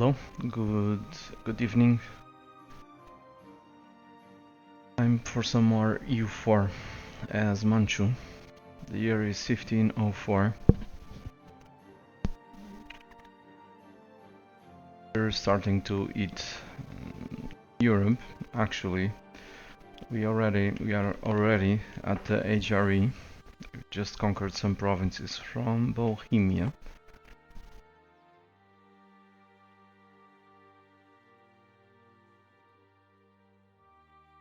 Hello, good evening. Time for some more U4 as Manchu. The year is 1504. We're starting to eat Europe. Actually, we are already at the HRE. We've just conquered some provinces from Bohemia.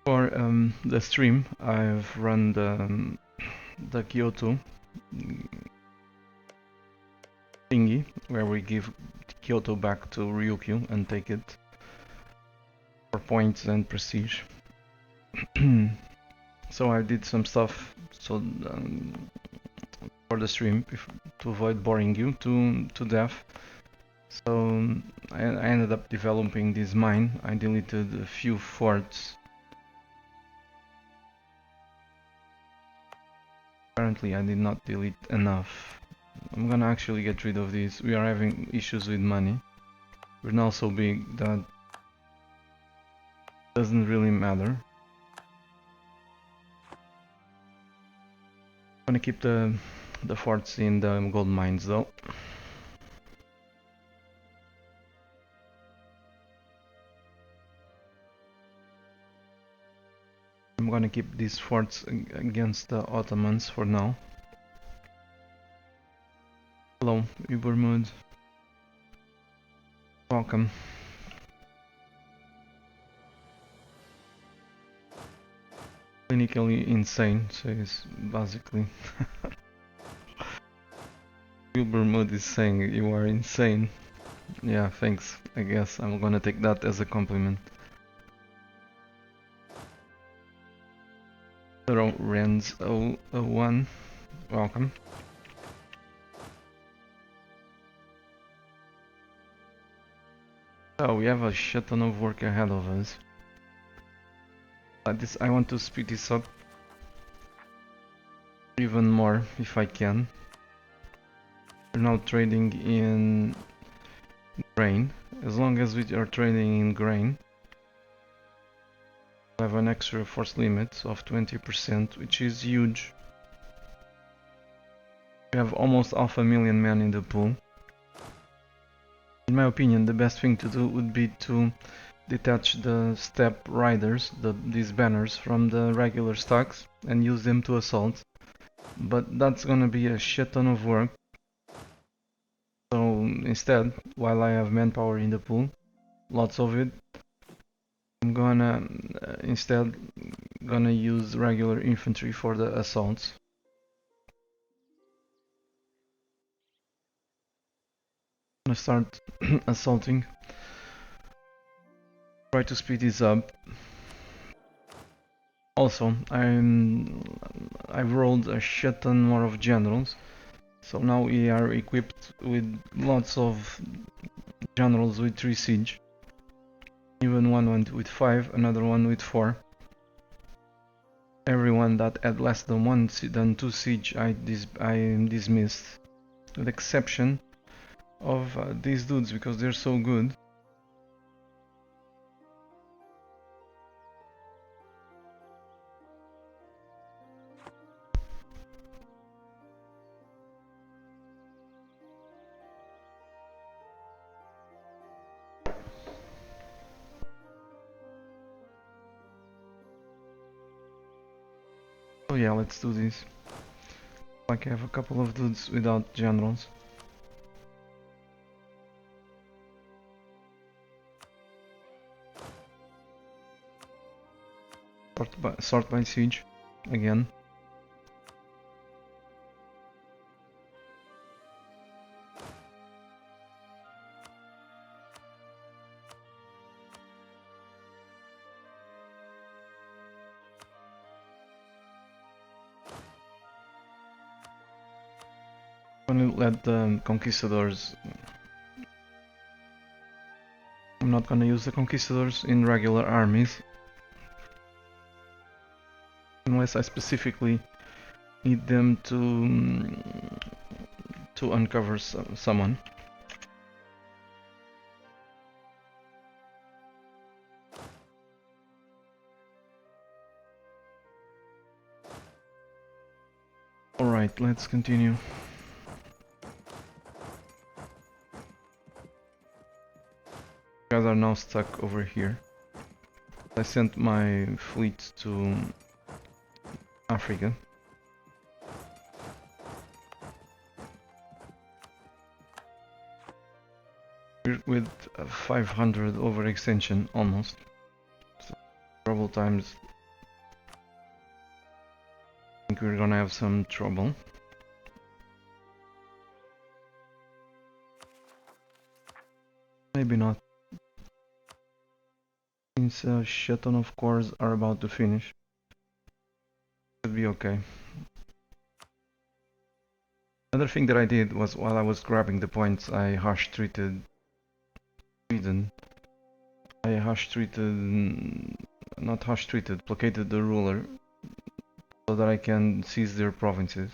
For the stream, I've run the Kyoto thingy, where we give Kyoto back to Ryukyu and take it for points and prestige. So I did some stuff for the stream to avoid boring you to death. So I ended up developing this mine. I deleted a few forts. Apparently I did not delete enough. I'm gonna actually get rid of these. We are having issues with money. We're now so big that doesn't really matter. I'm gonna keep the forts in the gold mines though. I'm gonna keep these forts against the Ottomans for now. Hello, Ubermood. Welcome. Clinically insane, so it's basically Ubermood is saying you are insane. Yeah, thanks. I guess I'm gonna take that as a compliment. Hello, Renz001. Welcome. Oh, we have a shit ton of work ahead of us. I want to speed this up even more if I can. We're now trading in grain. As long as we are trading in grain, we have an extra force limit of 20%, which is huge. We have almost 500,000 men in the pool. In my opinion, the best thing to do would be to detach the steppe riders, these banners, from the regular stacks and use them to assault. But that's gonna be a shit ton of work. So instead, while I have manpower in the pool, lots of it, I'm gonna instead use regular infantry for the assaults. I'm gonna start assaulting. Try to speed this up. Also, I've rolled a shit ton more of generals, so now we are equipped with lots of generals with 3 siege. Even one went with 5, another one with 4. Everyone that had less than 2 siege I dismissed, with the exception of these dudes because they're so good. Oh yeah, let's do this. Like I have a couple of dudes without generals. Sort by siege again. I'm gonna let the conquistadors. I'm not gonna use the conquistadors in regular armies unless I specifically need them to uncover someone. Alright, let's continue. You guys are now stuck over here. I sent my fleet to Africa. With 500 overextension almost. So, trouble times. I think we're gonna have some trouble. Maybe not. Since a shit ton of cores are about to finish. Should be okay. Another thing that I did was while I was grabbing the points, I harsh treated Sweden. I harsh treated, not harsh treated, placated the ruler so that I can seize their provinces.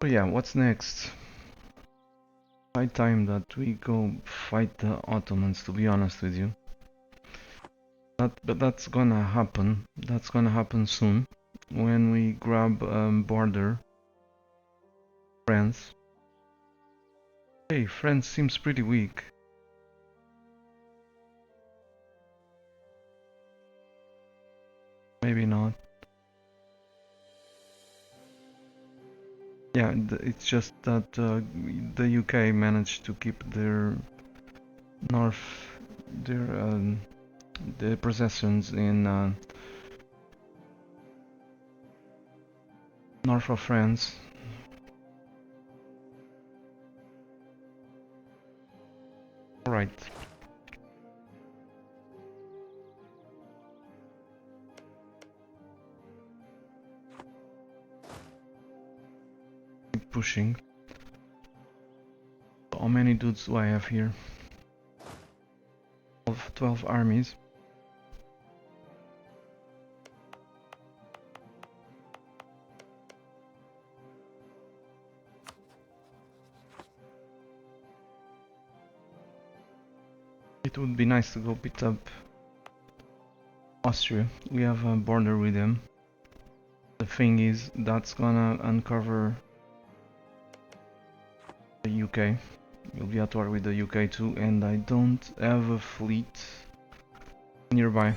So yeah, what's next? High time that we go fight the Ottomans, to be honest with you. But that's gonna happen. That's gonna happen soon when we grab border France. Hey, France seems pretty weak. Maybe not. Yeah, it's just that the UK managed to keep their their possessions in north of France. Right. Keep pushing. How many dudes do I have here? 12 armies. It would be nice to go beat up Austria. We have a border with them. The thing is, that's gonna uncover the UK. We'll be at war with the UK too, and I don't have a fleet nearby.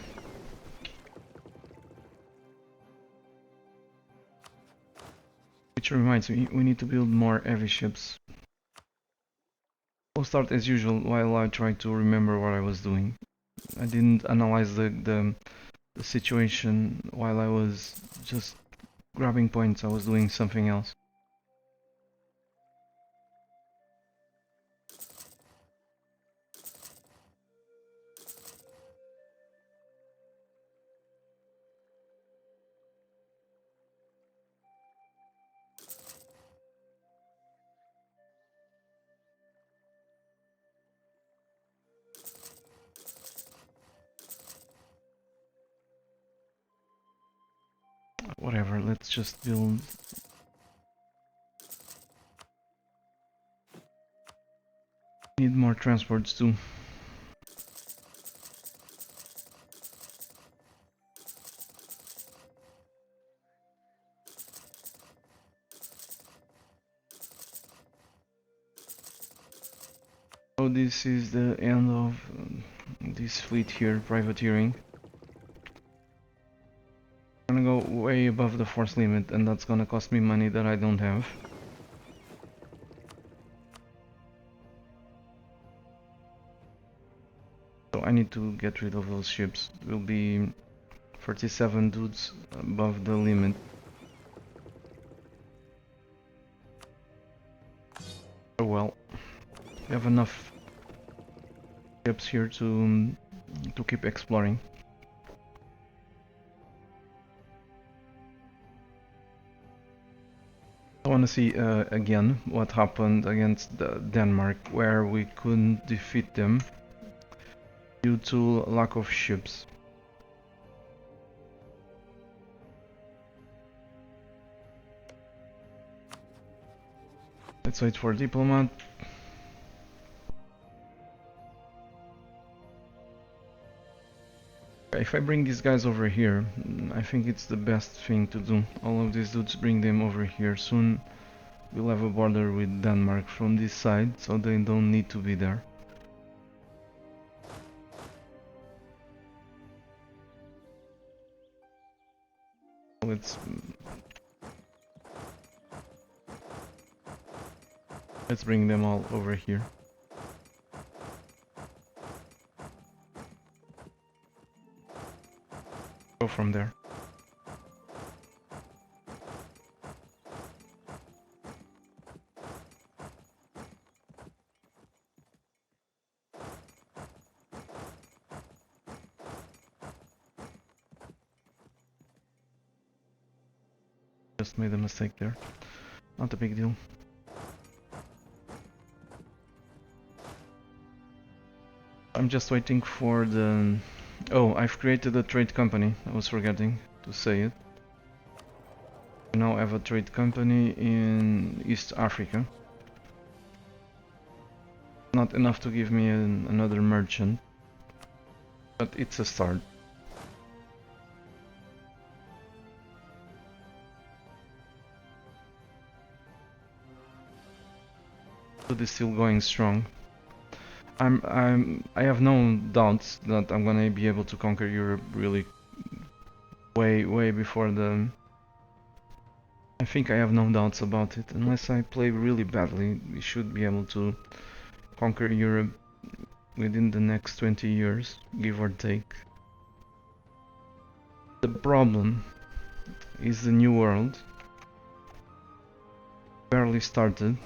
Which reminds me, we need to build more heavy ships. We'll start as usual while I try to remember what I was doing. I didn't analyze the situation while I was just grabbing points. I was doing something else. Whatever, let's just build. Need more transports too. So this is the end of this fleet here, privateering. I'm gonna go way above the force limit, and that's gonna cost me money that I don't have. So I need to get rid of those ships. It will be 37 dudes above the limit. Oh well, we have enough ships here to keep exploring. I want to see again what happened against Denmark, where we couldn't defeat them due to lack of ships. Let's wait for diplomat. If I bring these guys over here, I think it's the best thing to do. All of these dudes, bring them over here. Soon we'll have a border with Denmark from this side, so they don't need to be there. Let's bring them all over here. Go from there. Just made a mistake there. Not a big deal. I'm just waiting for the... Oh, I've created a trade company. I was forgetting to say it. I now have a trade company in East Africa. Not enough to give me another merchant, but it's a start. It is still going strong. I have no doubts that I'm gonna be able to conquer Europe really way before the... I think I have no doubts about it. Unless I play really badly, we should be able to conquer Europe within the next 20 years, give or take. The problem is the New World. Barely started.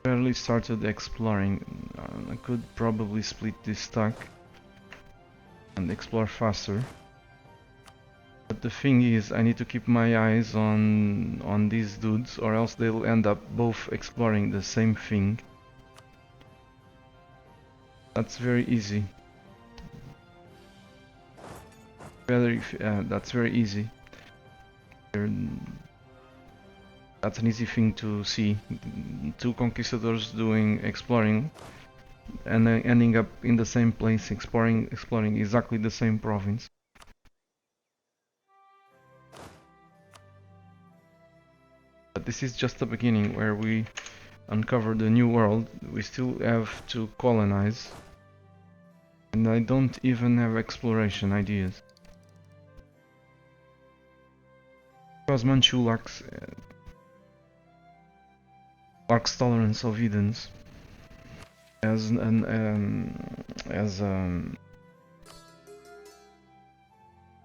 Barely started exploring. I could probably split this stack and explore faster. But the thing is, I need to keep my eyes on these dudes, or else they'll end up both exploring the same thing. That's very easy. That's very easy. That's an easy thing to see. Two conquistadors doing exploring and ending up in the same place, exploring exactly the same province. But this is just the beginning, where we uncover the New World. We still have to colonize, and I don't even have exploration ideas. Because Manchu lacks tolerance of Edens as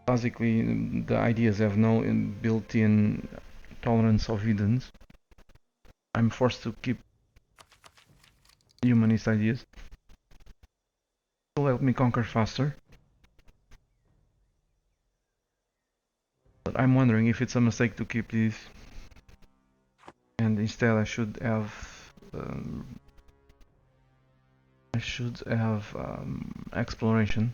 basically the ideas have no built-in tolerance of Edens. I'm forced to keep humanist ideas. It will help me conquer faster. But I'm wondering if it's a mistake to keep these, and instead I should have exploration.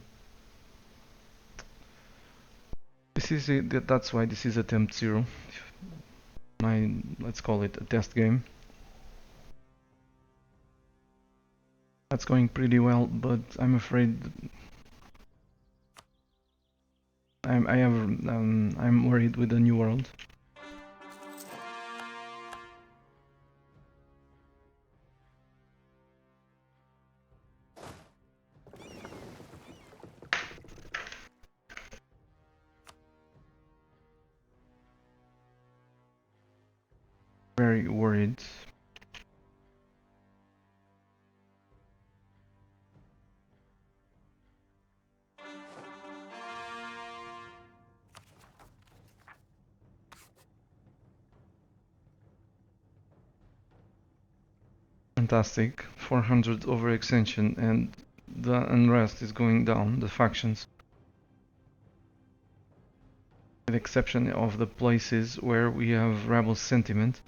This is it. That's why this is attempt 0. Let's call it a test game. That's going pretty well, but I'm afraid I'm worried with the New World. Very worried. Fantastic. 400 overextension, and the unrest is going down, the factions. With the exception of the places where we have rebel sentiment,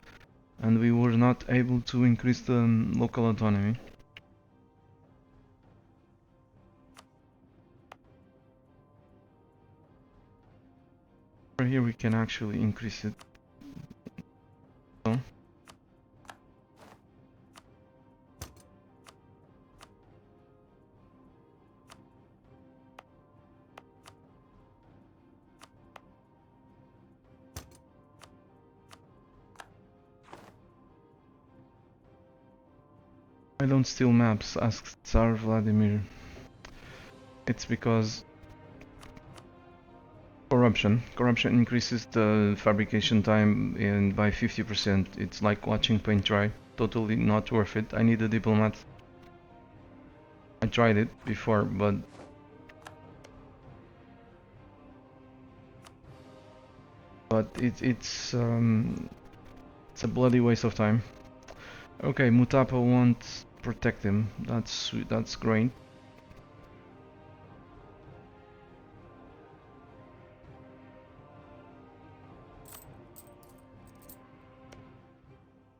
and we were not able to increase the local autonomy. Over here we can actually increase it. So. I don't steal maps, asked Tsar Vladimir. It's because corruption. Corruption increases the fabrication time by 50%. It's like watching paint dry. Totally not worth it. I need a diplomat. I tried it before, but it's a bloody waste of time. Okay, Mutapa won't protect him. That's sweet. That's great.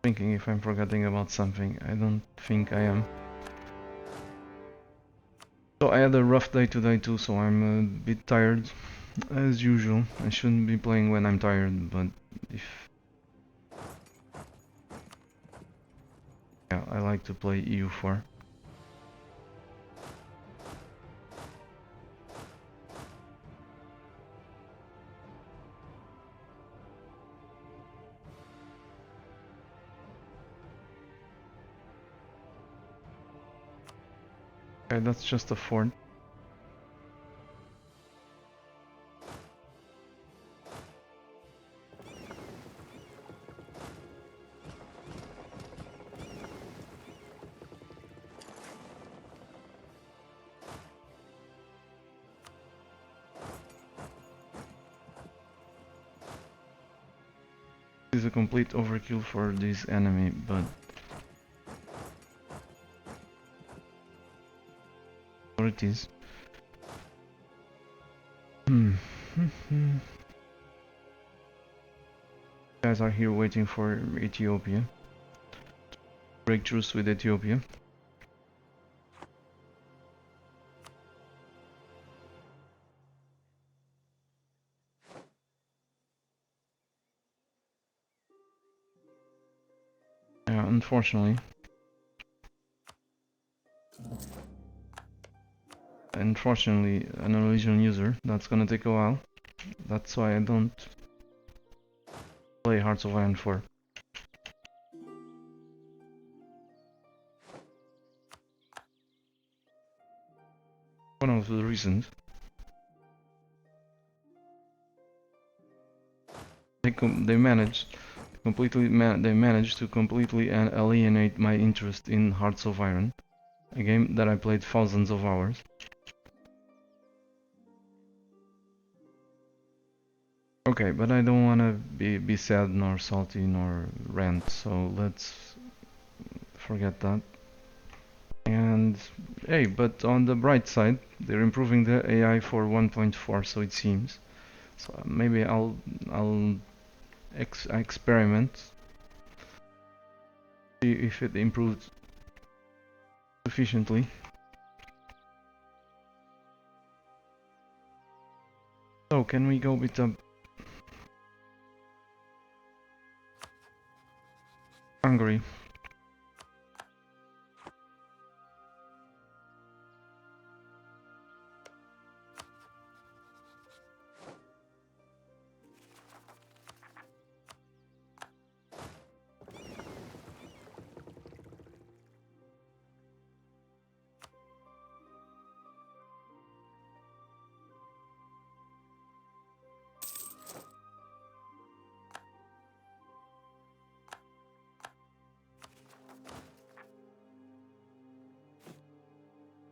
Thinking if I'm forgetting about something. I don't think I am. So I had a rough day today too, so I'm a bit tired as usual. I shouldn't be playing when I'm tired, but if yeah, I like to play EU4. Okay, that's just a fort. This is a complete overkill for this enemy, but what it is. Guys are here waiting for Ethiopia. Break truce with Ethiopia. Unfortunately. Unfortunately, a Norwegian user. That's gonna take a while. That's why I don't play Hearts of Iron 4. One of the reasons. They managed to completely alienate my interest in Hearts of Iron, a game that I played thousands of hours. Okay, but I don't wanna be sad nor salty nor rant, so let's forget that. And hey, but on the bright side, they're improving the AI for 1.4, so it seems. So maybe I'll experiment, see if it improved sufficiently. So can we go with Hungary?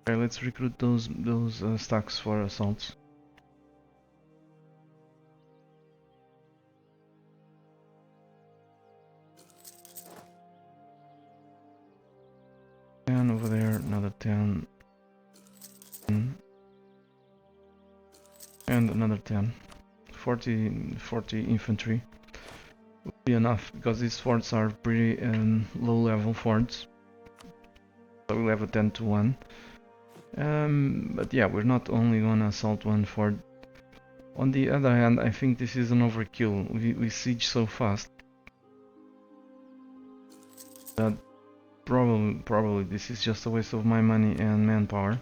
Okay, let's recruit those stacks for assaults. And over there, another 10. And another 10. 40 infantry would be enough, because these forts are pretty low level forts. So we'll have a 10 to 1. But yeah, we're not only gonna assault one fort. On the other hand, I think this is an overkill. We siege so fast that probably this is just a waste of my money and manpower.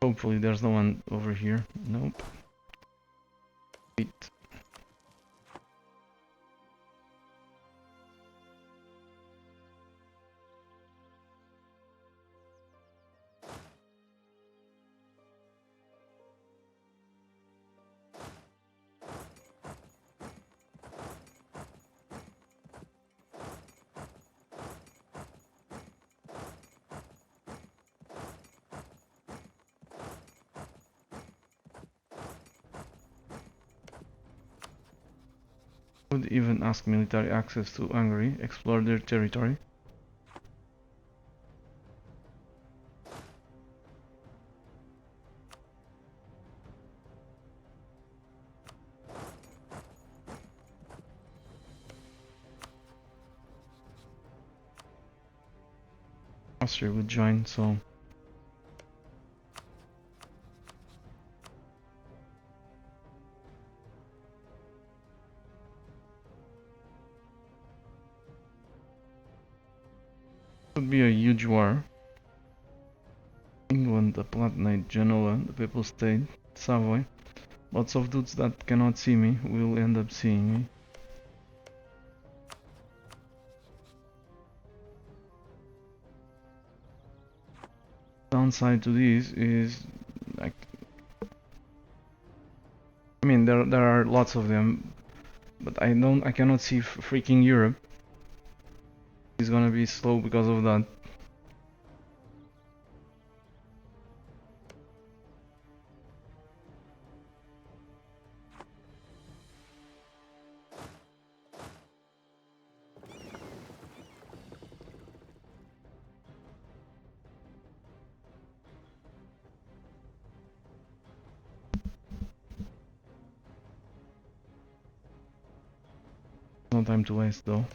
Hopefully there's no one over here. Nope. Wait. Would even ask military access to Hungary, explore their territory. Austria would join, so it would be a huge war. England, the Palatinate, Genoa, the Papal State, Savoy. Lots of dudes that cannot see me will end up seeing me. Downside to this is, like, I mean, there are lots of them, but I cannot see freaking Europe. It's gonna be slow because of that. No time to waste though.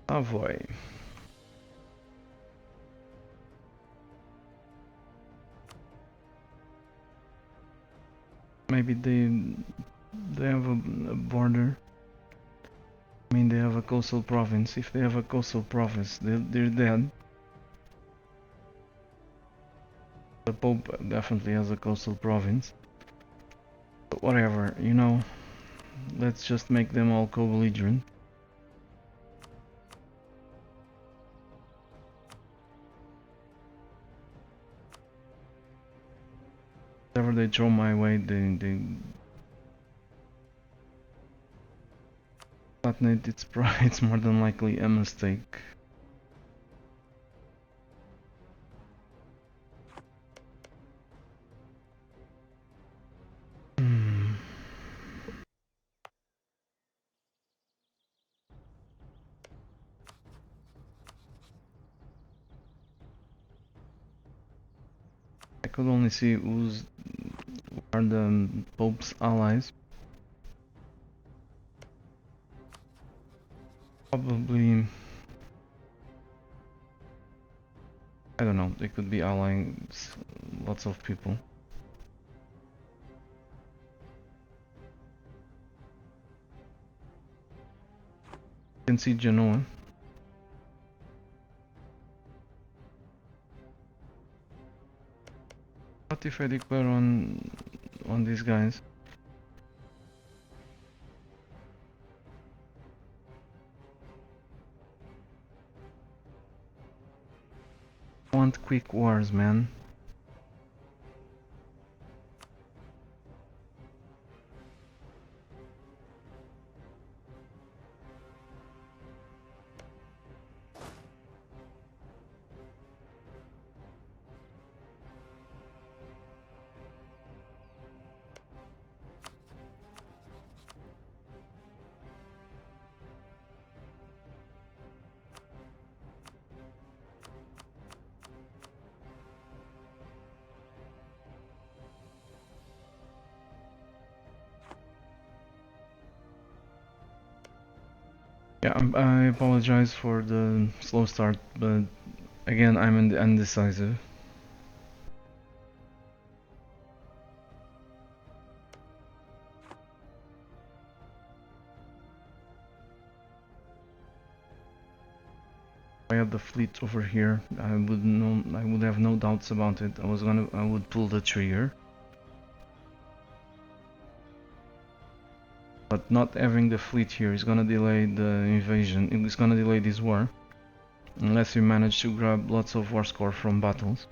Savoy. Maybe they have a border. I mean, they have a coastal province. If they have a coastal province, they're dead. The Pope definitely has a coastal province. But whatever, you know, let's just make them all co-belligerent. Whatever they throw my way, Palatinate, it's more than likely a mistake. I could only see who are the Pope's allies. Probably, I don't know, they could be allying lots of people. You can see Genoa. What if I declare on these guys? I want quick wars, man. Yeah, I apologize for the slow start, but again, I'm indecisive. I had the fleet over here, I would have no doubts about it. I would pull the trigger. But not having the fleet here is gonna delay the invasion. It's gonna delay this war. Unless we manage to grab lots of war score from battles.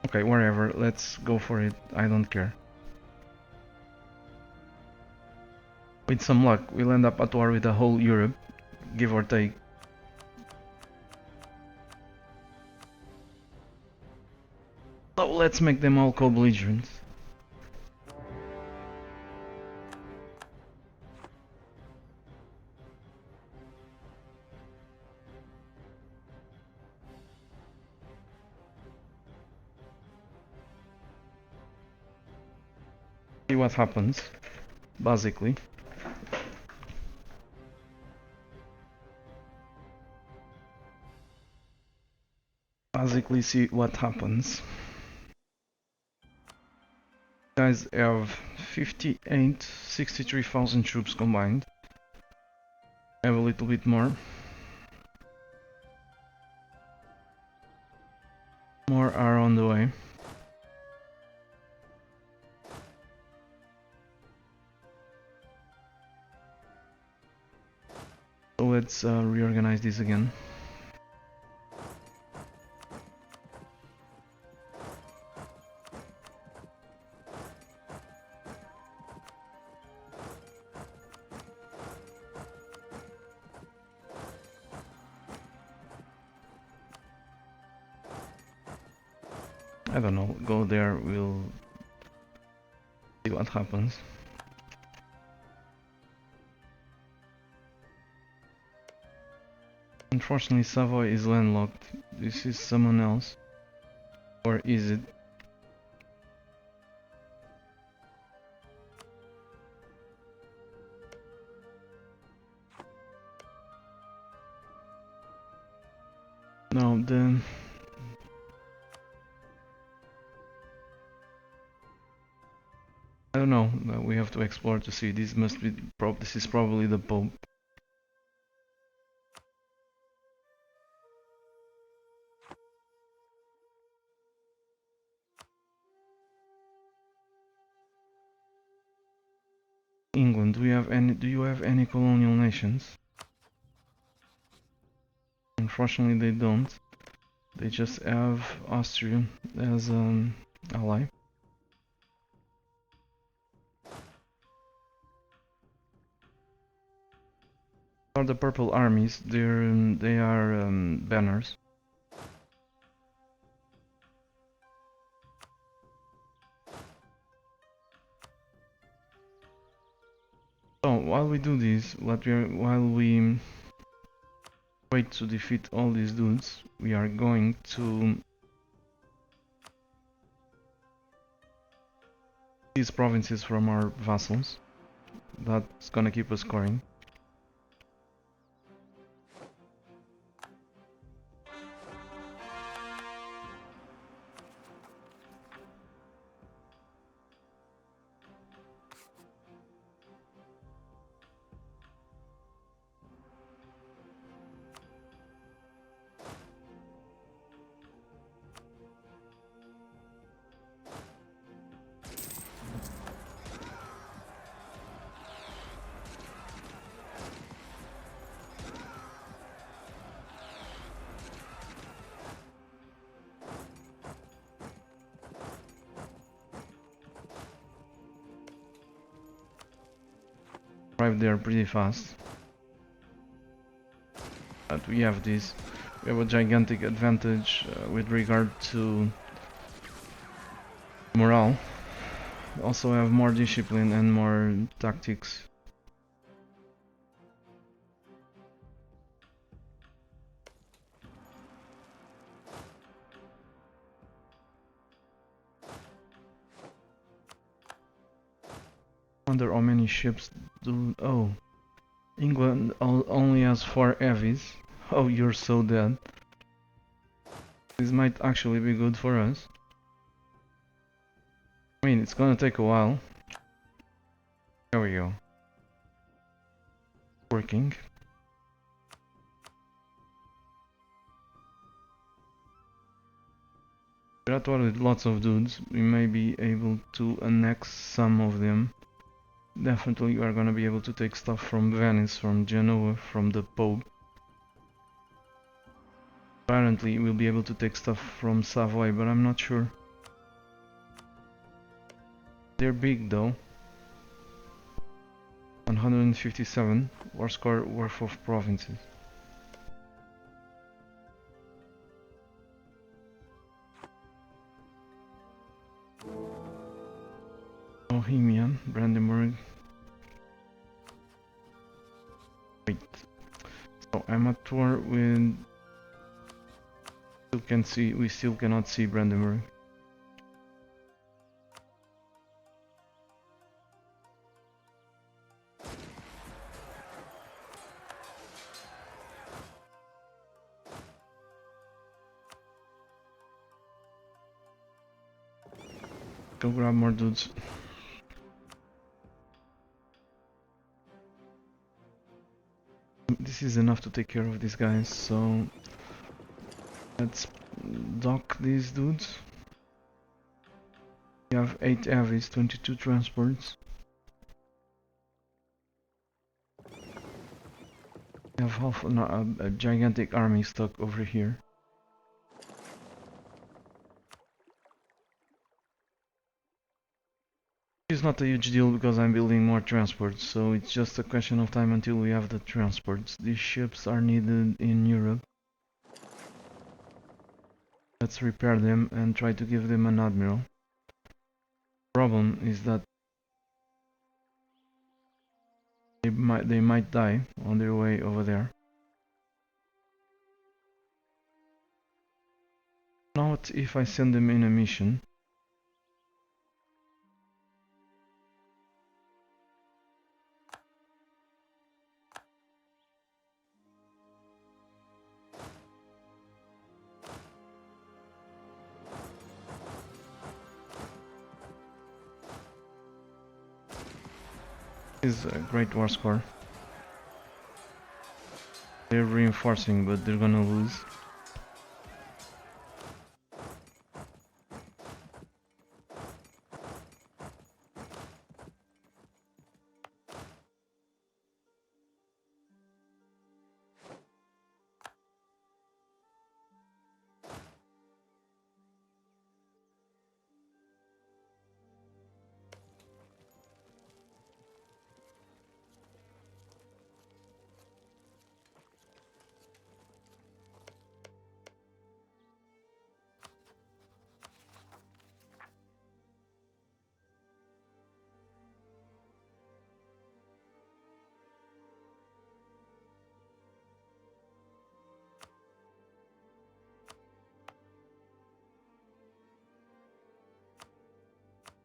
Okay, wherever, let's go for it. I don't care. With some luck, we'll end up at war with the whole Europe, give or take. So let's make them all co-belligerents. See what happens, basically. Basically see what happens. You guys have 63,000 troops combined. I have a little bit more. More are on the way. So let's reorganize this again. I don't know, go there, we'll see what happens. Unfortunately, Savoy is landlocked. This is someone else. Or is it? No, I don't know. We have to explore to see. This must be. This is probably the Pope. England. Do you have any colonial nations? Unfortunately, they don't. They just have Austria as an ally. Are the purple armies? They are banners. So while we do this, while we wait to defeat all these dudes, we are going to these provinces from our vassals. That's gonna keep us scoring. Arrive there pretty fast. But we have this. We have a gigantic advantage with regard to morale. Also have more discipline and more tactics. I wonder how many ships do... Oh, England only has 4 heavies. Oh, you're so dead. This might actually be good for us. I mean, it's gonna take a while. There we go. Working. That one with lots of dudes, we may be able to annex some of them. Definitely we are gonna be able to take stuff from Venice, from Genoa, from the Pope. Apparently we'll be able to take stuff from Savoy, but I'm not sure. They're big though. 157 war score worth of provinces. Bohemian, Brandenburg. Wait. So I'm at war with. We still cannot see Brandenburg. Go grab more dudes. This is enough to take care of these guys, so let's dock these dudes. We have 8 heavies, 22 transports. We have half a gigantic army stuck over here. It's not a huge deal because I'm building more transports, so it's just a question of time until we have the transports. These ships are needed in Europe. Let's repair them and try to give them an admiral. Problem is that they might die on their way over there. Now what if I send them in a mission? This is a great war score. They're reinforcing, but they're gonna lose.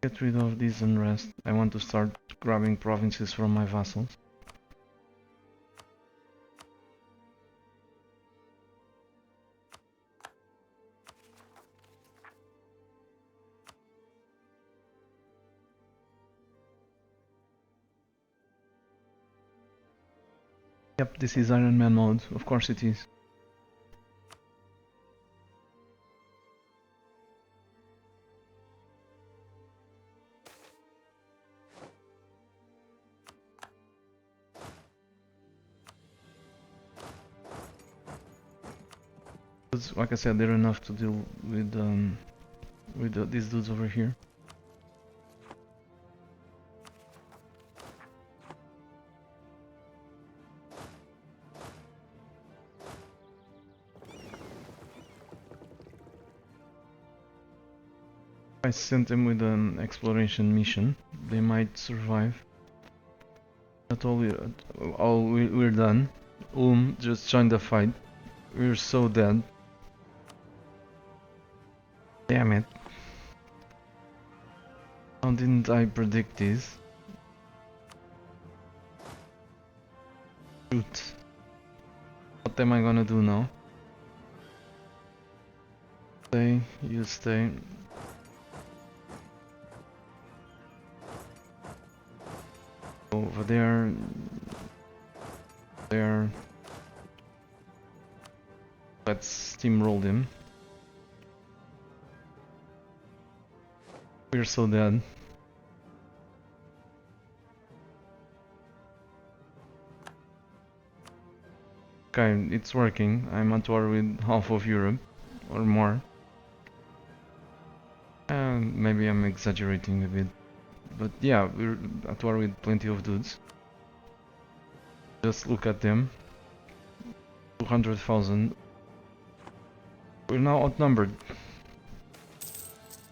Get rid of this unrest. I want to start grabbing provinces from my vassals. Yep, this is Iron Man mode, of course it is. But like I said, they're enough to deal with these dudes over here. I sent them with an exploration mission. They might survive. That's all we're done. Just joined the fight. We're so dead. Damn it. How didn't I predict this? shoot. What am I gonna do now? Stay, you stay. Over there. There. Let's steamroll him. We're so dead. Okay, it's working. I'm at war with half of Europe, or more. Maybe I'm exaggerating a bit. But yeah, we're at war with plenty of dudes. Just look at them. 200,000. We're now outnumbered.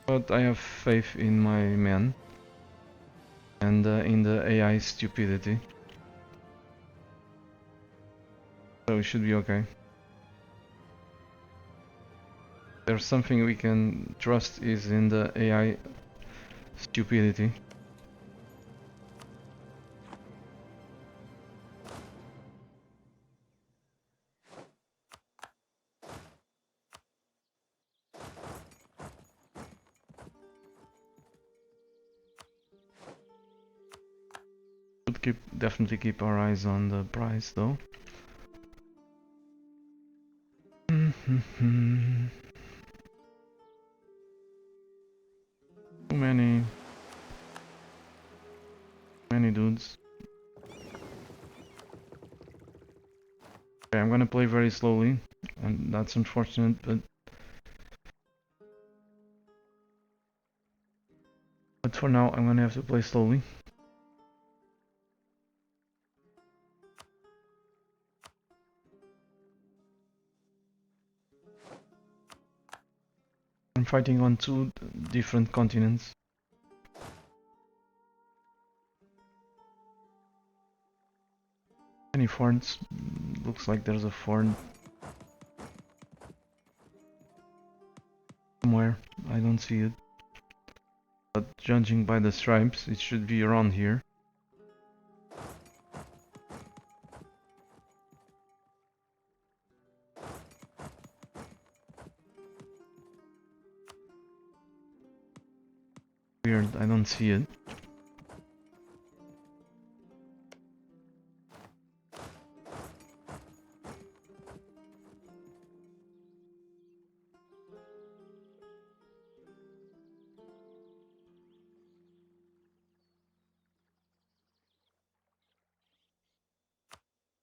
But I have faith in my men. And in the AI stupidity. So we should be okay. There's something we can trust is in the AI stupidity. Should definitely keep our eyes on the price though. Too many dudes. Okay, I'm gonna play very slowly, and that's unfortunate, but for now I'm gonna have to play slowly. I'm fighting on two different continents. Any forts? Looks like there's a fort somewhere. I don't see it. But judging by the stripes, it should be around here. Weird, I don't see it.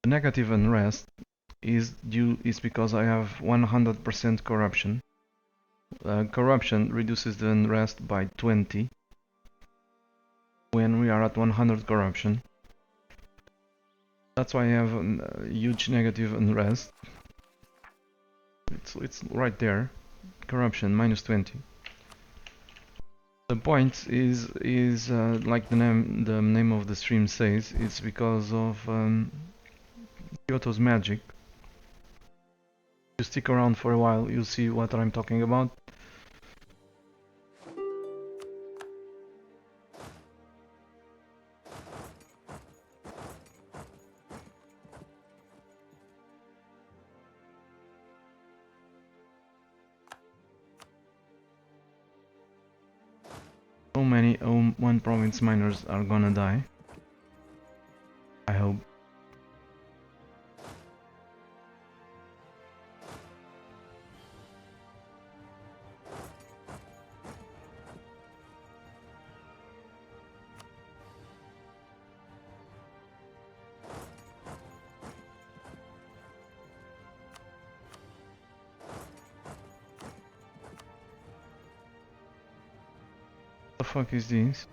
The negative unrest is because I have 100% corruption. Corruption reduces the unrest by 20 when we are at 100 corruption. That's why I have a huge negative unrest. It's right there. Corruption minus 20. The point is like the name of the stream says, it's because of Kyoto's magic. If you stick around for a while, you'll see what I'm talking about. So many one province miners are gonna die. I hope. What the fuck is this?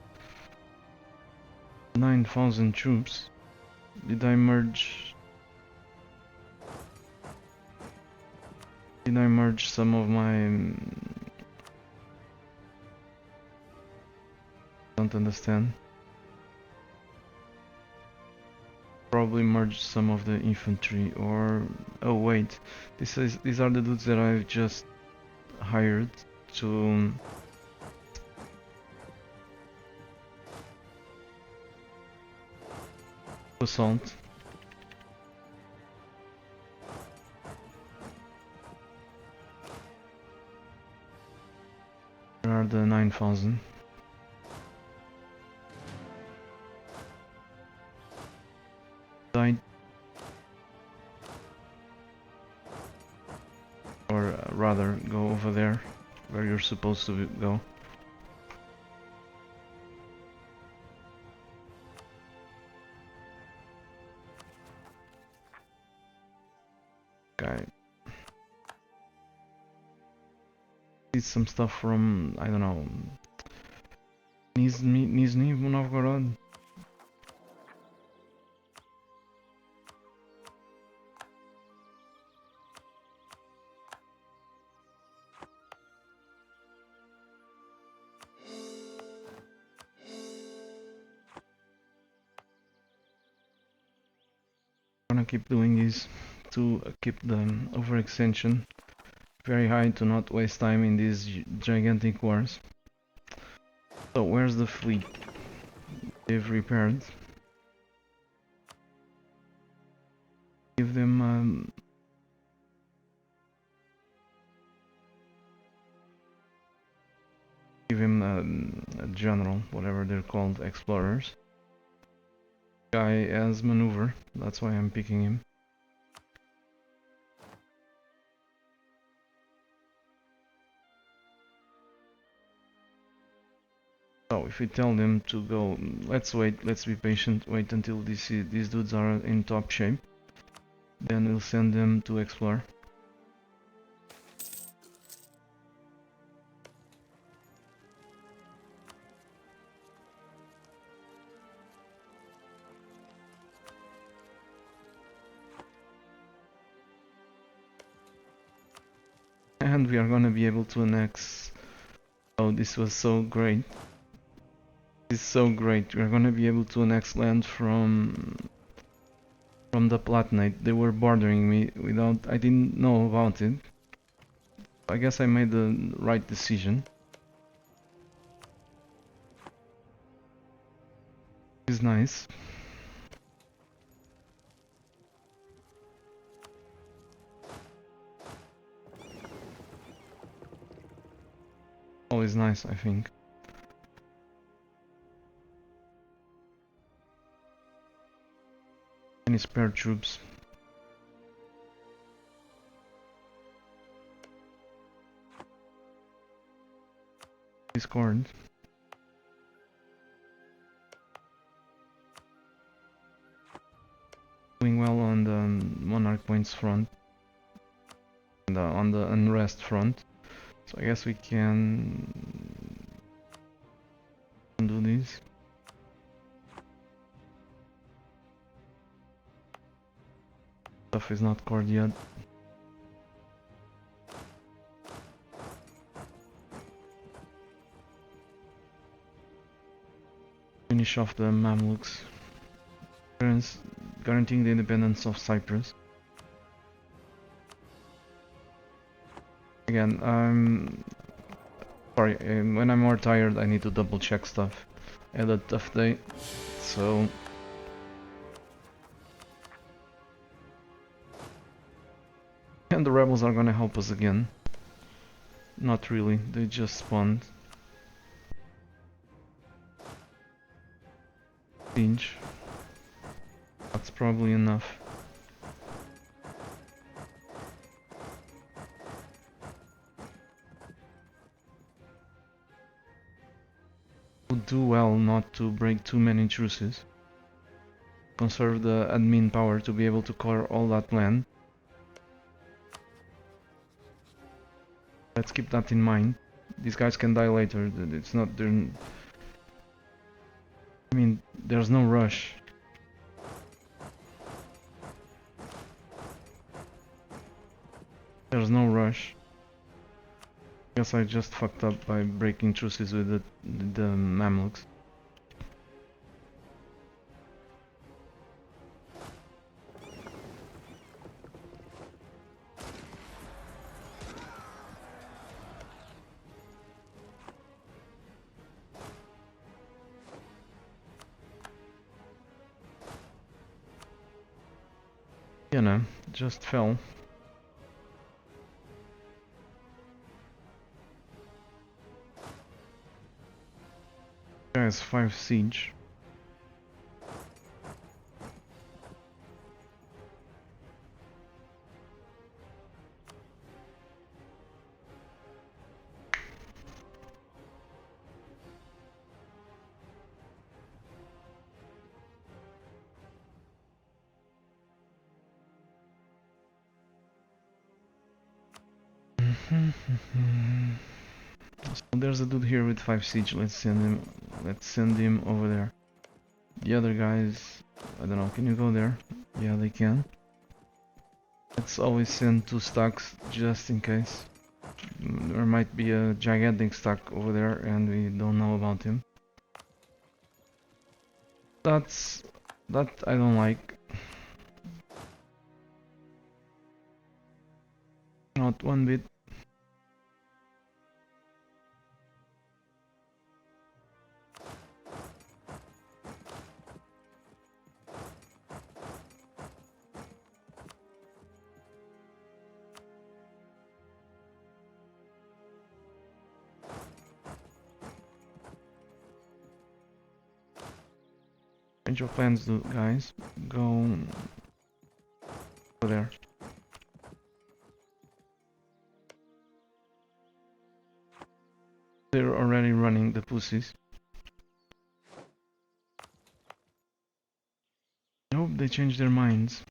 9,000 troops. Did I merge? Did I merge some of my? Don't understand. Probably merged some of the infantry, or oh wait, these are the dudes that I've just hired to assault. 4,000. Died. Or rather, go over there, where you're supposed to go. Okay. Need some stuff from, I don't know, Nizhny Novgorod. I'm gonna keep doing this to keep the overextension very high to not waste time in these gigantic wars. So where's the fleet? They've repaired. Give them give him a general, whatever they're called, explorers. Guy as maneuver, that's why I'm picking him. So if we tell them to go, let's wait, let's be patient, wait until these dudes are in top shape. Then we'll send them to explore. And we are gonna be able to annex. Oh, this was so great. This is so great. We are gonna be able to annex land from the Palatinate. They were bordering me without. I didn't know about it. I guess I made the right decision. It's nice. Always nice, I think. Any spare troops? Discord. Doing well on the Monarch Points front. And on the Unrest front. So I guess we can do this. Stuff is not cored yet. Finish off the Mamluks. Guaranteeing the independence of Cyprus. Again, sorry, when I'm more tired I need to double check stuff. I had a tough day, so... And the rebels are gonna help us again. Not really, they just spawned. Siege. That's probably enough. Would do well not to break too many truces. Conserve the admin power to be able to core all that land. Let's keep that in mind. These guys can die later. It's not... I mean, there's no rush. There's no rush. Guess I just fucked up by breaking truces with the Mamluks. You know, just fell. has 5 siege. So there's a dude here with 5 siege. Let's send him over there. The other guys, I don't know, can you go there? Yeah, they can. Let's always send 2 stacks just in case. There might be a gigantic stack over there and we don't know about him. That I don't like. Not one bit. Change your plans, guys. Go over there. They're already running the pussies. I hope they change their minds.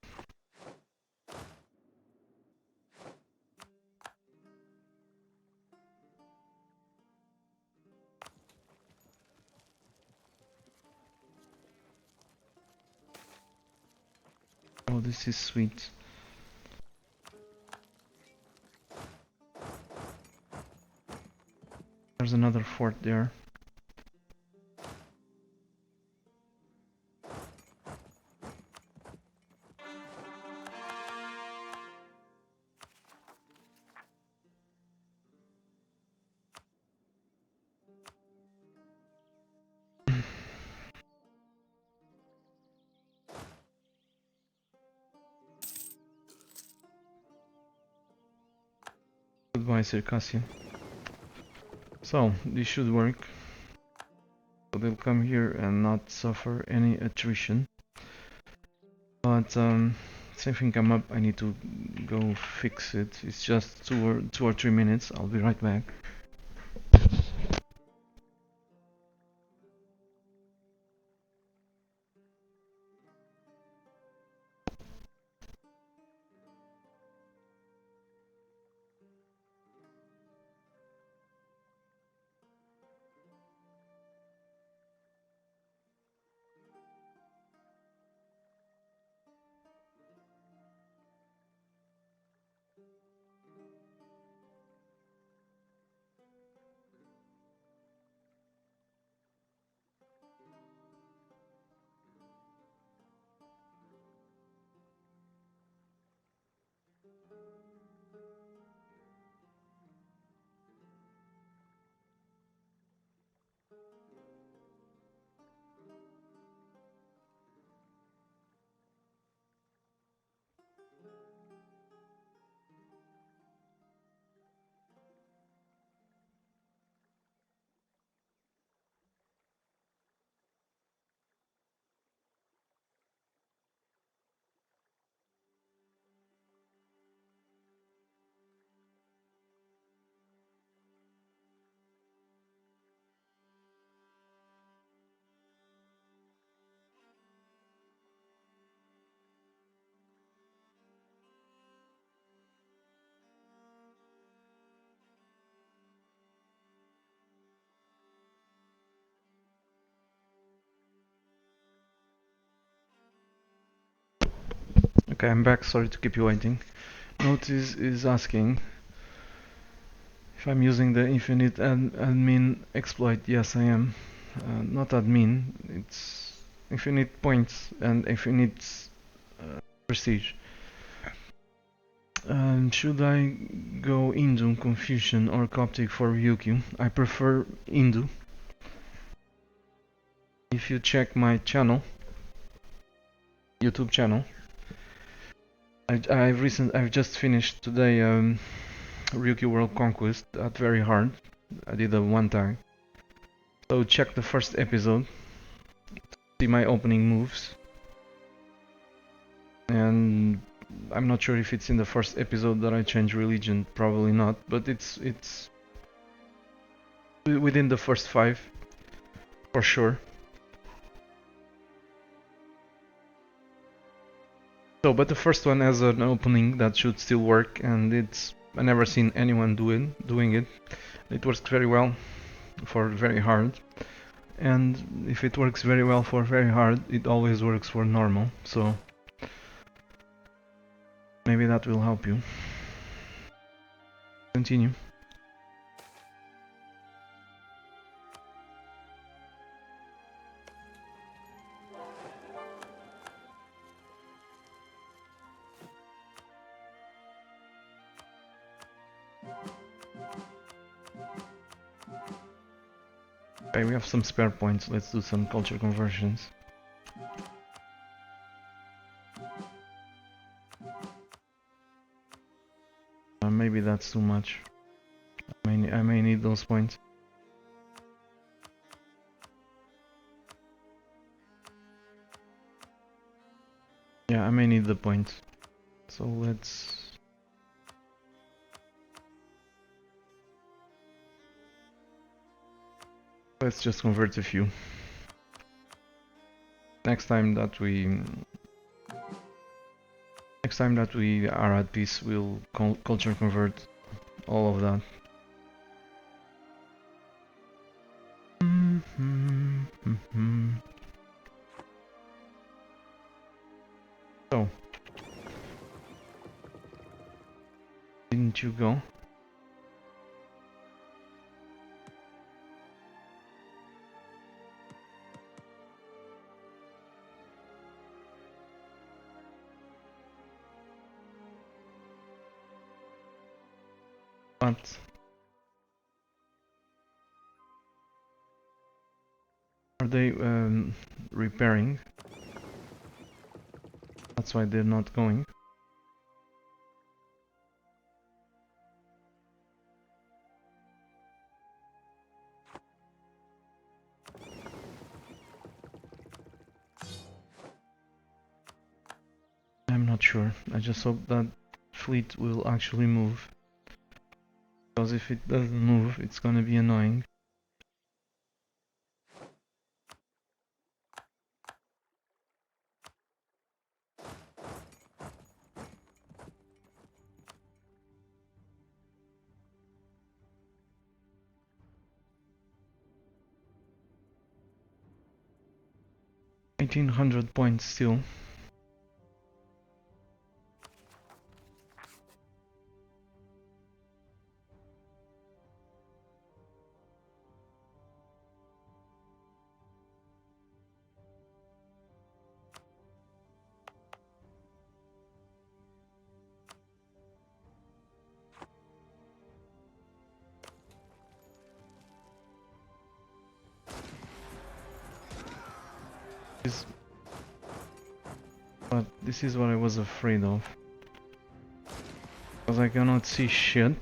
Oh, this is sweet. There's another fort there. Goodbye, Circassian. So, this should work. So they'll come here and not suffer any attrition. But same thing come up, I need to go fix it. It's just 2 or 3 minutes. I'll be right back. Okay, I'm back, sorry to keep you waiting. Notice is asking if I'm using the infinite admin exploit. Yes, I am. Not admin, it's infinite points and infinite prestige. Should I go Hindu, Confucian or Coptic for Ryukyu? I prefer Hindu. If you check my channel, YouTube channel, I've just finished today Ryukyu World Conquest at very hard. I did a one tag. So check the first episode, see my opening moves, and I'm not sure if it's in the first episode that I change religion, probably not, but it's within the first 5 for sure. So, but the first one has an opening that should still work, and I never seen anyone doing it. It works very well for very hard, and if it works very well for very hard, it always works for normal. So maybe that will help you. Continue. Okay, we have some spare points. Let's do some culture conversions. Maybe that's too much. I may need those points. Yeah, I may need the points. So let's just convert a few. Next time that we are at peace, we'll culture convert all of that. So, didn't you go? What? Are they repairing? That's why they're not going. I'm not sure. I just hope that fleet will actually move. Because if it doesn't move, it's gonna be annoying. $1,800 points still. But this is what I was afraid of. Because I cannot see shit.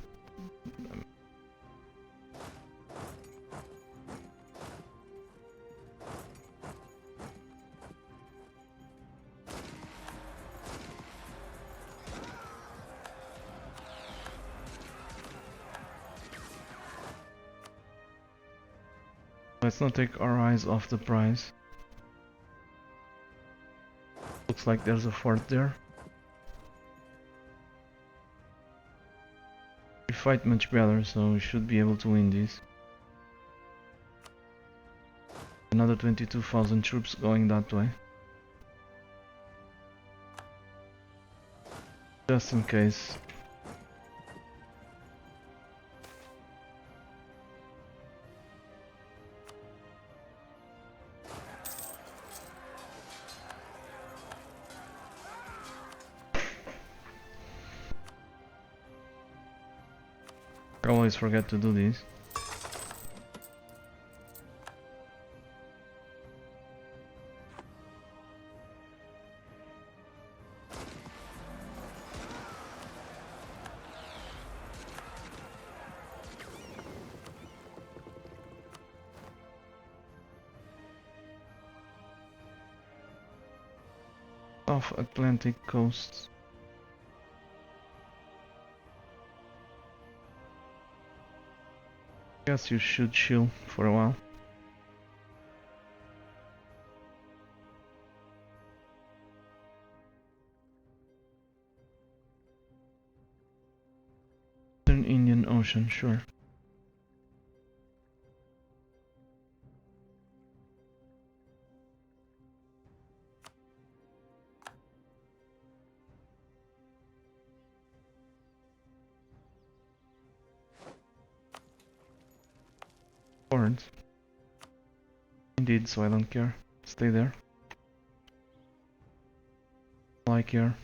Let's not take our eyes off the prize. Looks like there's a fort there. We fight much better, so we should be able to win this. Another 22,000 troops going that way. Just in case. I always forget to do this. South Atlantic coasts. Guess you should chill for a while. Eastern Indian Ocean, sure. Ports. Indeed, so I don't care. Stay there. I care.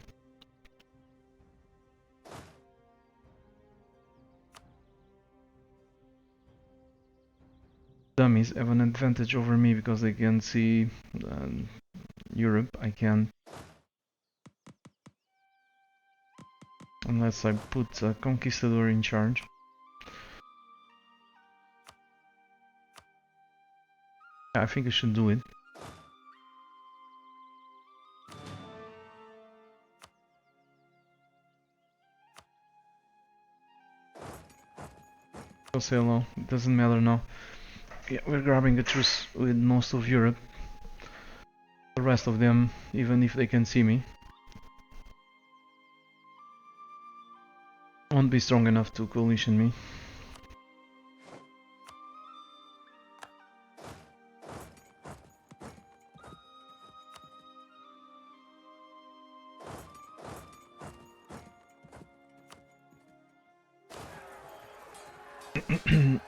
Dummies have an advantage over me because they can see Europe. I can't. Unless I put a conquistador in charge. Yeah, I think I should do it. Go say hello. It doesn't matter now. Yeah, we're grabbing a truce with most of Europe. The rest of them, even if they can see me, won't be strong enough to coalition me.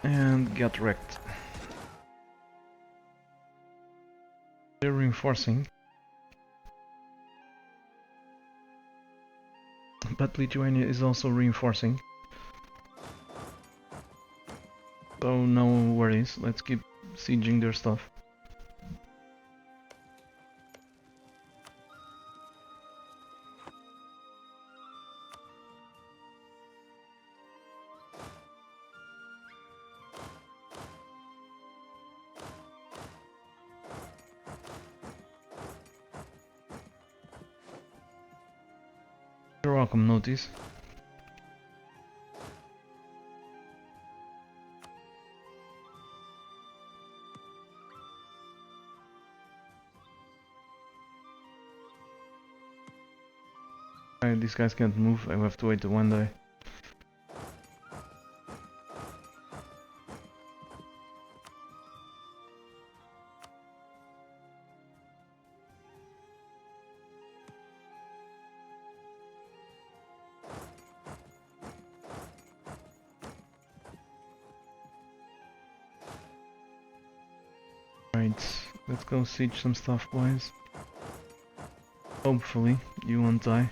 And get wrecked. They're reinforcing. But Lithuania is also reinforcing. So no worries, let's keep sieging their stuff. You're welcome, notice. These guys can't move, I have to wait one day. Right, let's go siege some stuff, boys. Hopefully, you won't die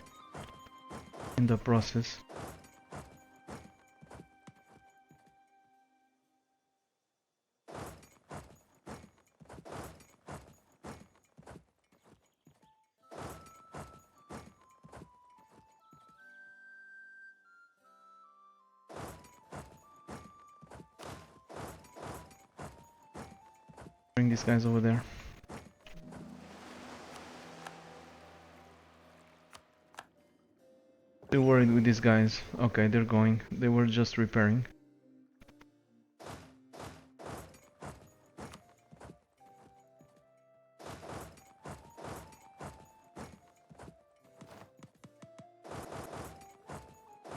in the process. Bring these guys over there. Still worried with these guys. Okay, they're going. They were just repairing.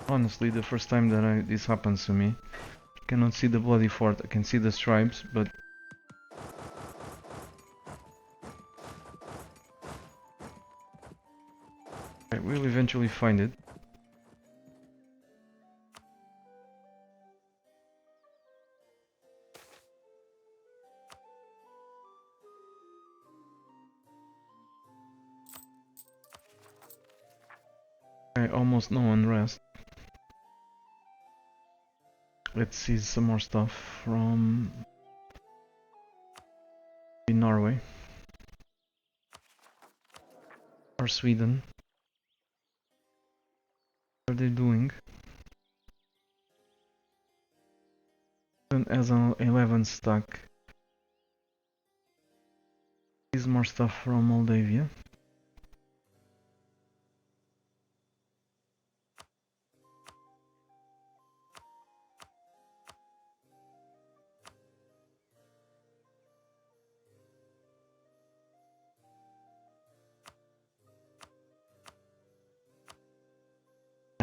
Honestly, the first time that this happens to me, I cannot see the bloody fort. I can see the stripes, but I will eventually find it. I almost no unrest. Let's see some more stuff from Norway or Sweden. What are they doing? As an 11 stack. Is more stuff from Moldavia.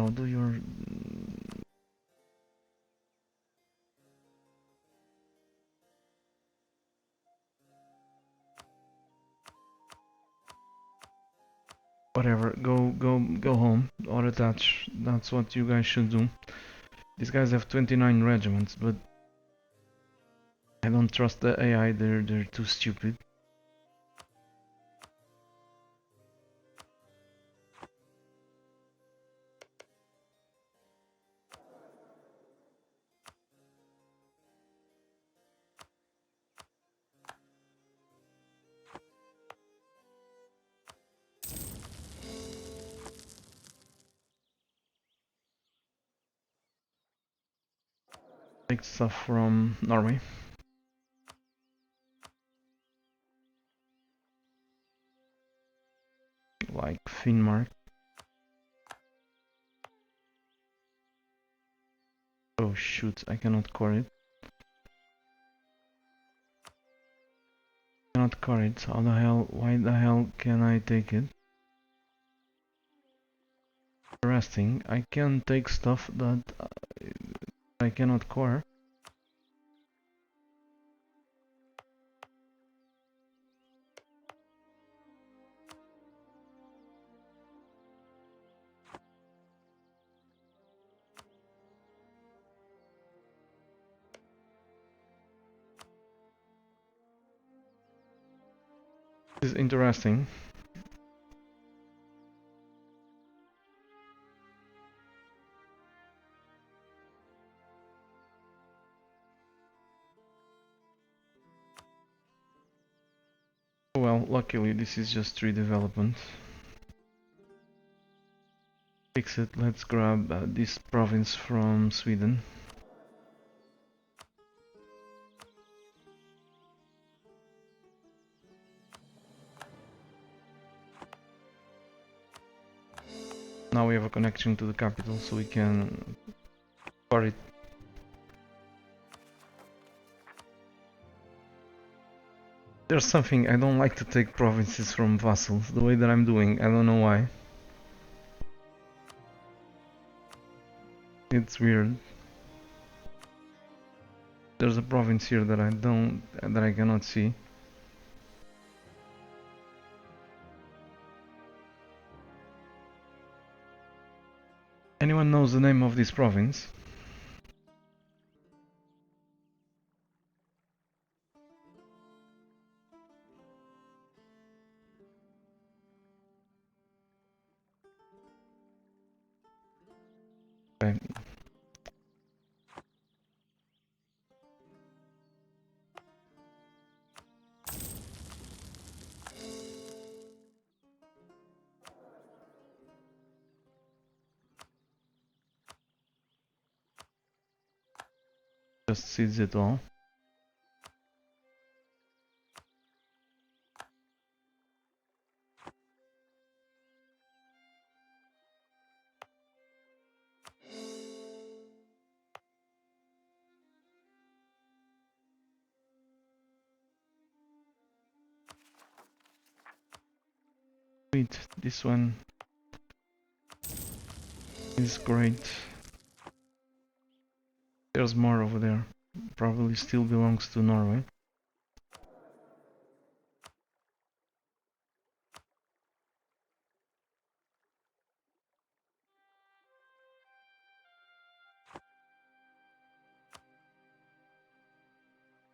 Now do your... Whatever, go home or attach. That's what you guys should do. These guys have 29 regiments, but I don't trust the AI, they're too stupid. Take stuff from Norway. Like Finnmark. Oh shoot, I cannot core it. Cannot core it. How the hell, why the hell can I take it? Interesting, I can take stuff that I cannot core. This is interesting. Well, luckily this is just redevelopment. Fix it, let's grab this province from Sweden. Now we have a connection to the capital, so we can core it. There's something, I don't like to take provinces from vassals, the way that I'm doing, I don't know why. It's weird. There's a province here that I cannot see. Anyone knows the name of this province? Okay. Just seeds it all. Wait, this one is great. There's more over there. Probably still belongs to Norway.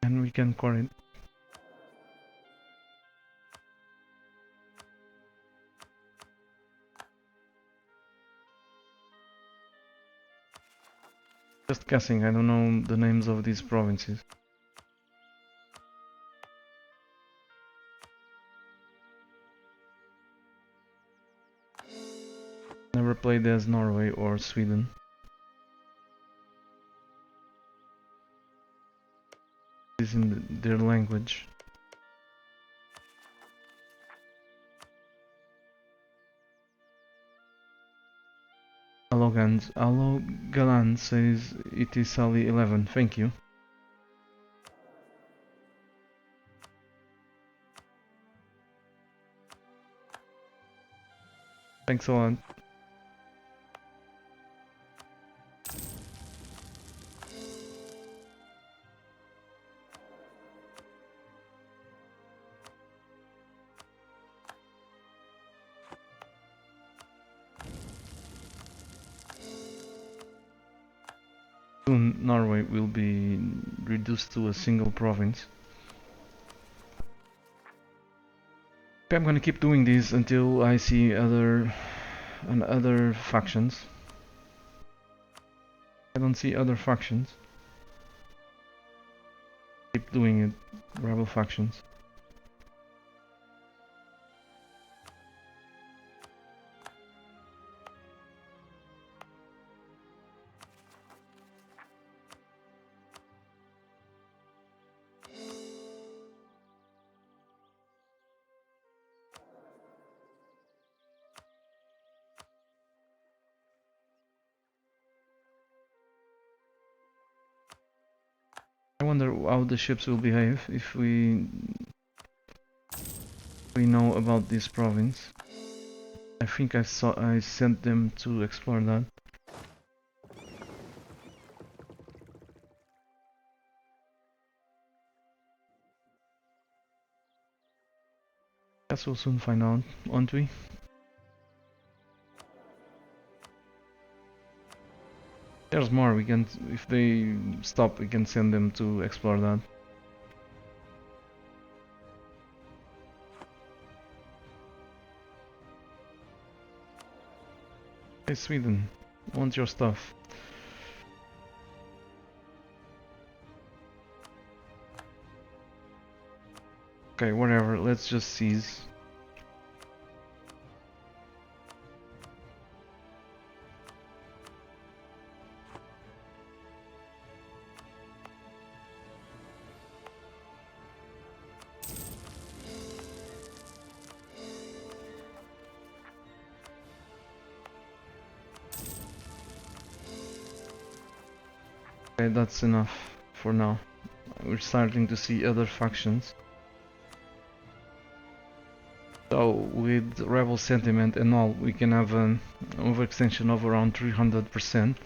And we can core it. Just guessing, I don't know the names of these provinces. Never played as Norway or Sweden. It's in their language. Hello Galan says it is Sally 11, thank you. Thanks a lot. Norway will be reduced to a single province. Okay, I'm gonna keep doing this until I see other factions. I don't see other factions. Keep doing it, rebel factions. I wonder how the ships will behave if we know about this province. I think I sent them to explore that. Guess we'll soon find out, won't we? There's more. We can, if they stop, we can send them to explore that. Hey Sweden, want your stuff. Okay, whatever, let's just seize. Okay, that's enough for now. We're starting to see other factions. So with rebel sentiment and all, we can have an overextension of around 300%.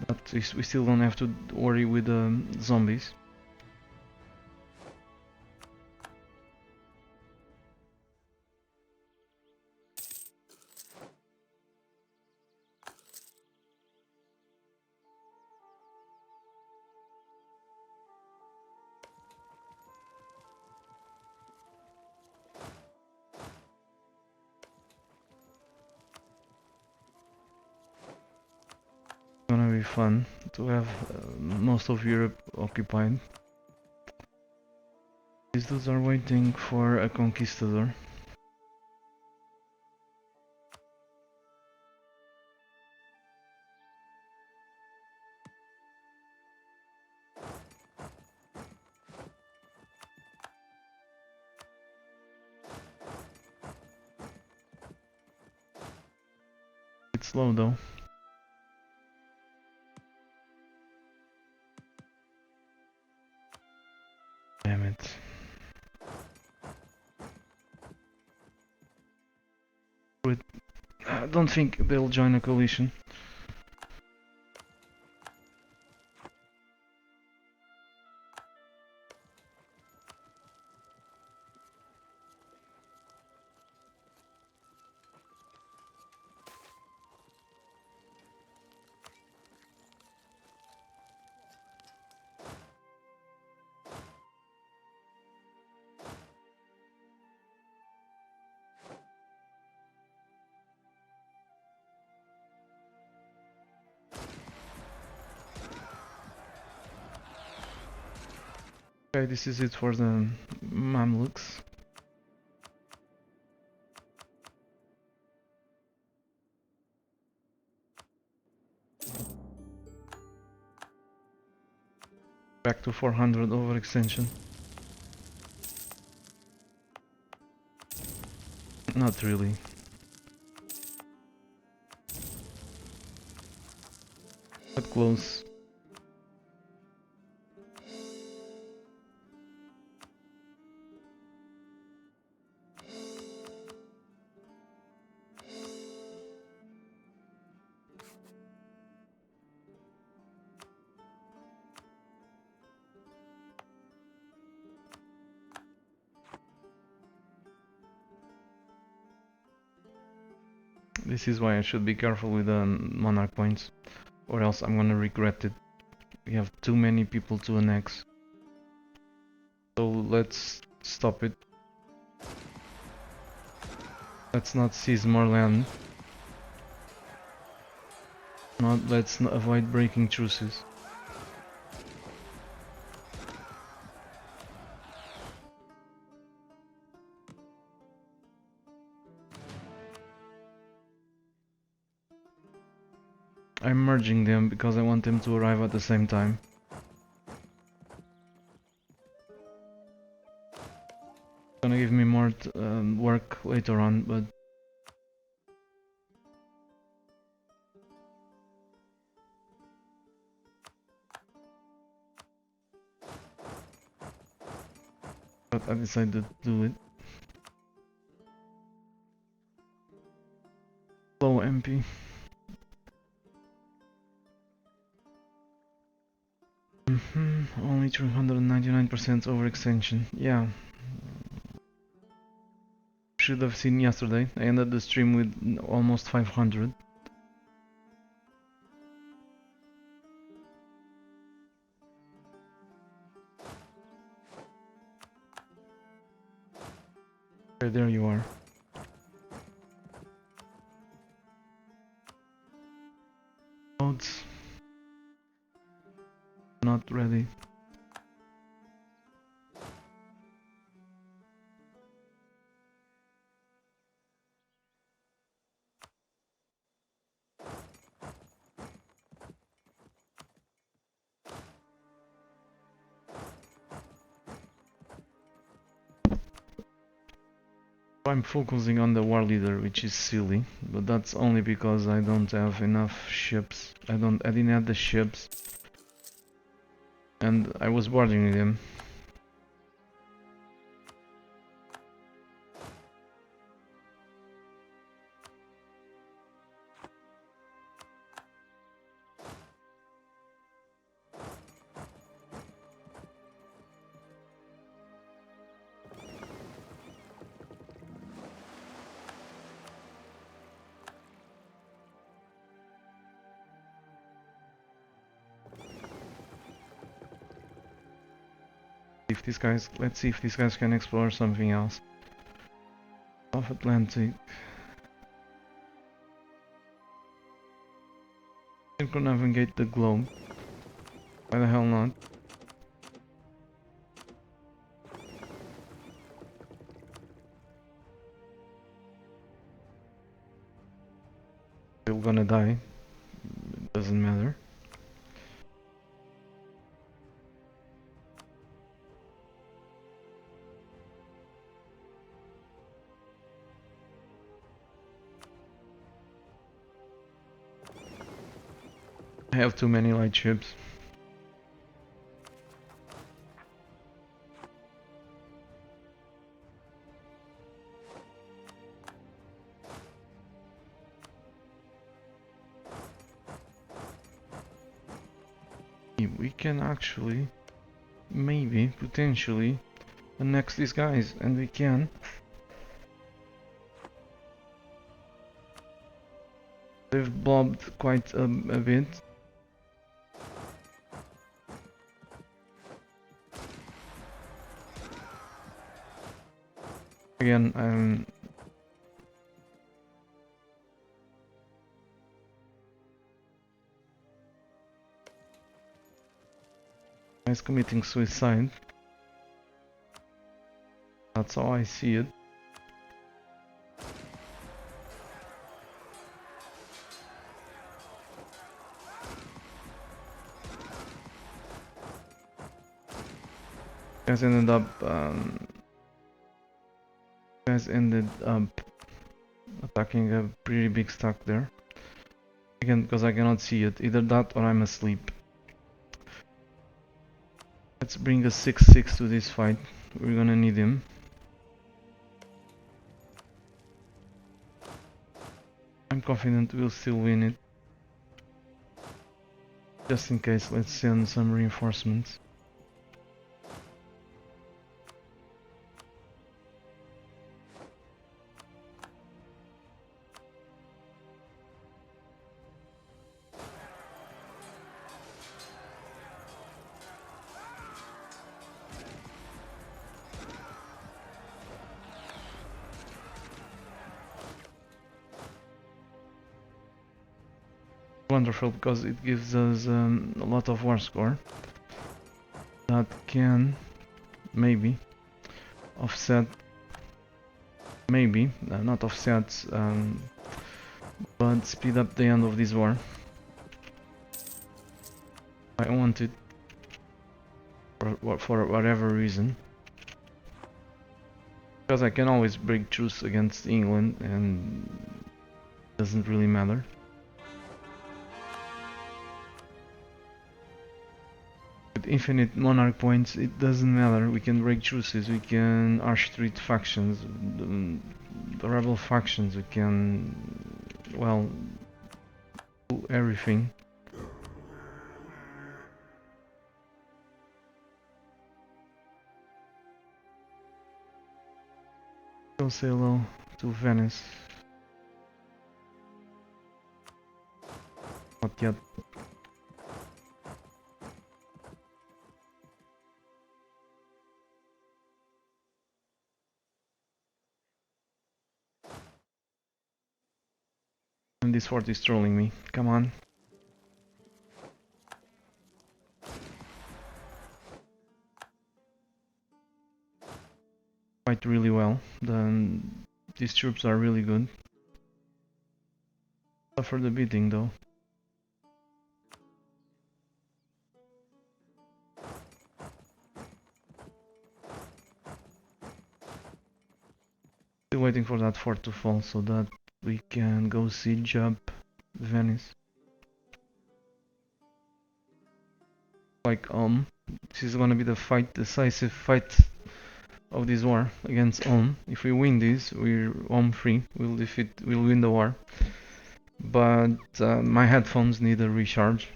But we still don't have to worry with zombies. Gonna be fun to have most of Europe occupied. These dudes are waiting for a conquistador. It's slow though. Damn it. I don't think they'll join a coalition. Okay, this is it for the Mamluks. Back to 400 overextension. Not really. But close. This is why I should be careful with the monarch points, or else I'm gonna regret it We have too many people to annex. So let's stop it. Let's not seize more land. Let's avoid breaking truces. I'm merging them because I want them to arrive at the same time. It's gonna give me more work later on, but I decided to do it. Low MP. Only 399% overextension. Yeah. Should have seen yesterday. I ended the stream with almost 500. There you are. Nodes. Not ready. I'm focusing on the war leader, which is silly, but that's only because I don't have enough ships. I didn't have the ships, and I was boarding them. If these guys, let's see if these guys can explore something else. South Atlantic. Circumnavigate the globe. Why the hell not? Still gonna die. It doesn't matter. I have too many light ships. We can actually, maybe, potentially, annex these guys, and we can. They've bobbed quite a bit. Again, he's committing suicide. That's how I see it. Guys ended up attacking a pretty big stack there. Again, because I cannot see it. Either that or I'm asleep. Let's bring a 6-6 to this fight. We're gonna need him. I'm confident we'll still win it. Just in case, let's send some reinforcements. wonderful because it gives us a lot of war score that can maybe offset, not offset, but speed up the end of this war. I want it for whatever reason, because I can always break truce against England and it doesn't really matter. With infinite monarch points, it doesn't matter. We can break truces, we can arch treat factions, the rebel factions, we can, well, do everything. Go say hello to Venice. Not yet. And this fort is trolling me. Come on. Fight really well. These troops are really good. Suffer the beating though. Still waiting for that fort to fall so that we can go siege up Venice. Like this is gonna be the decisive fight of this war against Ulm. If we win this, we're Ulm free. We'll win the war. But my headphones need a recharge.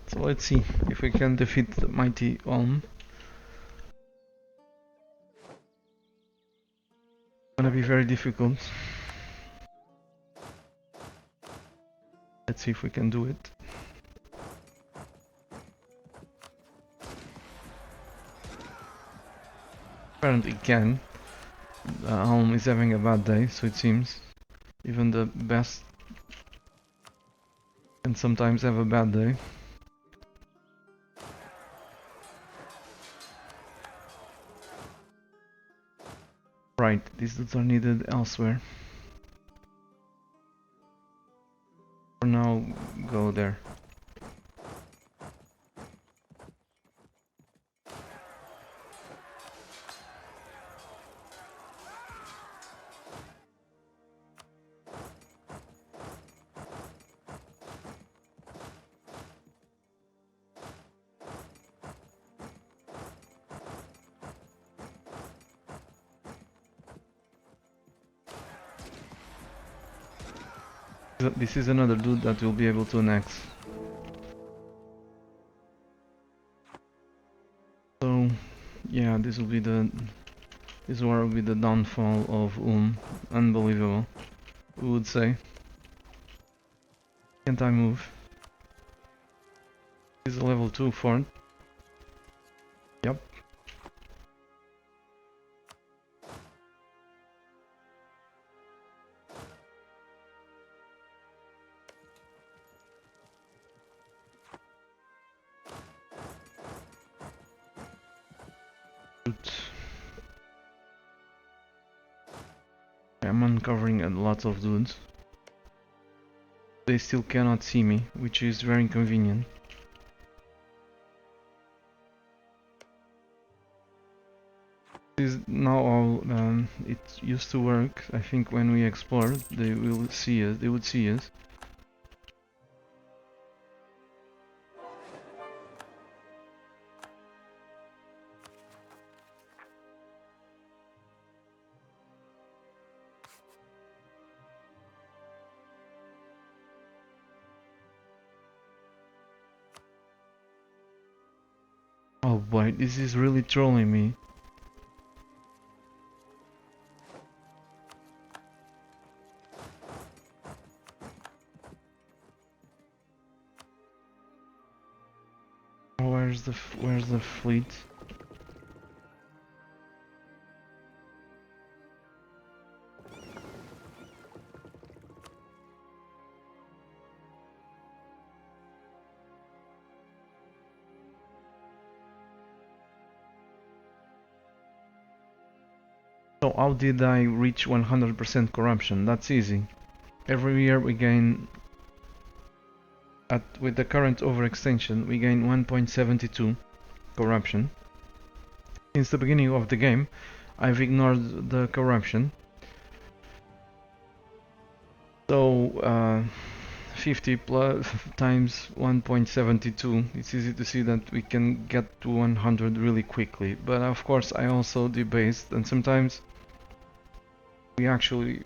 So let's see if we can defeat the mighty Ulm. It's gonna be very difficult. Let's see if we can do it. Apparently can. Ulm is having a bad day, so it seems. Even the best can sometimes have a bad day. Right, these dudes are needed elsewhere. For now, go there. This is another dude that will be able to annex. So, yeah, this war will be the downfall of Unbelievable, who would say. Can't I move? This is a level 2 fort. Yep. I'm uncovering lots of dudes. They still cannot see me, which is very inconvenient. This is now all it used to work. I think when we explored, they will see us. They would see us. Oh boy, this is really trolling me. where's the fleet? So how did I reach 100% corruption? That's easy. Every year we gain, with the current overextension, we gain 1.72 corruption. Since the beginning of the game, I've ignored the corruption. So 50 plus times 1.72, it's easy to see that we can get to 100 really quickly. But of course I also debased, and sometimes we actually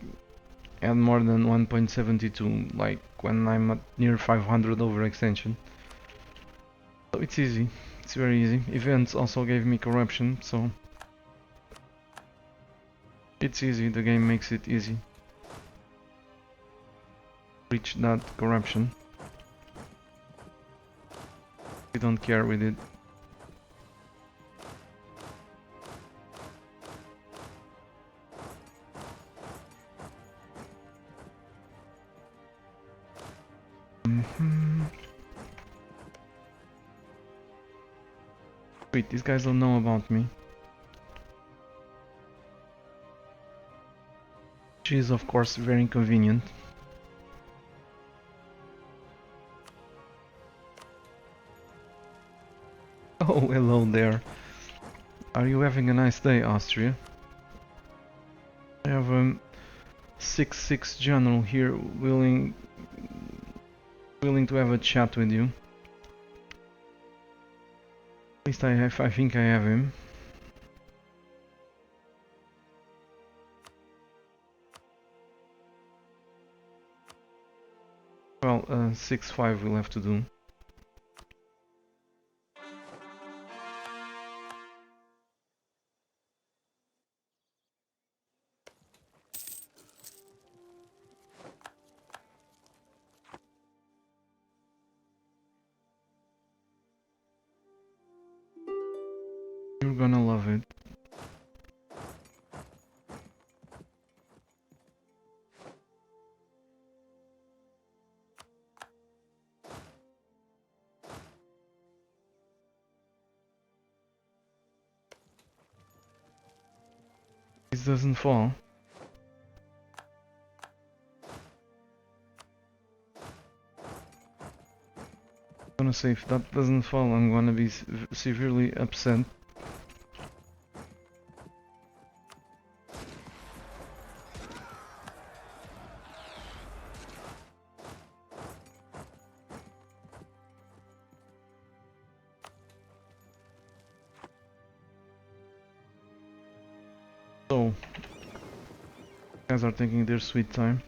add more than 1.72, like when I'm at near 500 overextension. So it's easy, it's very easy. Events also gave me corruption, so it's easy, the game makes it easy. Reach that corruption. We don't care with it. Wait, these guys don't know about me. Which is of course very inconvenient. Oh, hello there. Are you having a nice day, Austria? I have a 6-6 general here willing to have a chat with you. At least I think I have him. Well, 6-5 will have to do. You're gonna love it. This doesn't fall. I'm gonna say if that doesn't fall, I'm gonna be severely upset. So, guys are taking their sweet time.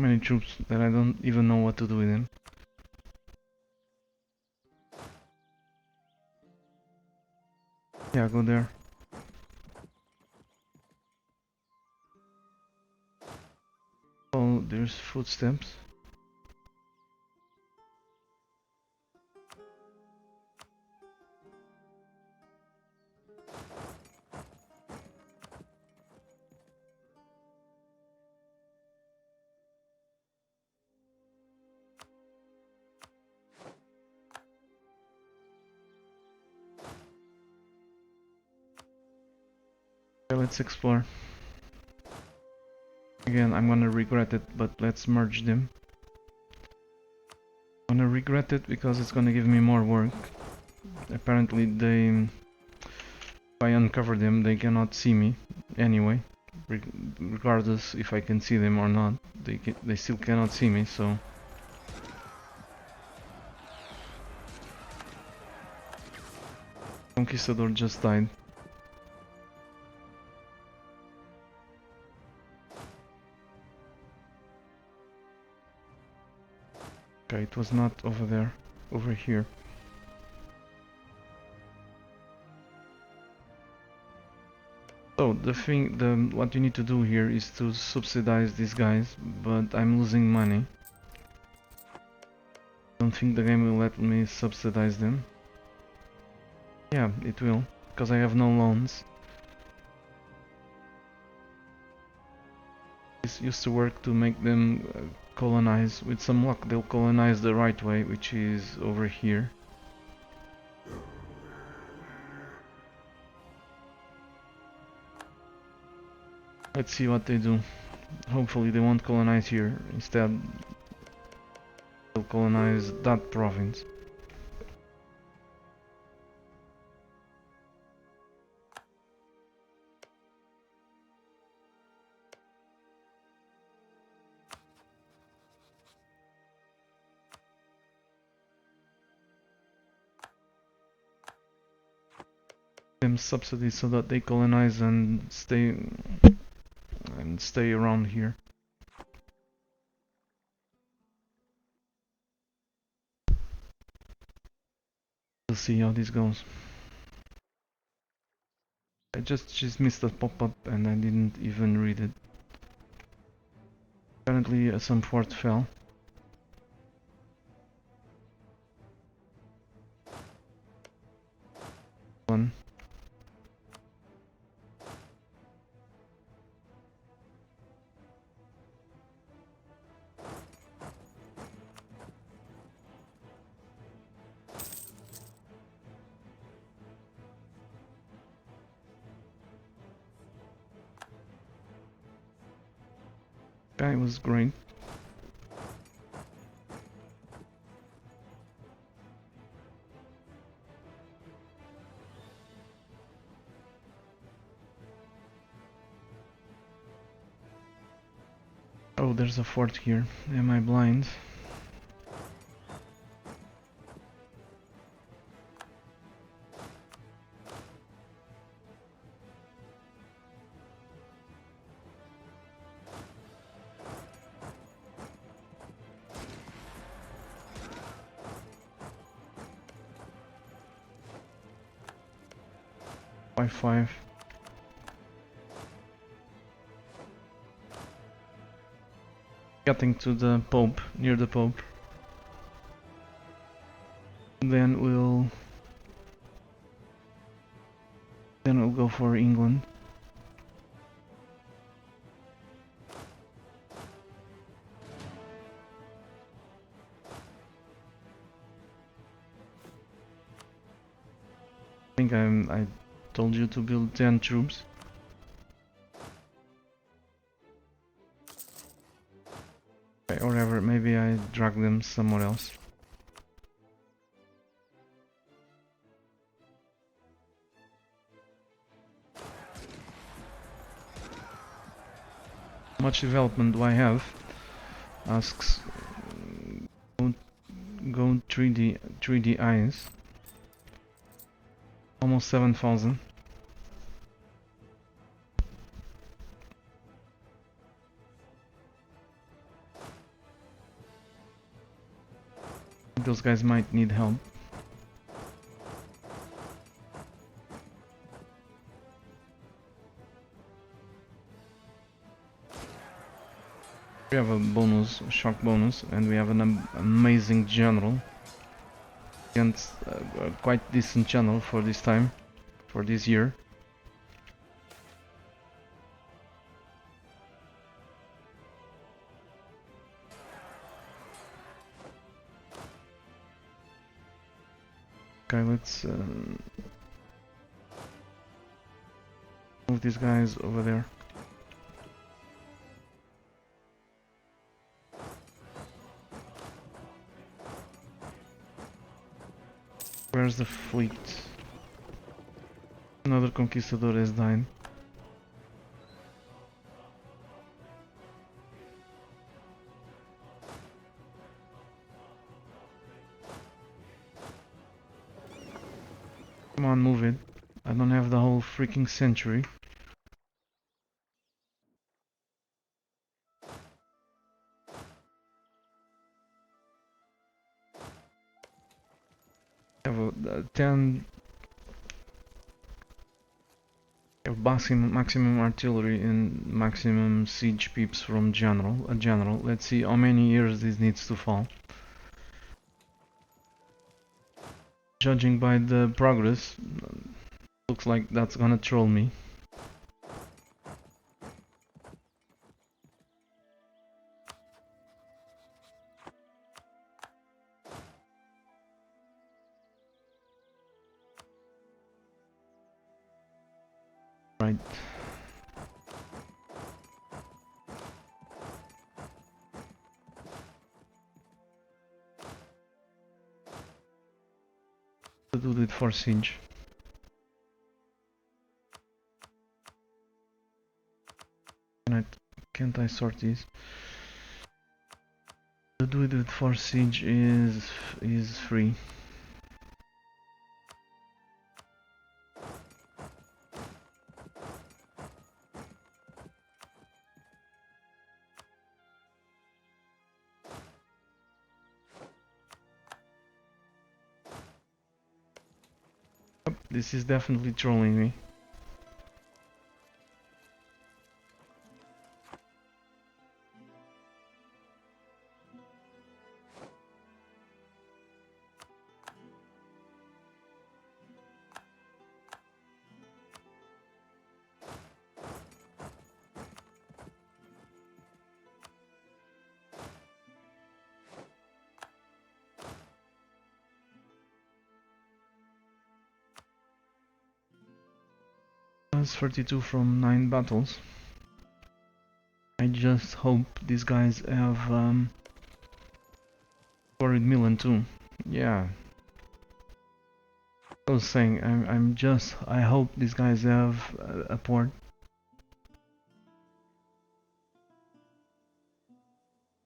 Many troops that I don't even know what to do with them. Yeah, go there. Oh, there's footsteps. Okay, let's explore. Again, I'm gonna regret it, but let's merge them. I'm gonna regret it because it's gonna give me more work. Apparently they, if I uncover them, they cannot see me anyway. Regardless if I can see them or not, they still cannot see me, so... Conquistador just died. Okay, it was not over there, over here. So what you need to do here is to subsidize these guys, but I'm losing money. Don't think the game will let me subsidize them. Yeah, it will, because I have no loans. This used to work to make them colonize. With some luck, they'll colonize the right way, which is over here. Let's see what they do. Hopefully they won't colonize here. Instead, they'll colonize that province. Them subsidies so that they colonize and stay around here. We'll see how this goes. I just missed a pop-up and I didn't even read it. Apparently some fort fell. One. Guy was great. Oh, there's a fort here. Am I blind? Five. Getting to the Pope, near the Pope. Then we'll go for England. I think I told you to build 10 troops. Okay, or whatever, maybe I drag them somewhere else. How much development do I have? Asks go 3D eyes. Almost 7,000. Those guys might need help. We have a bonus, a shock bonus, and we have an amazing general. And a quite decent general for this time, for this year. Okay, let's move these guys over there. Where's the fleet? Another conquistador has died. Come on, move it. I don't have the whole freaking century. 10 maximum artillery and maximum siege peeps from general. Let's see how many years this needs to fall. Judging by the progress, looks like that's gonna troll me. Right. To do it for siege. Can't I sort these? To do it for siege is free. Yep, this is definitely trolling me. That's 32 from 9 battles. I just hope these guys have 400 million too. Yeah. I was saying, I hope these guys have a port.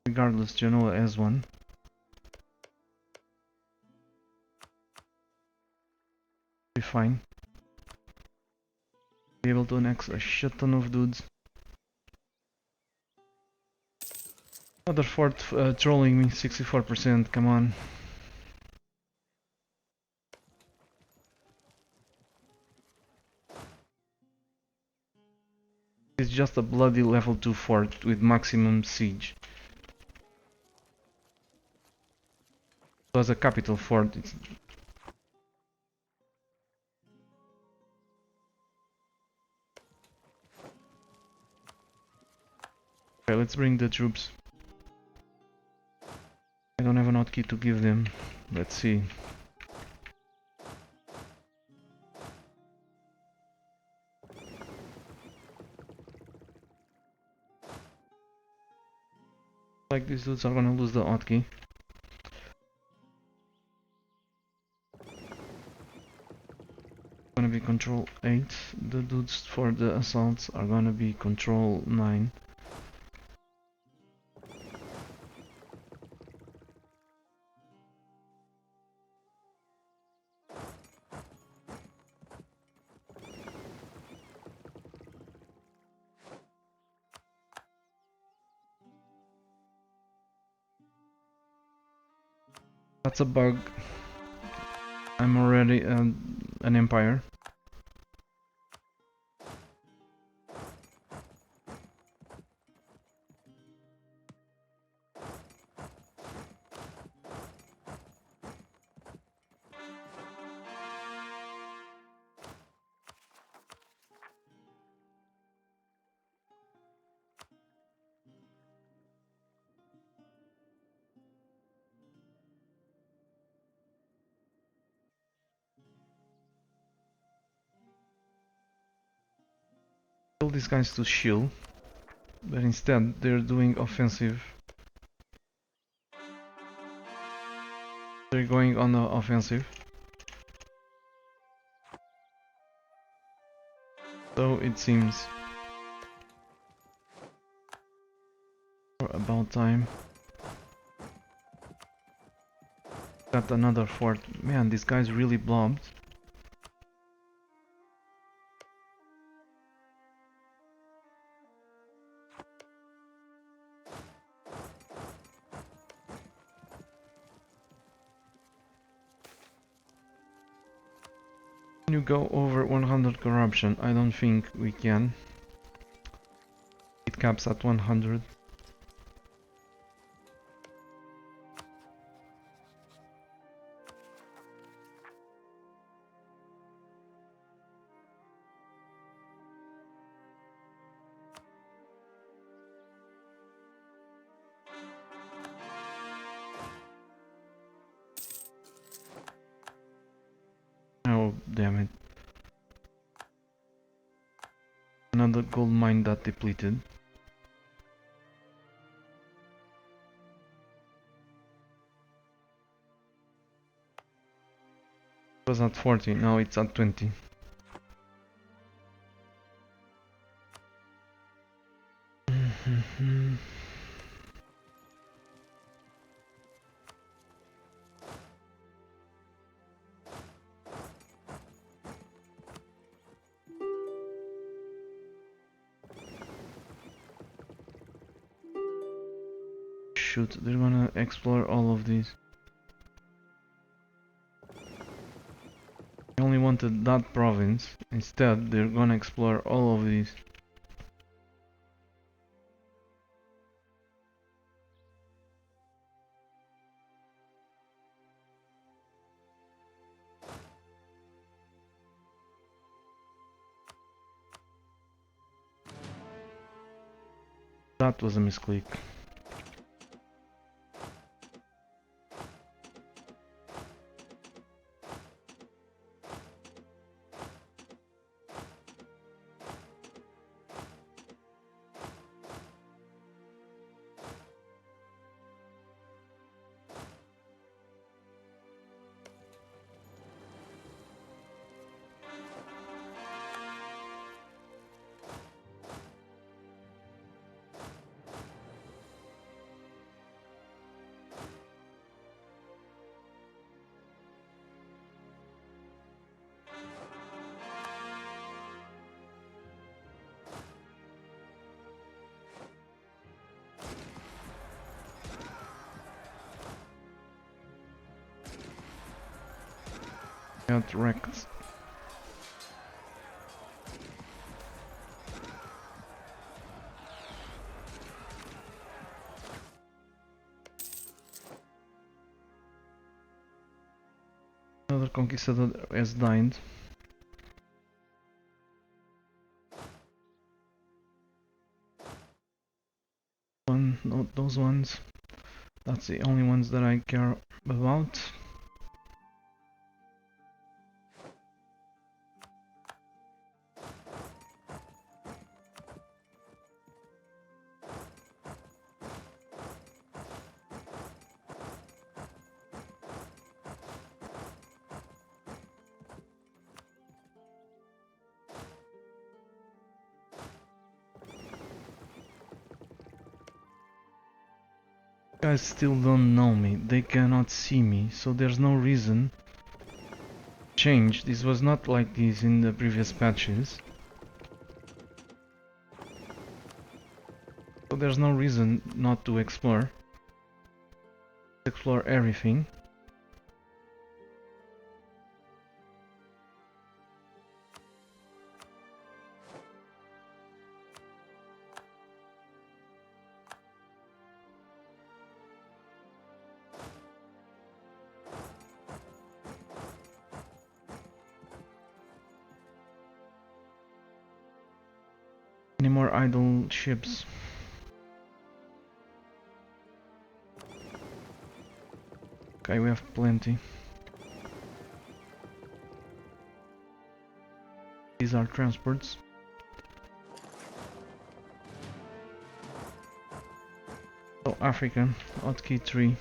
Regardless, Genoa has one. Be fine. Be able to annex a shit ton of dudes. Another fort trolling me, 64%, come on. It's just a bloody level 2 fort with maximum siege. It was a capital fort. Okay, let's bring the troops. I don't have an hotkey to give them. Let's see. Like these dudes are gonna lose the hotkey. Gonna be control 8. The dudes for the assaults are gonna be control 9. That's a bug. I'm already an empire. Tell these guys to shield, but instead they're doing offensive. They're going on the offensive. So it seems. About time. Got another fort. Man, this guy's really blobbed. Can you go over 100 corruption? I don't think we can. It caps at 100. Oh, damn it. Another gold mine that depleted. It was at 40, now it's at 20. Shoot, they're gonna explore all of these. I only wanted that province. Instead, they're gonna explore all of these. That was a misclick. Got wrecked. Another conquistador has died. Not those ones. That's the only ones that I care about. Guys still don't know me, they cannot see me, so there's no reason to change. This was not like this in the previous patches. So there's no reason not to explore. Explore everything. Any more idle ships? Okay, we have plenty. These are transports. Oh, Africa, hotkey 3.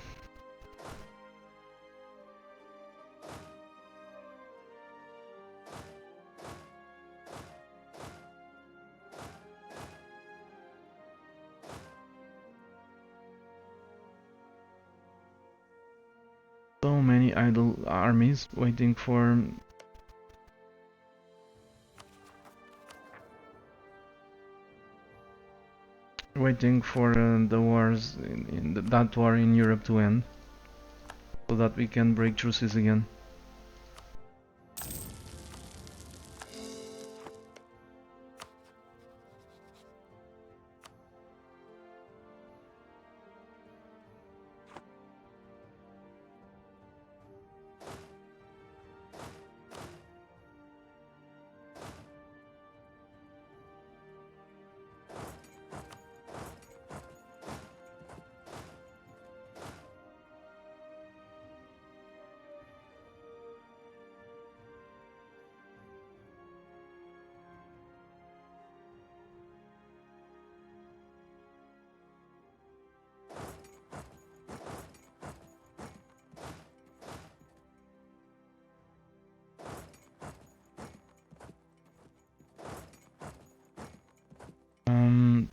So many idle armies waiting for the wars that war in Europe to end, so that we can break truces again.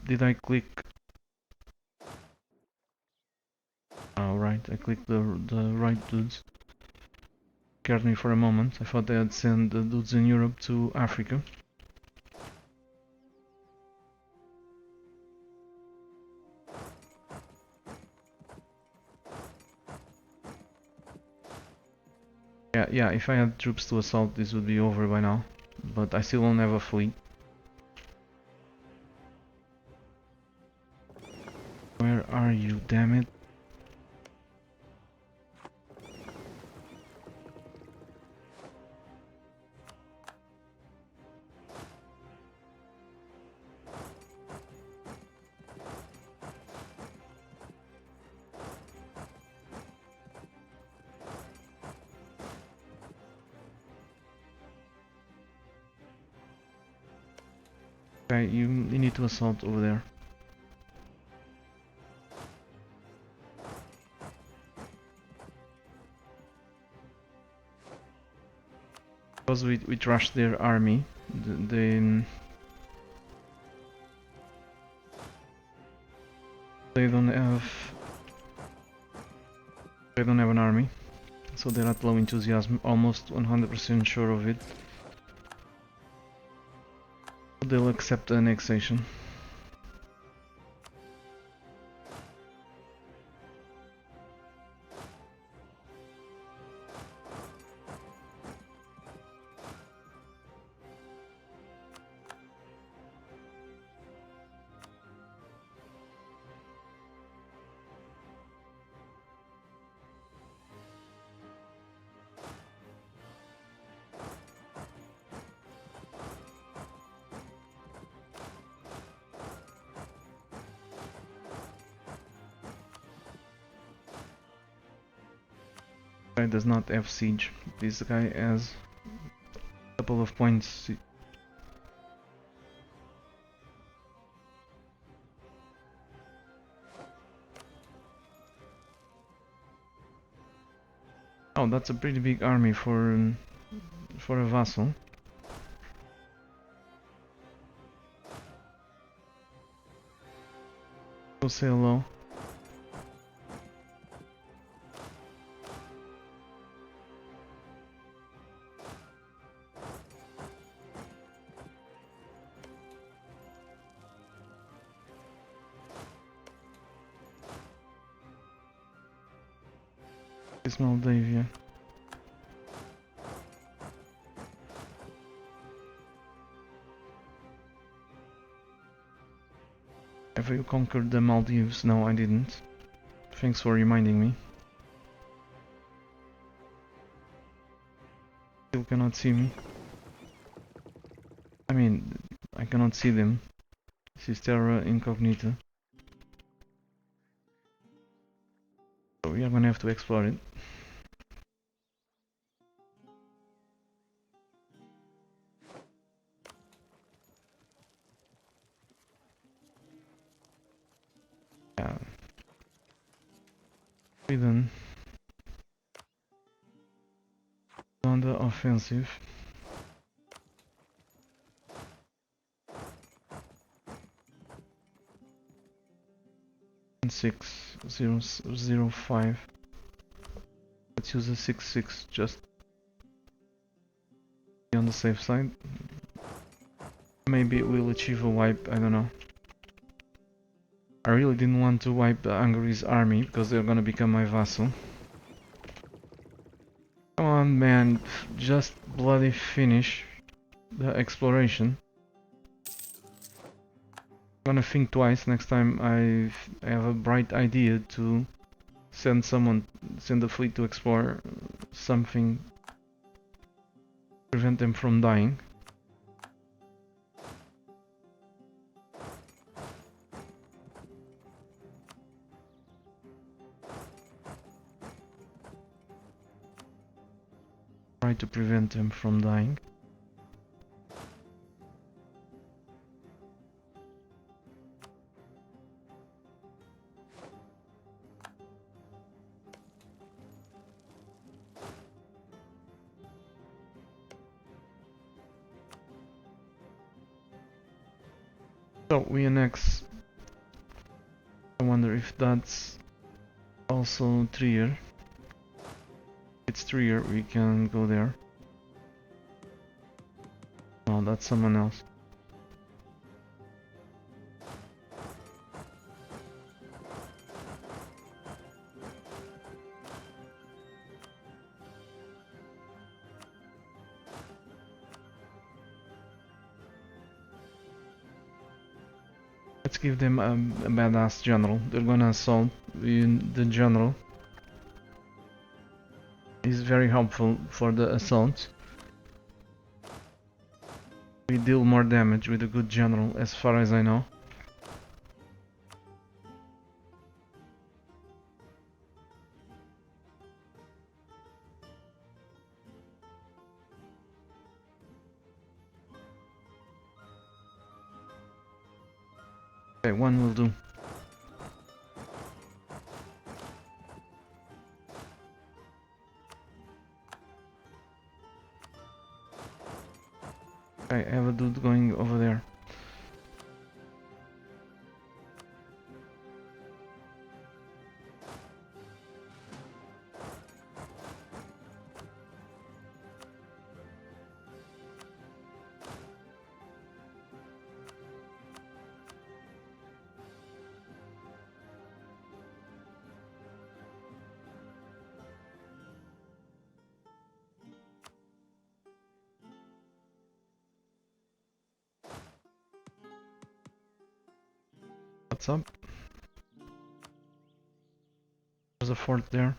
did I click? Oh right, I clicked the right dudes. Scared me for a moment. I thought they had sent the dudes in Europe to Africa. Yeah, if I had troops to assault, this would be over by now. But I still won't have a fleet. Where are you, damn it? Okay, you need to assault over there. Because we trashed their army, they don't have an army, so they're at low enthusiasm, almost 100% sure of it. They'll accept annexation. Guy does not have siege. This guy has a couple of points. Oh, that's a pretty big army for a vassal. Go say hello. It's Moldavia. Have you conquered the Maldives? No, I didn't. Thanks for reminding me. Still cannot see me. I mean, I cannot see them. This is terra incognita. So we are gonna have to explore it. Yeah. Sweden. On the offensive. Six zero zero five. Let's use a 6-6 just be on the safe side. Maybe we'll achieve a wipe, I don't know. I really didn't want to wipe Hungary's army because they're gonna become my vassal. Come on man, just bloody finish the exploration. I'm gonna think twice next time I have a bright idea to send a fleet to explore something, prevent them from dying. Try to prevent them from dying. So we annex wonder if that's also Trier. If it's Trier, we can go there. No, that's someone else. Let's give them a badass general. They're gonna assault. The general is very helpful for the assault. We deal more damage with a good general, as far as I know. Okay, one will do. I have a dude going over there. What's up? There's a fort there.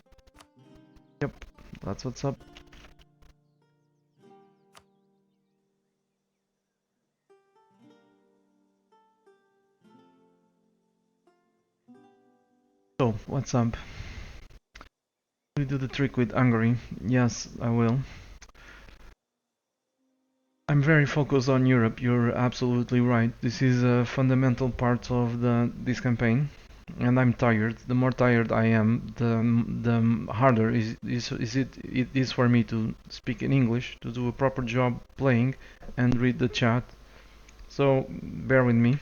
Yep, that's what's up. So, what's up? Will you do the trick with Hungary? Yes, I will. I'm very focused on Europe, you're absolutely right. This is a fundamental part of this campaign. And I'm tired. The more tired I am, the harder it is for me to speak in English, to do a proper job playing and read the chat. So bear with me.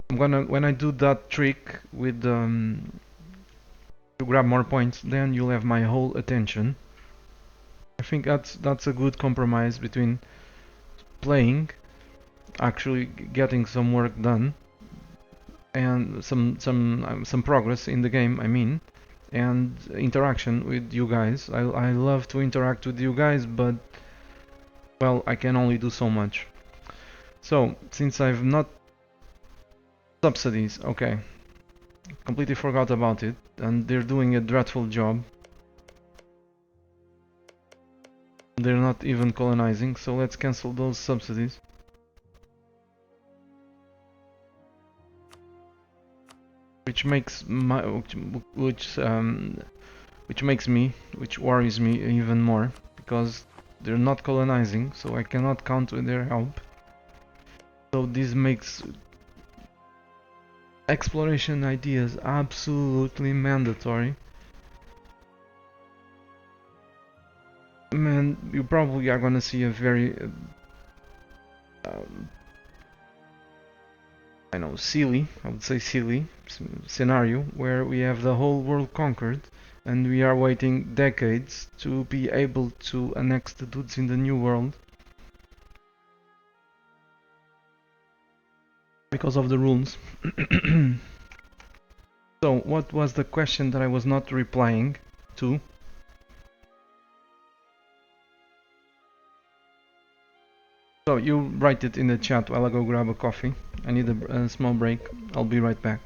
When I do that trick with to grab more points, then you'll have my whole attention. I think that's a good compromise between playing, actually getting some work done, and some progress in the game, I mean, and interaction with you guys. I love to interact with you guys, but well, I can only do so much. So since I've not subsidies, okay, completely forgot about it, and they're doing a dreadful job. They're not even colonizing, so let's cancel those subsidies. Which makes my which worries me even more, because they're not colonizing, so I cannot count with their help. So this makes exploration ideas absolutely mandatory. Man, you probably are gonna see a very I know, silly, I would say silly scenario where we have the whole world conquered and we are waiting decades to be able to annex the dudes in the new world because of the rules. So, what was the question that I was not replying to? So, you write it in the chat while I go grab a coffee. I need a small break. I'll be right back.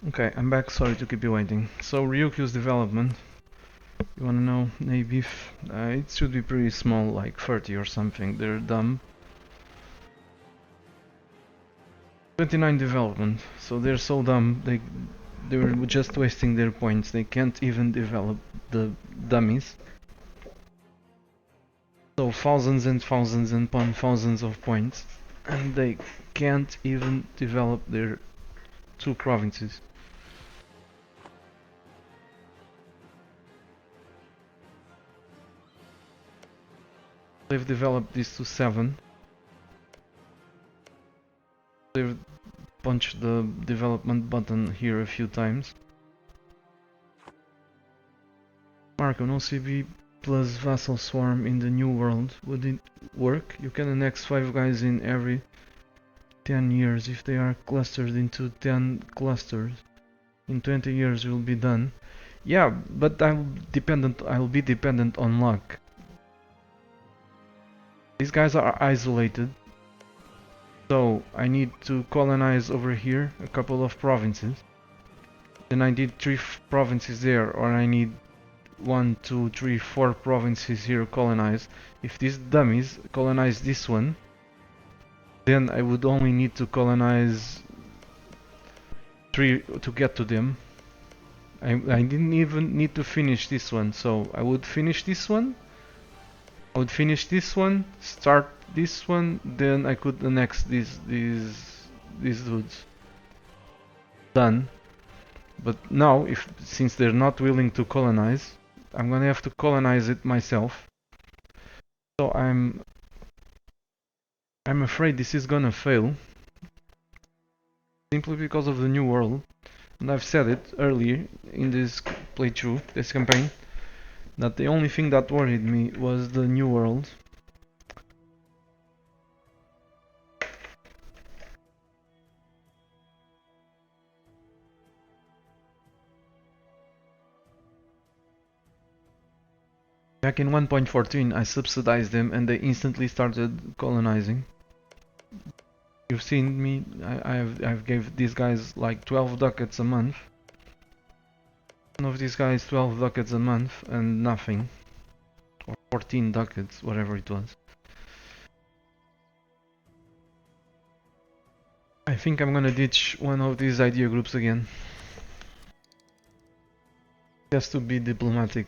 Okay, I'm back, sorry to keep you waiting. So Ryukyu's development, you wanna know maybe if, it should be pretty small, like 30 or something. They're dumb. 29 development, so they're so dumb, they're just wasting their points. They can't even develop the dummies. So thousands and thousands and upon thousands of points, and they can't even develop their two provinces. They've developed this to 7. They've punched the development button here a few times. Mark, an OCB plus Vassal Swarm in the New World, would it work? You can annex 5 guys in every 10 years if they are clustered into 10 clusters. In 20 years will be done. Yeah, but I'll be dependent on luck. These guys are isolated, so I need to colonize over here a couple of provinces. Then I need 3 provinces there, or I need 1, 2, 3, 4 provinces here colonized. If these dummies colonize this one, then I would only need to colonize 3 to get to them. I didn't even need to finish this one, so I would finish this one. I would finish this one, start this one, then I could annex these dudes. Done. But now, since they're not willing to colonize, I'm gonna have to colonize it myself. So I'm afraid this is gonna fail, simply because of the new world. And I've said it earlier in this playthrough, this campaign, that the only thing that worried me was the new world. Back in 1.14 I subsidized them and they instantly started colonizing. You've seen me, I've gave these guys like 12 ducats a month. One of these guys 12 ducats a month and nothing. Or 14 ducats, whatever it was. I think I'm gonna ditch one of these idea groups again. It has to be diplomatic.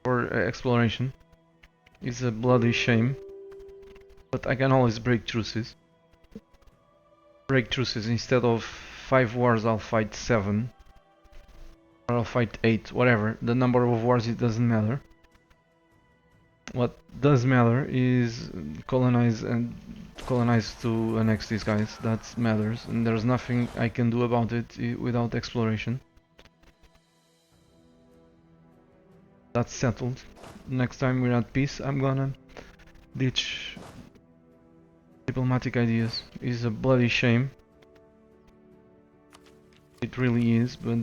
Or exploration. It's a bloody shame. But I can always break truces. Break truces, instead of 5 wars I'll fight 7. Or I'll fight 8, whatever. The number of wars, it doesn't matter. What does matter is colonize to annex these guys. That matters, and there's nothing I can do about it without exploration. That's settled. Next time we're at peace, I'm gonna ditch diplomatic ideas. It's a bloody shame. It really is, but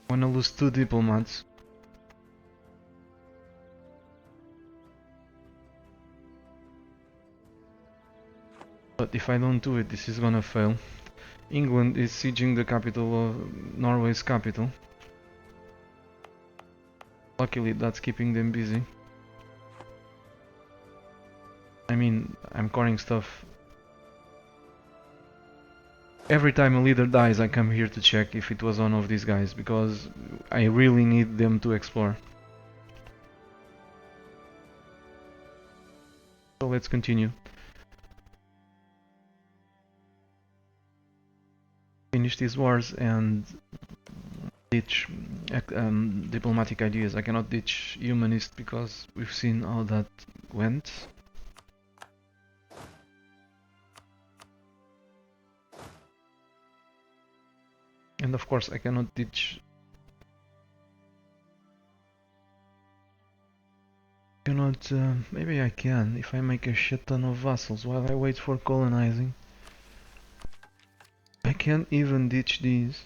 I wanna lose 2 diplomats. But if I don't do it, this is gonna fail. England is sieging the capital of Norway's capital. Luckily, that's keeping them busy. I mean, I'm coring stuff. Every time a leader dies, I come here to check if it was one of these guys, because I really need them to explore. So let's continue. Finish these wars and ditch diplomatic ideas. I cannot ditch humanist because we've seen how that went. And of course I cannot ditch... maybe I can, if I make a shit ton of vassals while I wait for colonizing. I can't even ditch these.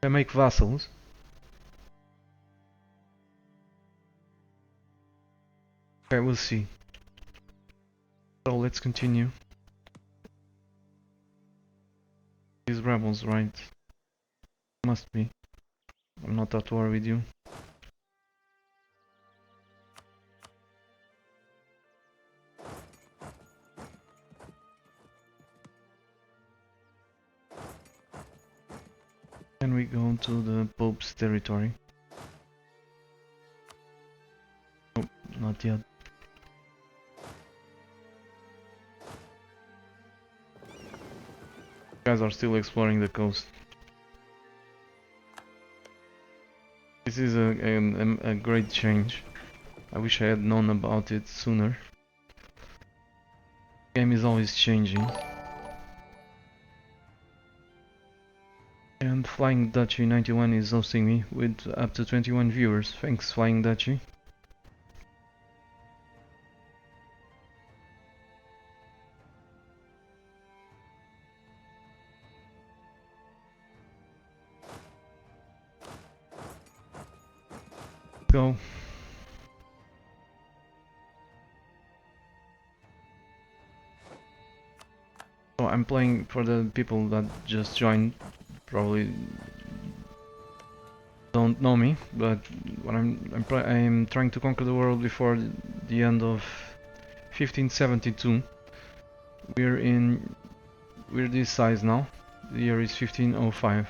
I make vassals. Okay, we'll see. So let's continue. These rebels, right? Must be. I'm not at war with you. Can we go to the Pope's territory? Nope, not yet. Guys are still exploring the coast. This is a great change. I wish I had known about it sooner. The game is always changing. And Flying Dutchy 91 is hosting me with up to 21 viewers. Thanks, Flying Dutchy. Go. So I'm playing for the people that just joined. Probably don't know me, but what I'm trying to conquer the world before the end of 1572. We're this size now. The year is 1505.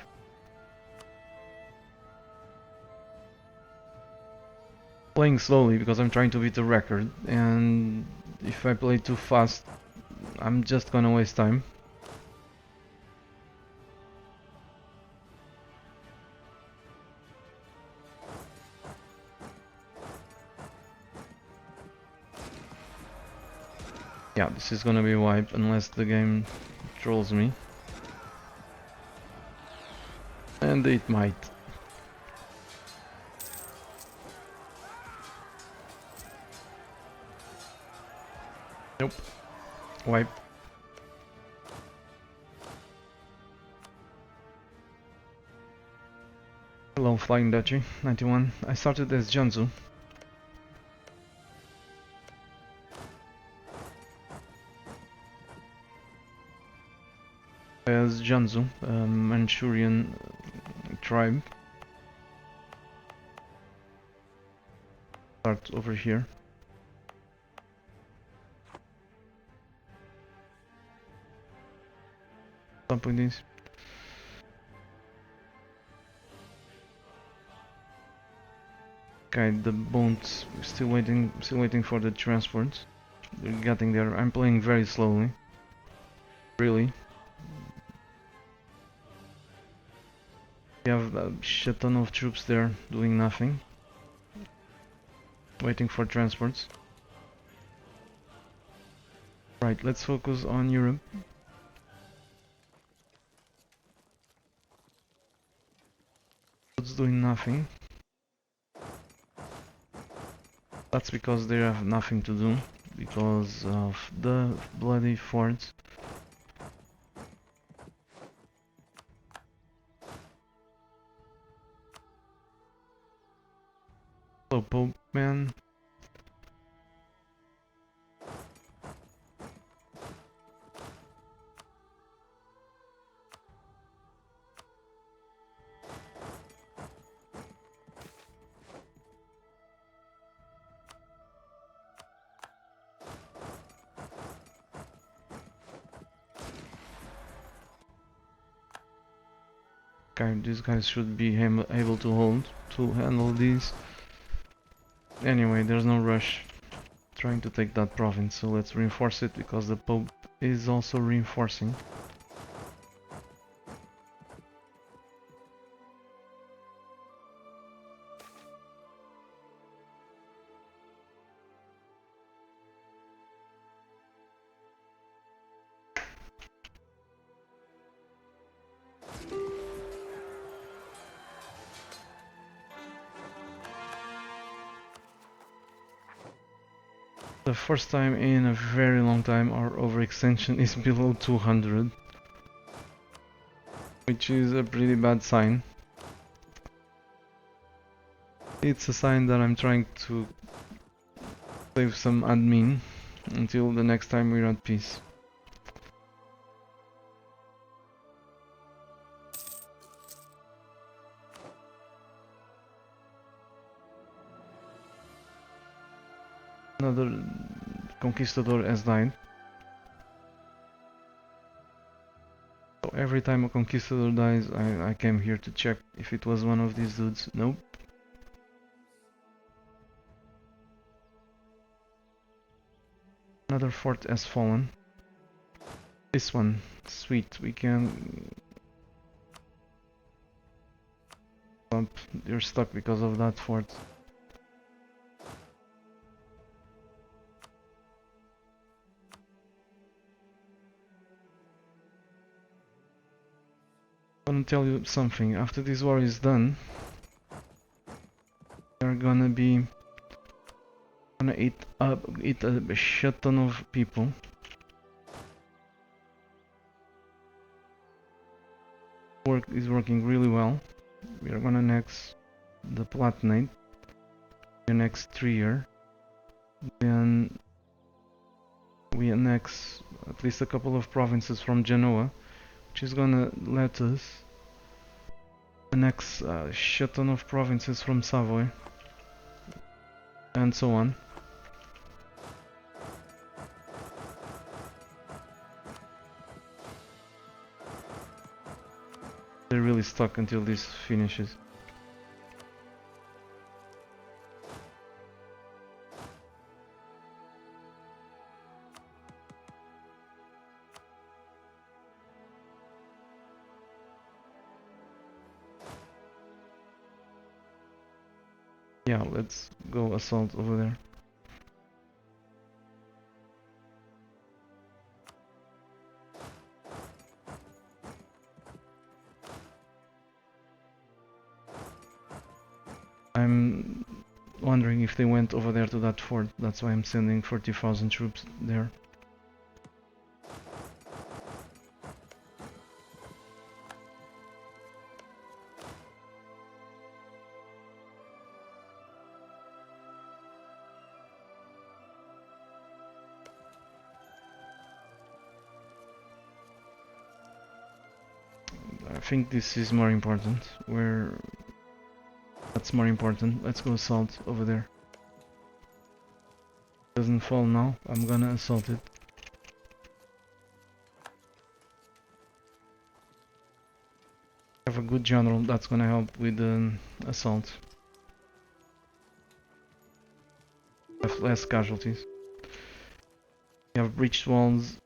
Playing slowly because I'm trying to beat the record, and if I play too fast, I'm just gonna waste time. Yeah, this is gonna be a wipe unless the game trolls me. And it might. Nope. Wipe. Hello, Flying Dutchy 91. I started as Jianzhou. As Jianzhou, a Manchurian tribe. Start over here. Stop with this. Okay, the boats still waiting for the transport. They're getting there. I'm playing very slowly. Really. We have a shit ton of troops there doing nothing. Waiting for transports. Right, let's focus on Europe. It's doing nothing. That's because they have nothing to do, because of the bloody forts. Hello, Pope man. Okay, these guys should be able to handle these. Anyway, there's no rush trying to take that province, so let's reinforce it because the Pope is also reinforcing. The first time in a very long time our overextension is below 200, which is a pretty bad sign. It's a sign that I'm trying to Save some admin until the next time we're at peace. Another conquistador has died. So every time a conquistador dies, I came here to check if it was one of these dudes. Nope. Another fort has fallen. This one, sweet, we can... You're stuck because of that fort. I'm gonna tell you something. After this war is done, they're gonna eat a shit ton of people. Work is working really well. We are gonna annex the Palatinate the next 3 years. Then we annex at least a couple of provinces from Genoa, which is gonna let us annex a shit ton of provinces from Savoy, and so on. They're really stuck until this finishes. Yeah, let's go assault over there. I'm wondering if they went over there to that fort. That's why I'm sending 40,000 troops there. I think this is more important. That's more important. Let's go assault over there. Doesn't fall now. I'm gonna assault it. Have a good general. That's gonna help with the assault. Have less casualties. We have breached walls.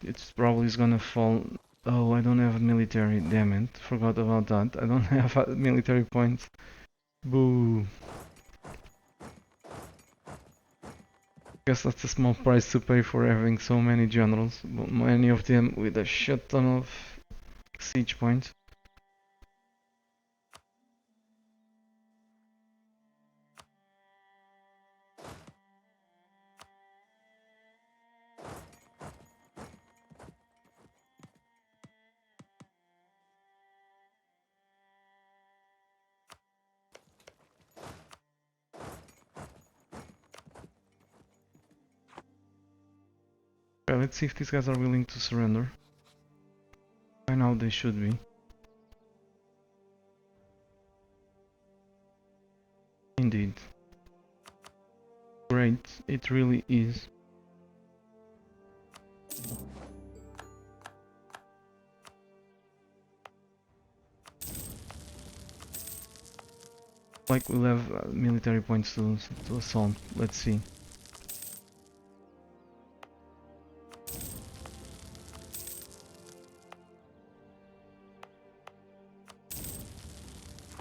It's probably gonna fall. Oh, I don't have military. Damn it! Forgot about that. I don't have military points. Boo. Guess that's a small price to pay for having so many generals, but many of them with a shit ton of siege points. Okay, let's see if these guys are willing to surrender. By now they should be. Indeed. Great, it really is. Like we'll have military points to assault. Let's see.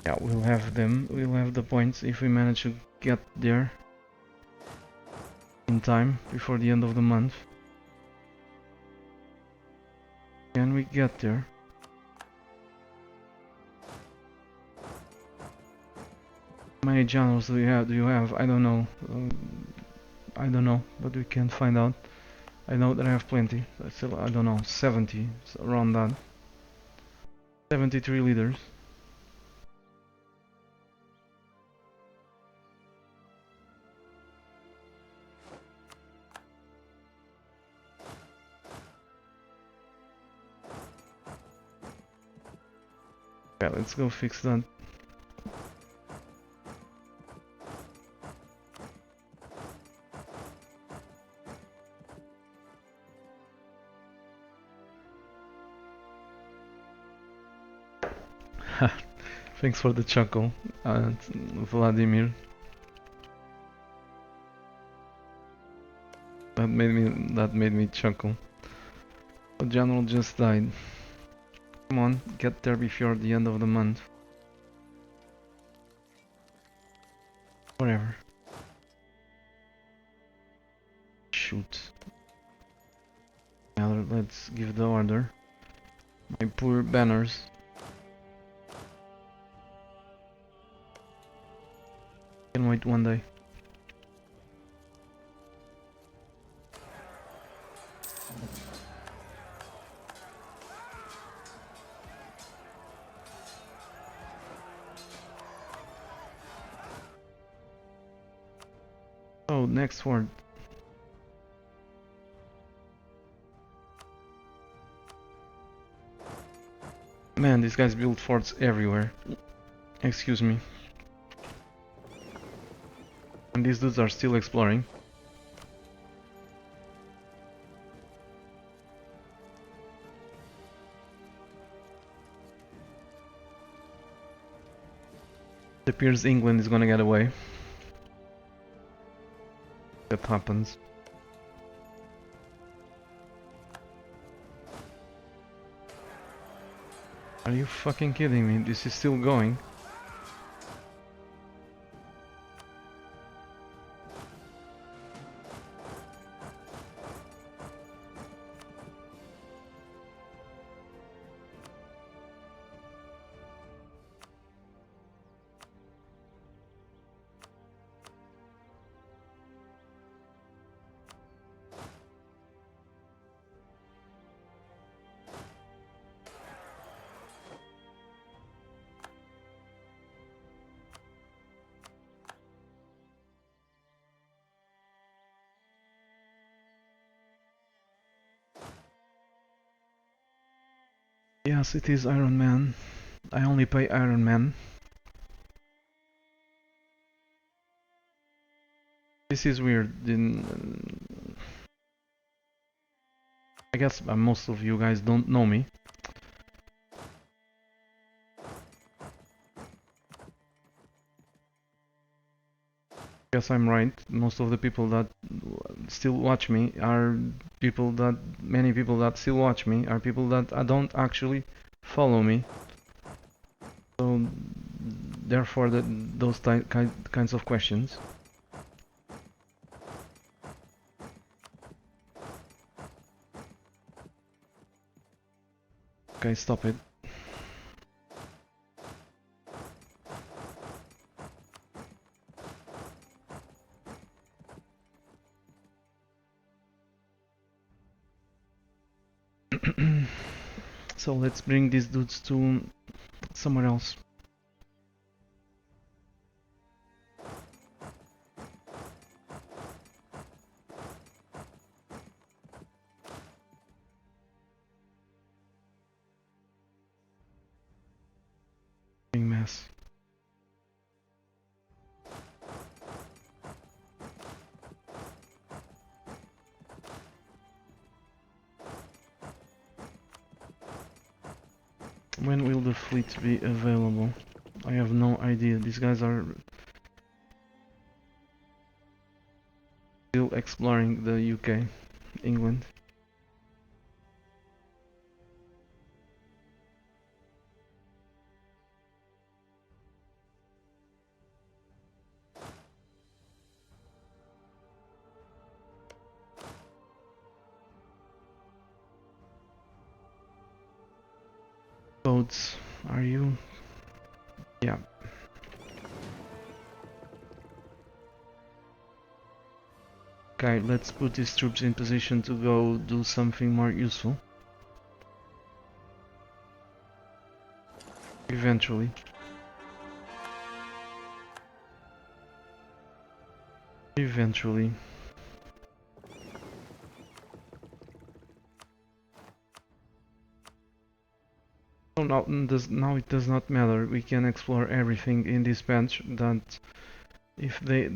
Yeah, we'll have them. We'll have the points if we manage to get there in time before the end of the month. Can we get there? How many generals do you have? I don't know. I don't know, but we can find out. I know that I have plenty. Still, I don't know, 70, around that. 73 leaders. Okay, let's go fix that. Thanks for the chuckle, Vladimir. That made me chuckle. The general just died. Come on, get there before the end of the month. Whatever. Shoot. Now let's give the order. My poor banners. Can wait one day. Oh, next word. Man, these guys build forts everywhere. Excuse me. And these dudes are still exploring. It appears England is gonna get away. That happens. Are you fucking kidding me? This is still going. Yes, it is Iron Man. I only pay Iron Man. This is weird. I guess most of you guys don't know me. Guess I'm right. Most of the people that still watch me are many people that still watch me are people that don't actually follow me. So therefore, those kinds of questions. Okay, stop it. So let's bring these dudes to somewhere else. Big mess. When will the fleet be available? I have no idea. These guys are still exploring the UK, England. Boats, are you? Yeah. Okay, let's put these troops in position to go do something more useful. Eventually. Eventually. So now it does not matter. We can explore everything in this patch. That if they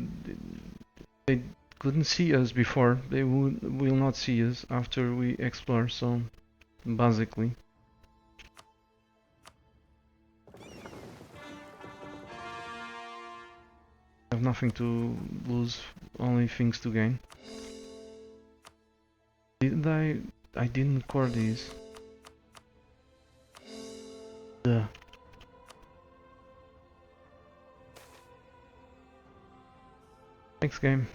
couldn't see us before, they will not see us after we explore. So basically, I have nothing to lose, only things to gain. Did I didn't core these. Duh. Next game.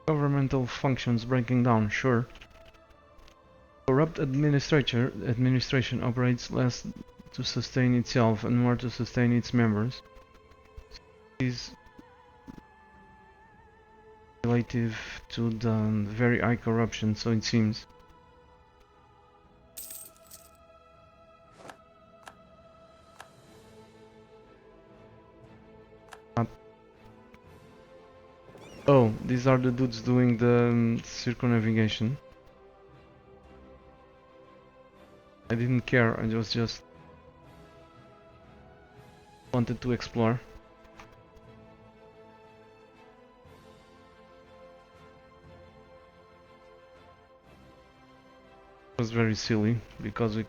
Governmental functions breaking down, sure. Corrupt administration operates less to sustain itself and more to sustain its members. Is relative to the very high corruption, so it seems. Oh, these are the dudes doing the circumnavigation. I didn't care, I just wanted to explore. It was very silly because we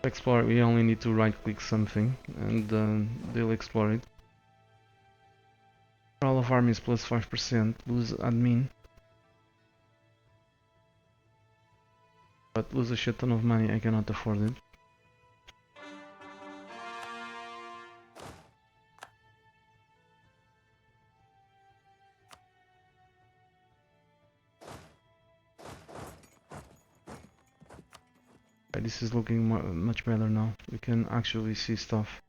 explore. We only need to right click something and they'll explore it. All of armies plus 5%, lose admin. But lose a shit ton of money, I cannot afford it. Okay, this is looking much better now. We can actually see stuff.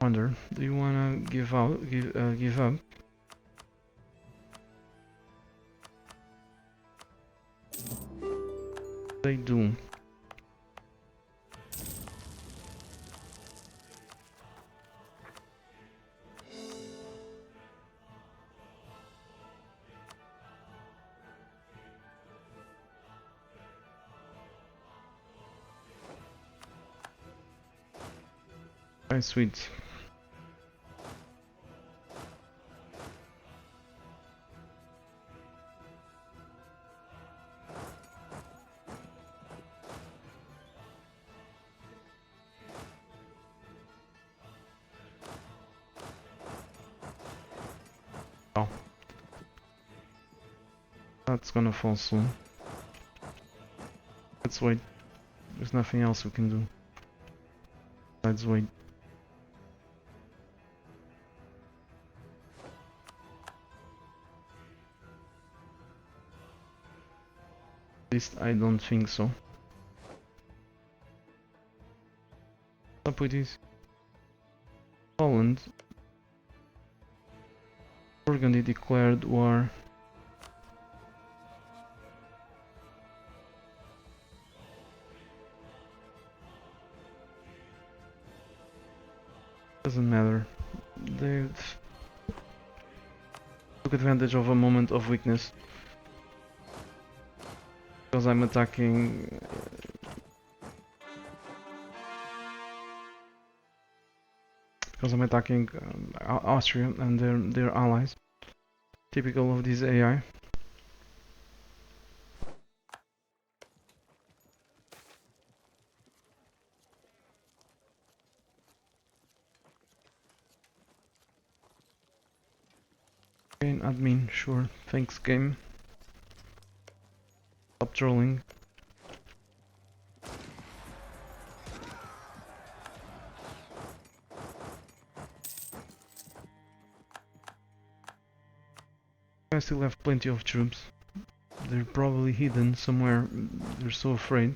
Wonder, do you wanna give up? They do. Right, sweet. Oh. That's gonna fall soon. Let's wait. There's nothing else we can do. Let's wait. At least I don't think so. What's up with this? Poland. Burgundy declared war. Doesn't matter. They took advantage of a moment of weakness. Because I'm attacking... Austria and their allies. Typical of this AI. Gain admin, sure. Thanks game. Stop trolling. I still have plenty of troops. They're probably hidden somewhere. They're so afraid.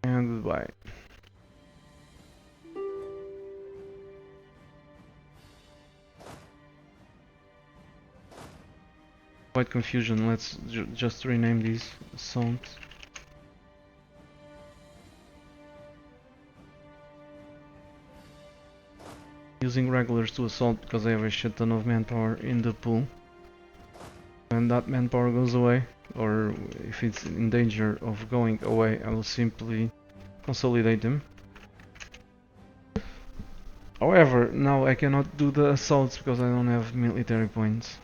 And goodbye. avoid confusion, let's just rename these assaults. Using regulars to assault because I have a shit ton of manpower in the pool. When that manpower goes away, or if it's in danger of going away, I will simply consolidate them. However, now I cannot do the assaults because I don't have military points.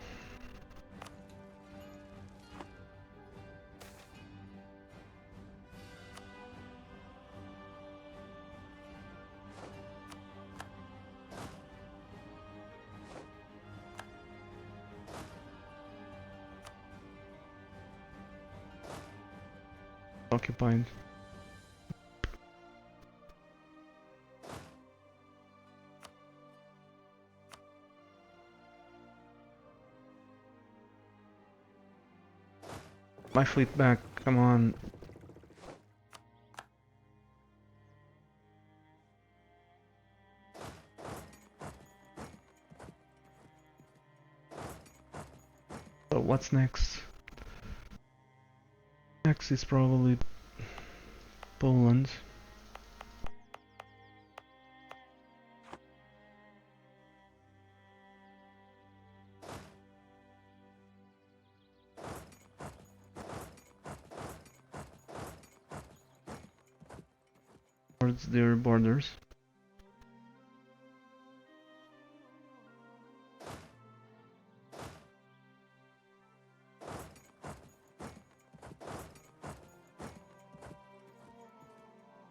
Occupied. My fleet back, come on. So what's next? Next is probably Poland. Towards their borders.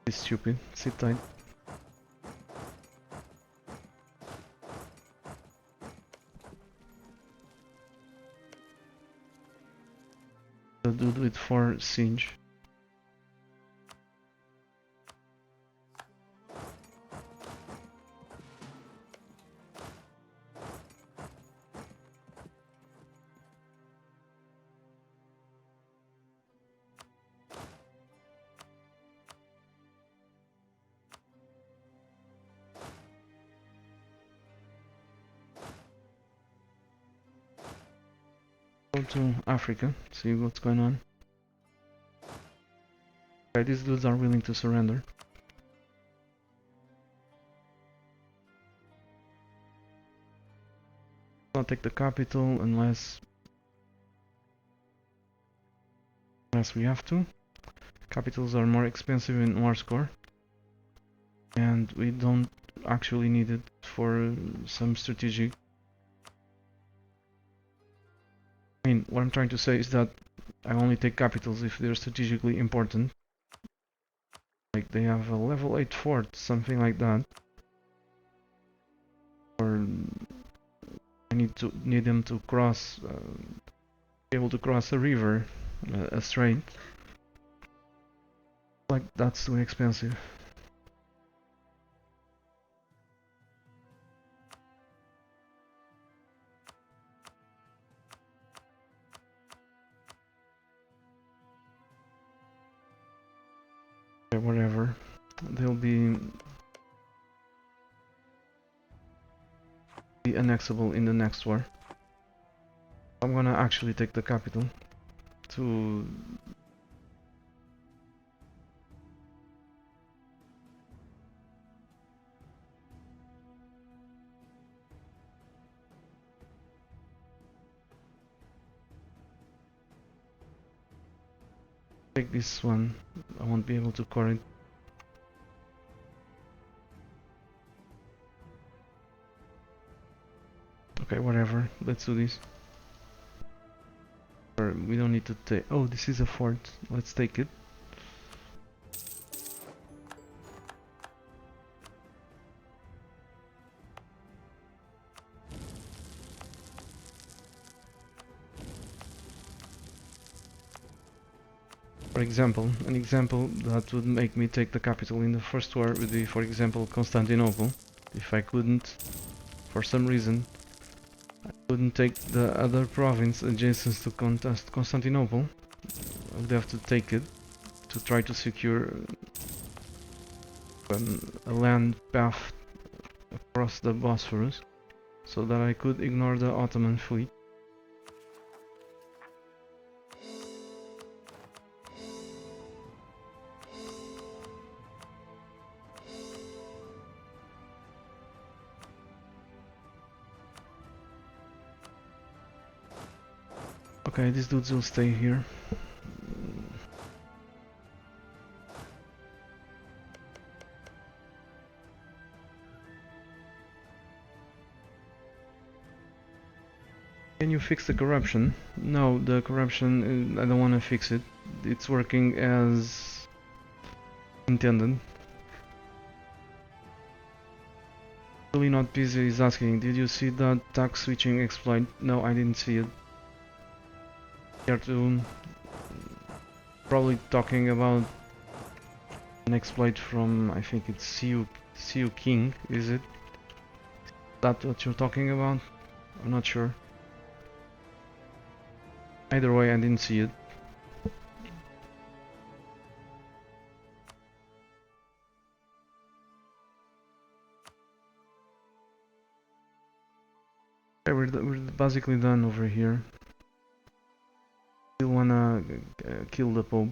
It's stupid, sit tight. The dude with 4 siege. Go to Africa, see what's going on. Okay, these dudes are willing to surrender. Not take the capital unless we have to. Capitals are more expensive in war score, and we don't actually need it for some strategic. I mean, what I'm trying to say is that I only take capitals if they're strategically important. Like they have a level 8 fort, something like that. Or I need them to cross, be able to cross a river, a strait. Like that's too expensive. Okay, whatever. They'll be annexable in the next war. I'm gonna actually take the capital to take this one. I won't be able to core it. Okay, whatever. Let's do this. Or we don't need to take. Oh, this is a fort. Let's take it. For example, an example that would make me take the capital in the first war would be, for example, Constantinople. If I couldn't, for some reason, I couldn't take the other province adjacent to Constantinople, I would have to take it to try to secure a land path across the Bosphorus, so that I could ignore the Ottoman fleet. Okay, these dudes will stay here. Can you fix the corruption? No, the corruption, I don't want to fix it. It's working as intended. Really not busy is asking, did you see that tax switching exploit? No, I didn't see it. Here to probably talking about an exploit from, I think it's CU King, is it? That what you're talking about? I'm not sure. Either way, I didn't see it. Okay, we're basically done over here. Still wanna kill the Pope.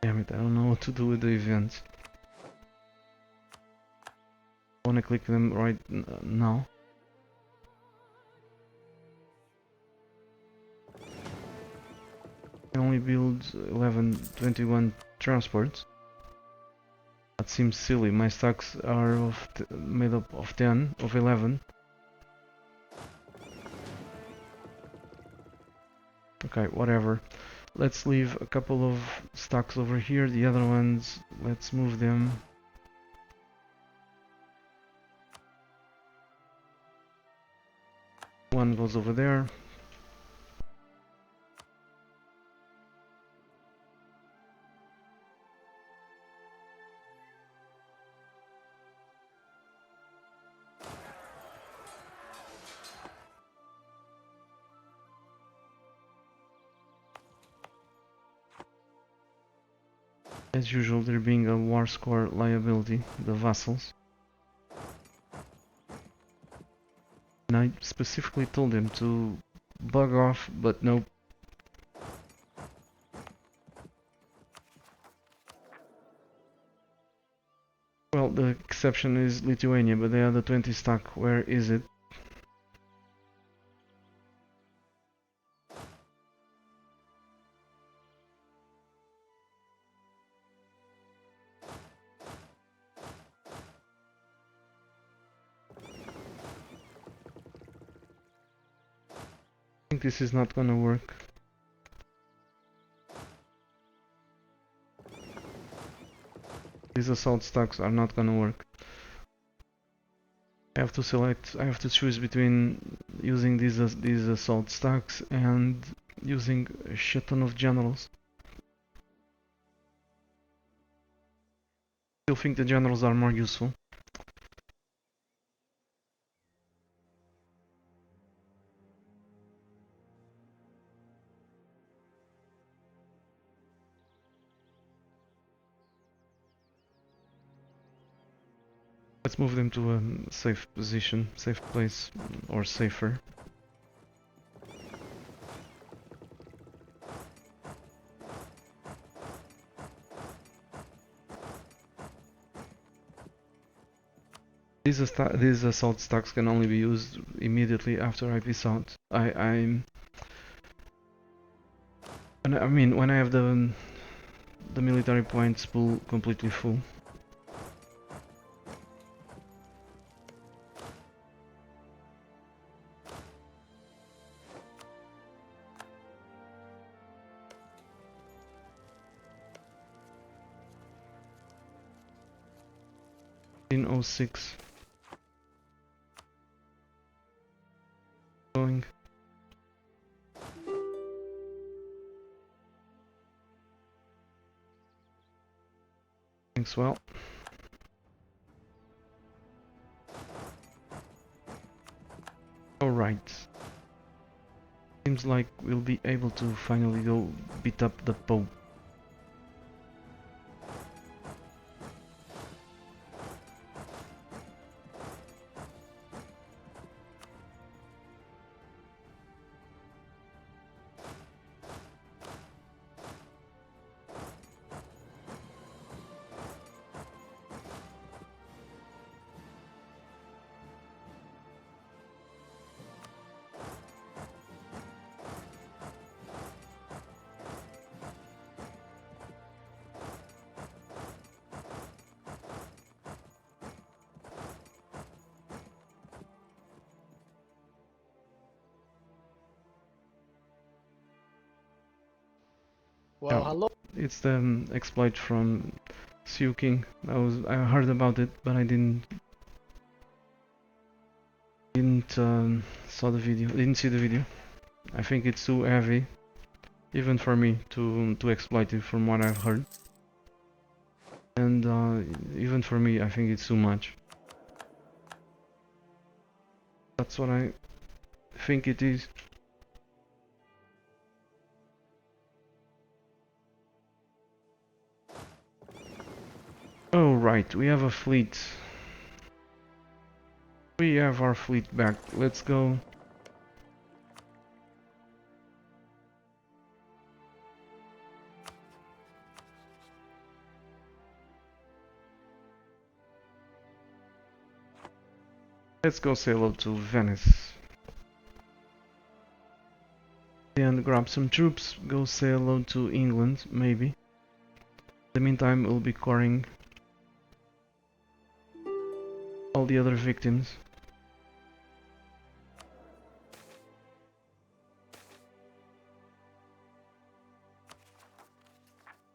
Damn it, I don't know what to do with the events. I wanna click them right now. I only build 21 transports. That seems silly. My stacks are made up of 11. Okay, whatever. Let's leave a couple of stacks over here. The other ones, let's move them. One goes over there. As usual, there being a war score liability, the Vassals. And I specifically told them to bug off, but nope. Well, the exception is Lithuania, but they are the 20 stack. Where is it? I think this is not gonna work. These assault stacks are not gonna work. I have to choose between using these assault stacks and using a shit ton of generals. Still think the generals are more useful. Let's move them to a safe position, safe place, or safer. These assault stacks can only be used immediately after I peace out. I mean when I have the military points pool completely full. In 06. Going. Thanks, well. Alright. Seems like we'll be able to finally go beat up the Pope. Well, Yeah, hello. it's the exploit from Sioux King. I heard about it, but I didn't saw the video. Didn't see the video. I think it's too heavy, even for me to exploit it, from what I've heard. And even for me, I think it's too much. That's what I think it is. Oh right, we have a fleet. We have our fleet back. Let's go. Let's go say hello to Venice. And grab some troops. Go say hello to England, maybe. In the meantime, we'll be coring all the other victims.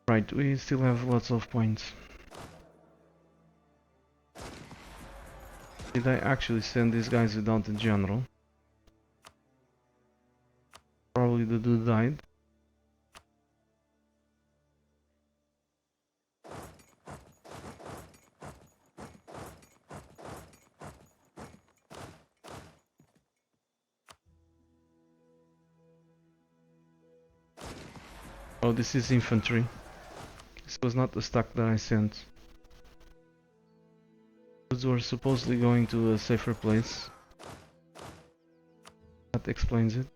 Right, we still have lots of points. Did I actually send these guys without the general? Probably the dude died. Oh, this is infantry. This was not the stock that I sent. Those were supposedly going to a safer place. That explains it.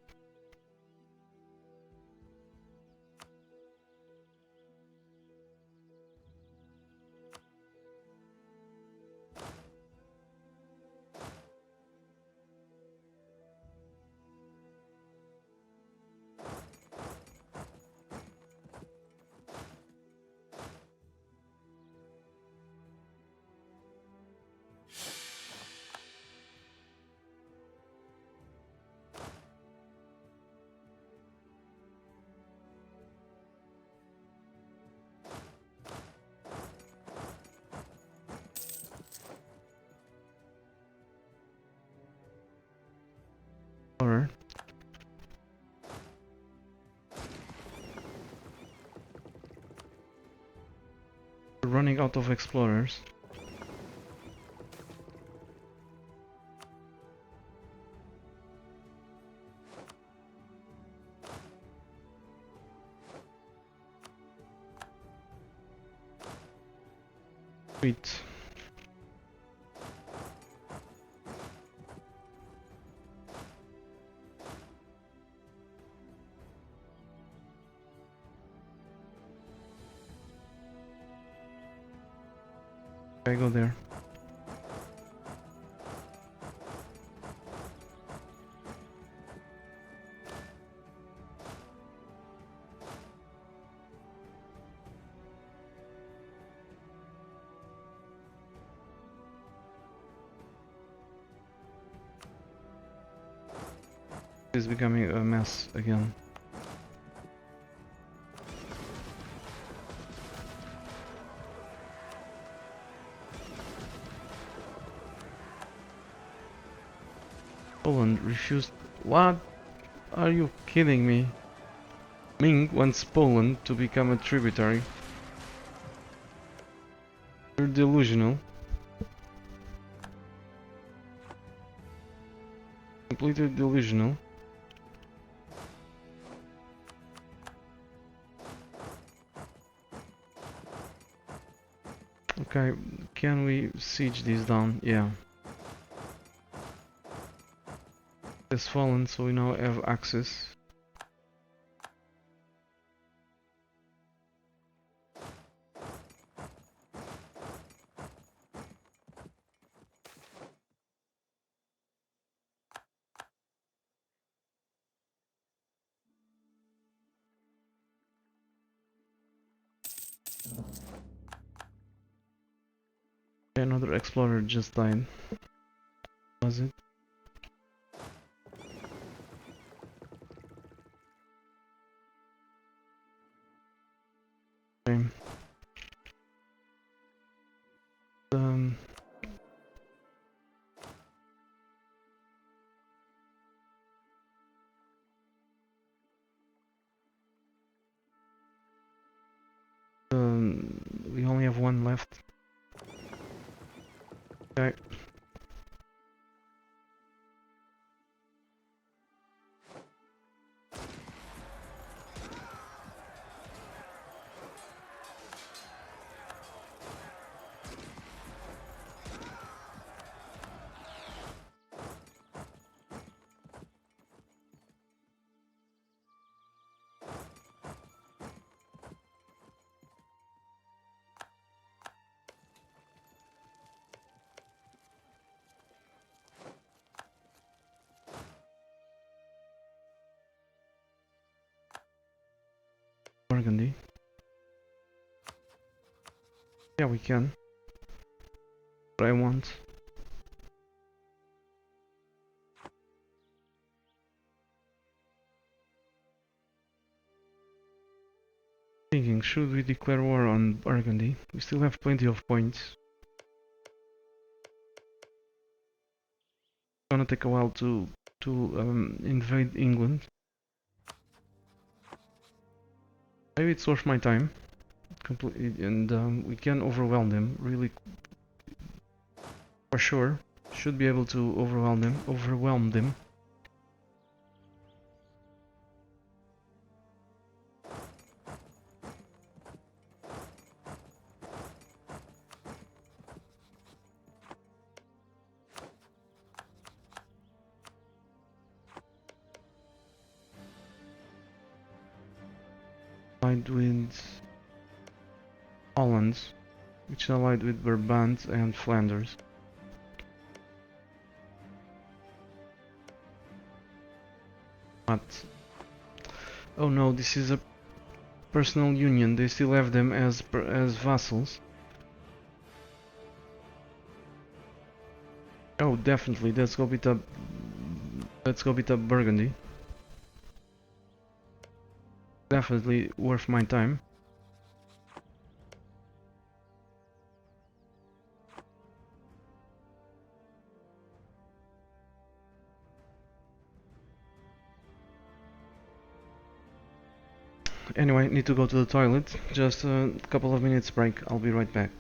Or we're running out of explorers. Sweet. I go there. It's becoming a mess again. Poland refused. What? Are you kidding me? Ming wants Poland to become a tributary. You're delusional. Completely delusional. Okay, can we siege these down? Yeah. It's fallen, so we now have access. Another explorer just died. Was it? left. Okay. Burgundy. Yeah, we can. What I want. Thinking, should we declare war on Burgundy? We still have plenty of points. It's gonna take a while to invade England. Maybe it's worth my time. Completely, and we can overwhelm them really for sure. Should be able to overwhelm them. Allied with Holland, which is allied with Brabant and Flanders. What? Oh no, this is a personal union. They still have them as vassals. Oh, definitely. Let's go beat up Burgundy. Definitely worth my time. Anyway, need to go to the toilet. Just a couple of minutes break. I'll be right back.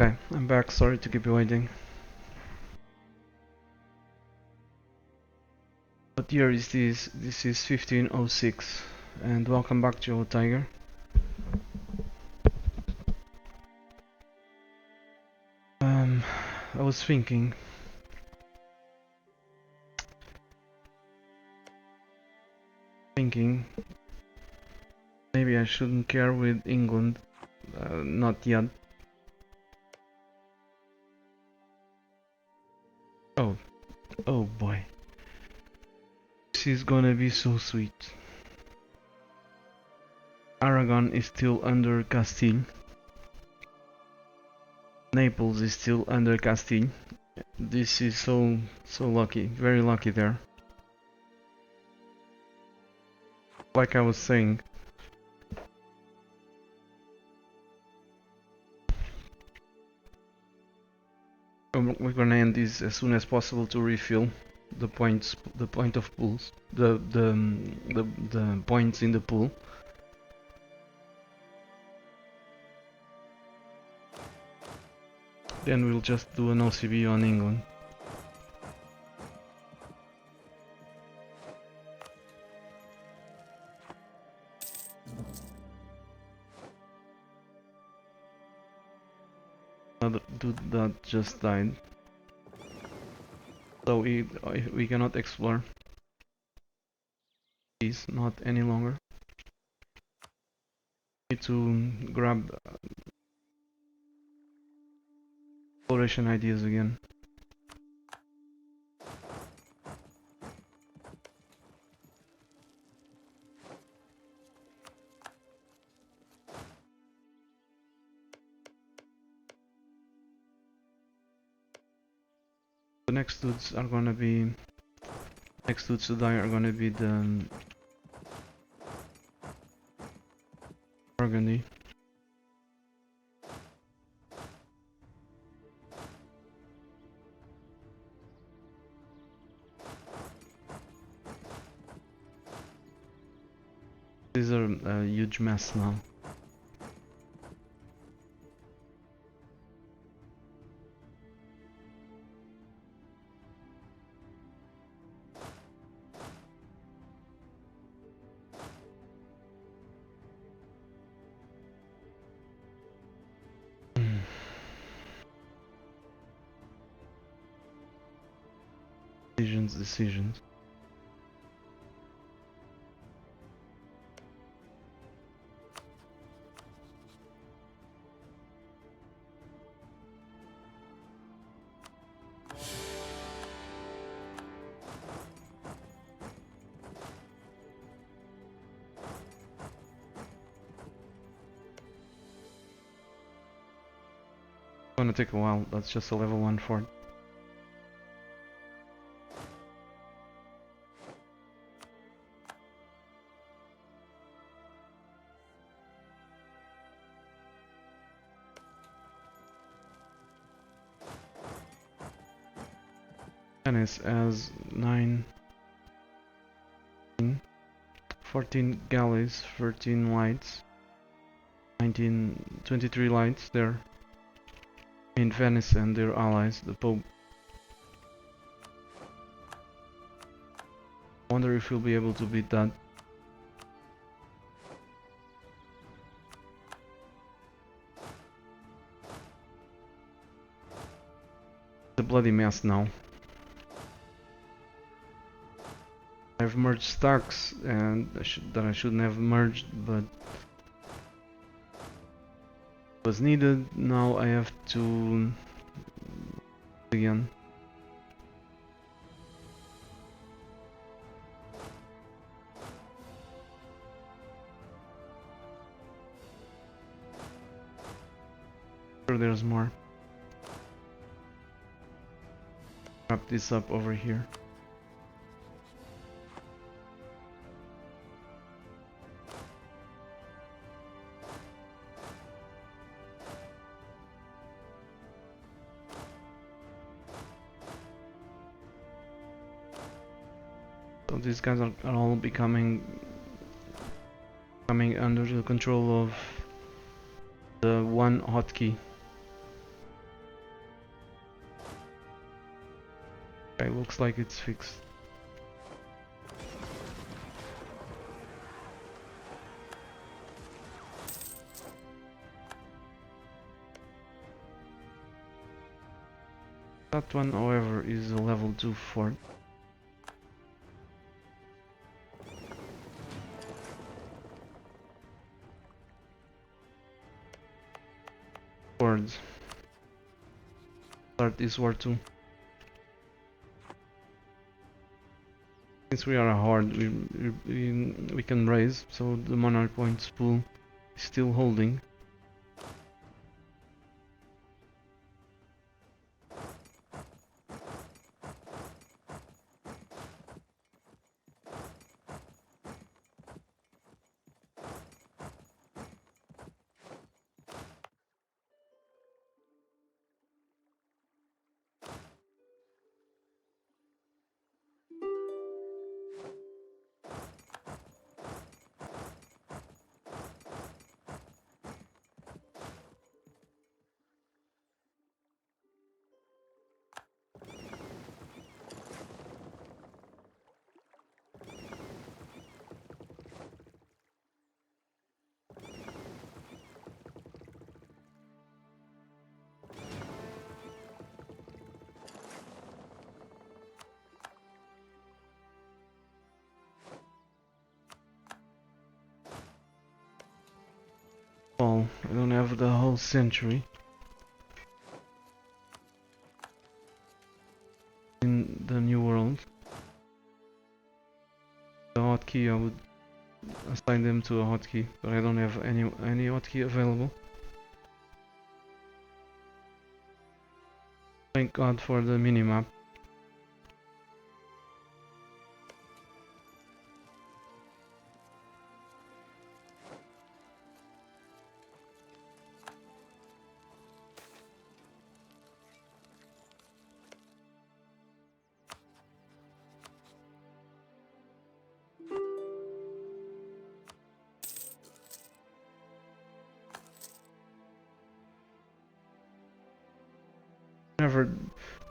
Okay, I'm back. Sorry to keep you waiting. What year is this? This is 1506. And welcome back, Joe Tiger. I was thinking. Maybe I shouldn't care with England. Not yet. Oh boy. This is gonna be so sweet. Aragon is still under Castile. Naples is still under Castile. This is so lucky, very lucky there. Like I was saying. We're gonna end this as soon as possible to refill the points, the point of pools, the points in the pool. Then we'll just do an OCB on England. Another dude that just died. So we cannot explore. These not any longer. Need to grab exploration ideas again. The next dudes are gonna be to die are gonna be the Burgundy. These are a huge mess now. Decisions. Gonna take a while. That's just a level 1 fort. Venice as 14 galleys, 13 lights, 23 lights there. In Venice and their allies, the Pope. I wonder if we'll be able to beat that. It's a bloody mess now. I've merged stacks and that I shouldn't have merged, but was needed. Now I have to again. Sure, there's more. Wrap this up over here. So these guys are all coming under the control of the one hotkey. Okay, looks like it's fixed. That one, however, is a level 2 fort. Words. Start this war too. Since we are a horde, we can raise, so the monarch points pool is still holding. Well, I don't have the whole century. In the new world. The hotkey, I would assign them to a hotkey, but I don't have any hotkey available. Thank God for the minimap. Whenever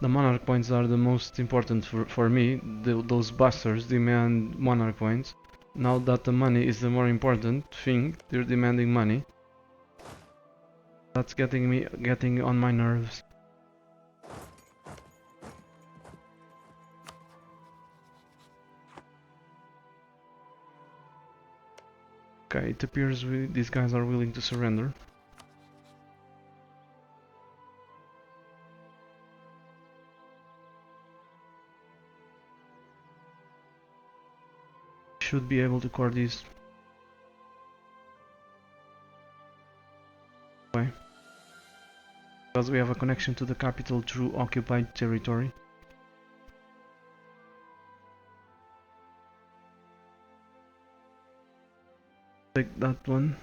the monarch points are the most important for me, those bastards demand monarch points. Now that the money is the more important thing, they're demanding money. That's getting on my nerves. Okay, it appears these guys are willing to surrender. Should be able to core these. Okay. Because we have a connection to the capital through occupied territory. Take that one.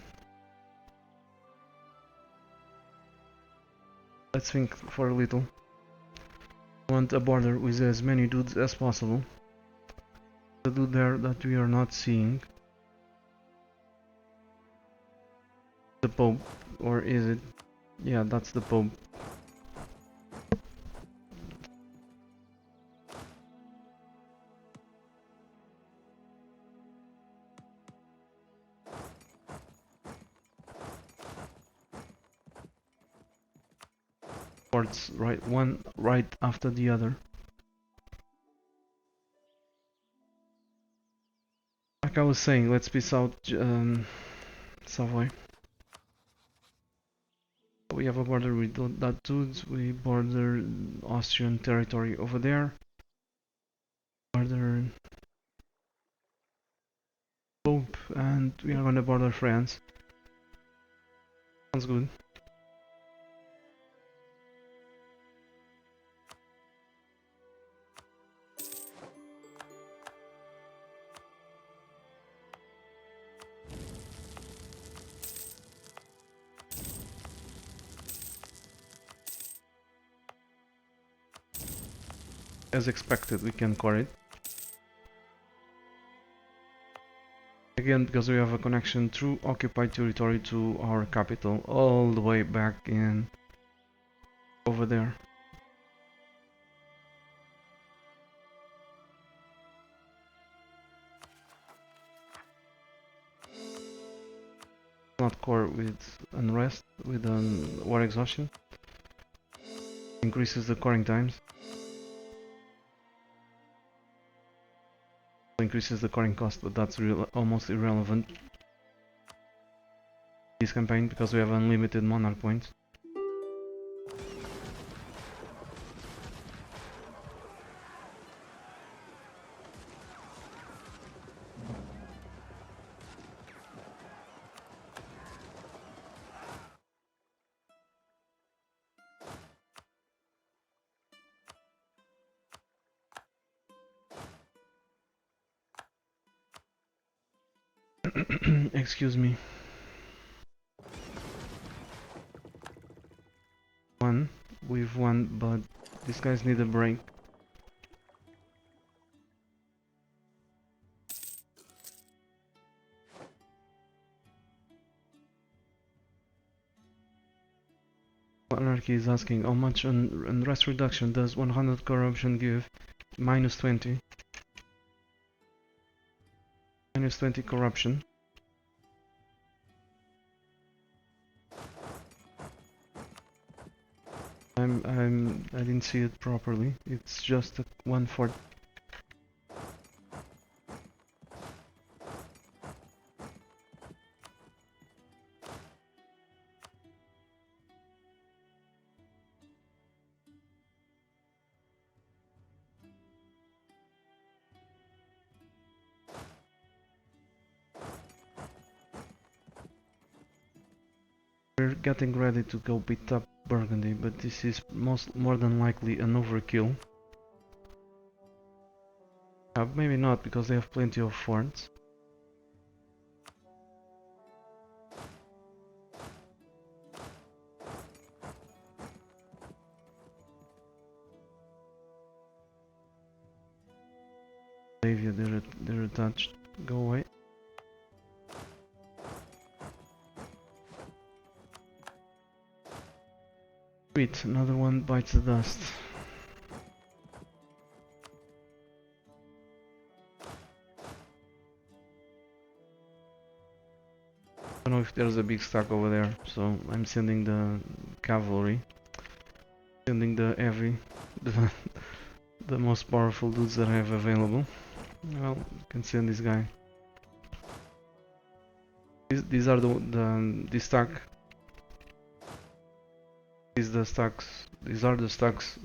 Let's think for a little. I want a border with as many dudes as possible. The dude there that we are not seeing. The Pope, or is it? Yeah, that's the Pope. Ports right, one right after the other. Like I was saying, let's be Savoy. We have a border with that dudes. We border Austrian territory over there. Border Pope, and we are gonna border France. Sounds good. As expected, we can core it. Again, because we have a connection through occupied territory to our capital, all the way back in over there. not core with unrest, with war exhaustion. Increases the coring times. Increases the coring cost, but that's almost irrelevant this campaign because we have unlimited monarch points. Excuse me. We've won, but these guys need a break. Monarchy is asking how much unrest reduction does 100 corruption give? Minus 20. Minus 20 corruption. I didn't see it properly. It's just a 1/4. We're getting ready to go beat up Burgundy, but this is more than likely an overkill. Maybe not, because they have plenty of forts. Davia, they're attached. Go away. Sweet, another one bites the dust. I don't know if there's a big stack over there, so I'm sending the cavalry. Sending the heavy, the most powerful dudes that I have available. Well, you can send this guy. These are the stack. These are the stacks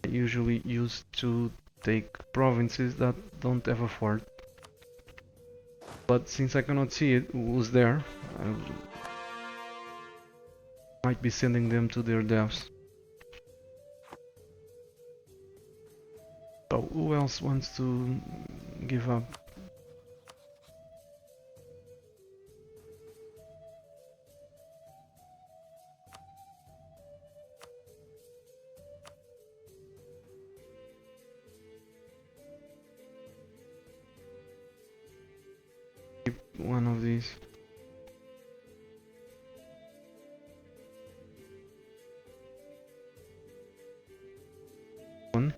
usually used to take provinces that don't have a fort. But since I cannot see it, who's there, I might be sending them to their deaths. So who else wants to give up? One of these. One.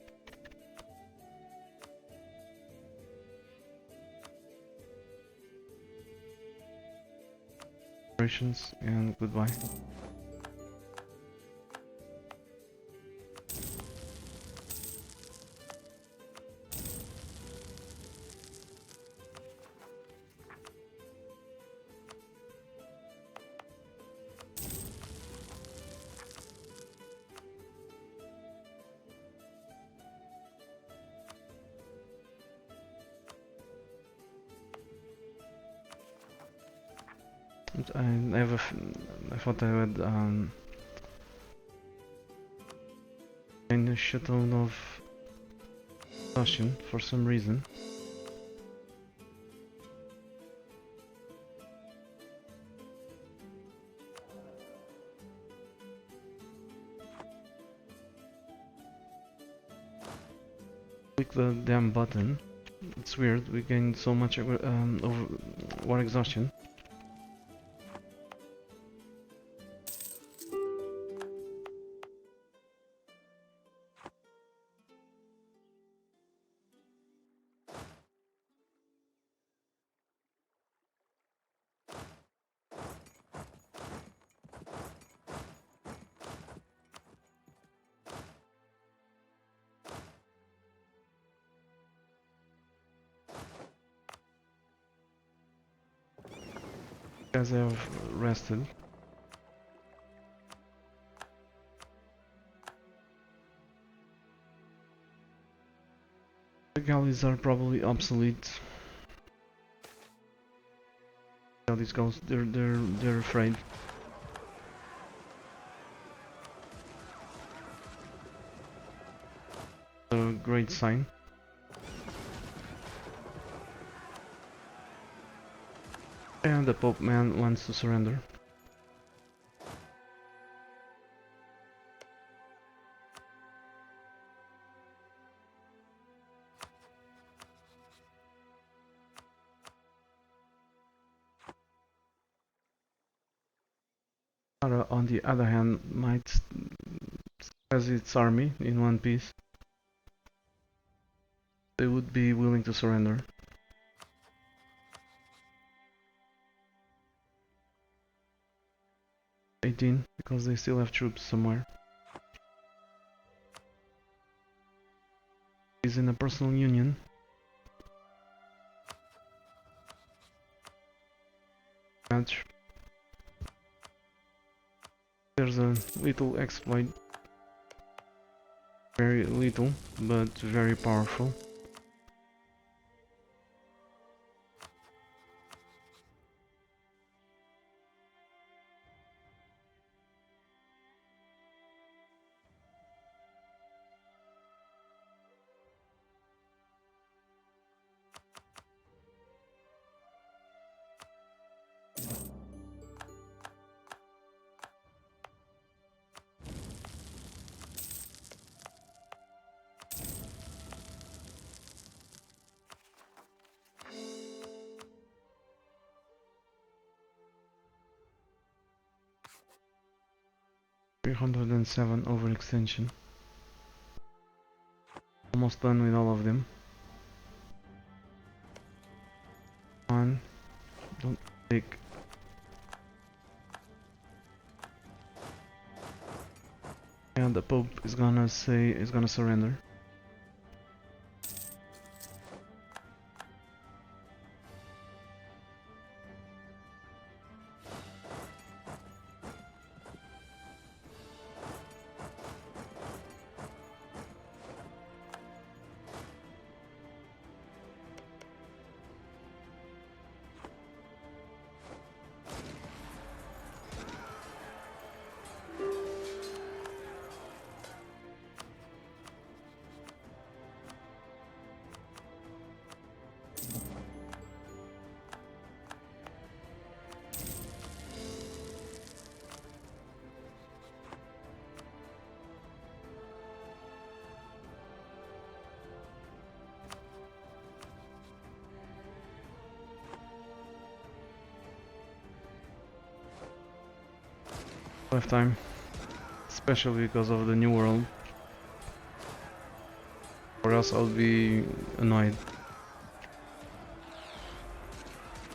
Operations and goodbye. I thought I had kind of shutdown of caution for some reason. Click the damn button. It's weird. We gained so much over war exhaustion. Guys have rested. The galleys are probably obsolete. Yeah, these guys, they're afraid. A great sign. And the Pope man wants to surrender. On the other hand, might has its army in one piece. They would be willing to surrender. 18, because they still have troops somewhere. He's in a personal union. Match. There's a little exploit. Very little, but very powerful. $307 overextension. Almost done with all of them. One, don't take. And the Pope is gonna surrender. Lifetime, especially because of the new world, or else I'll be annoyed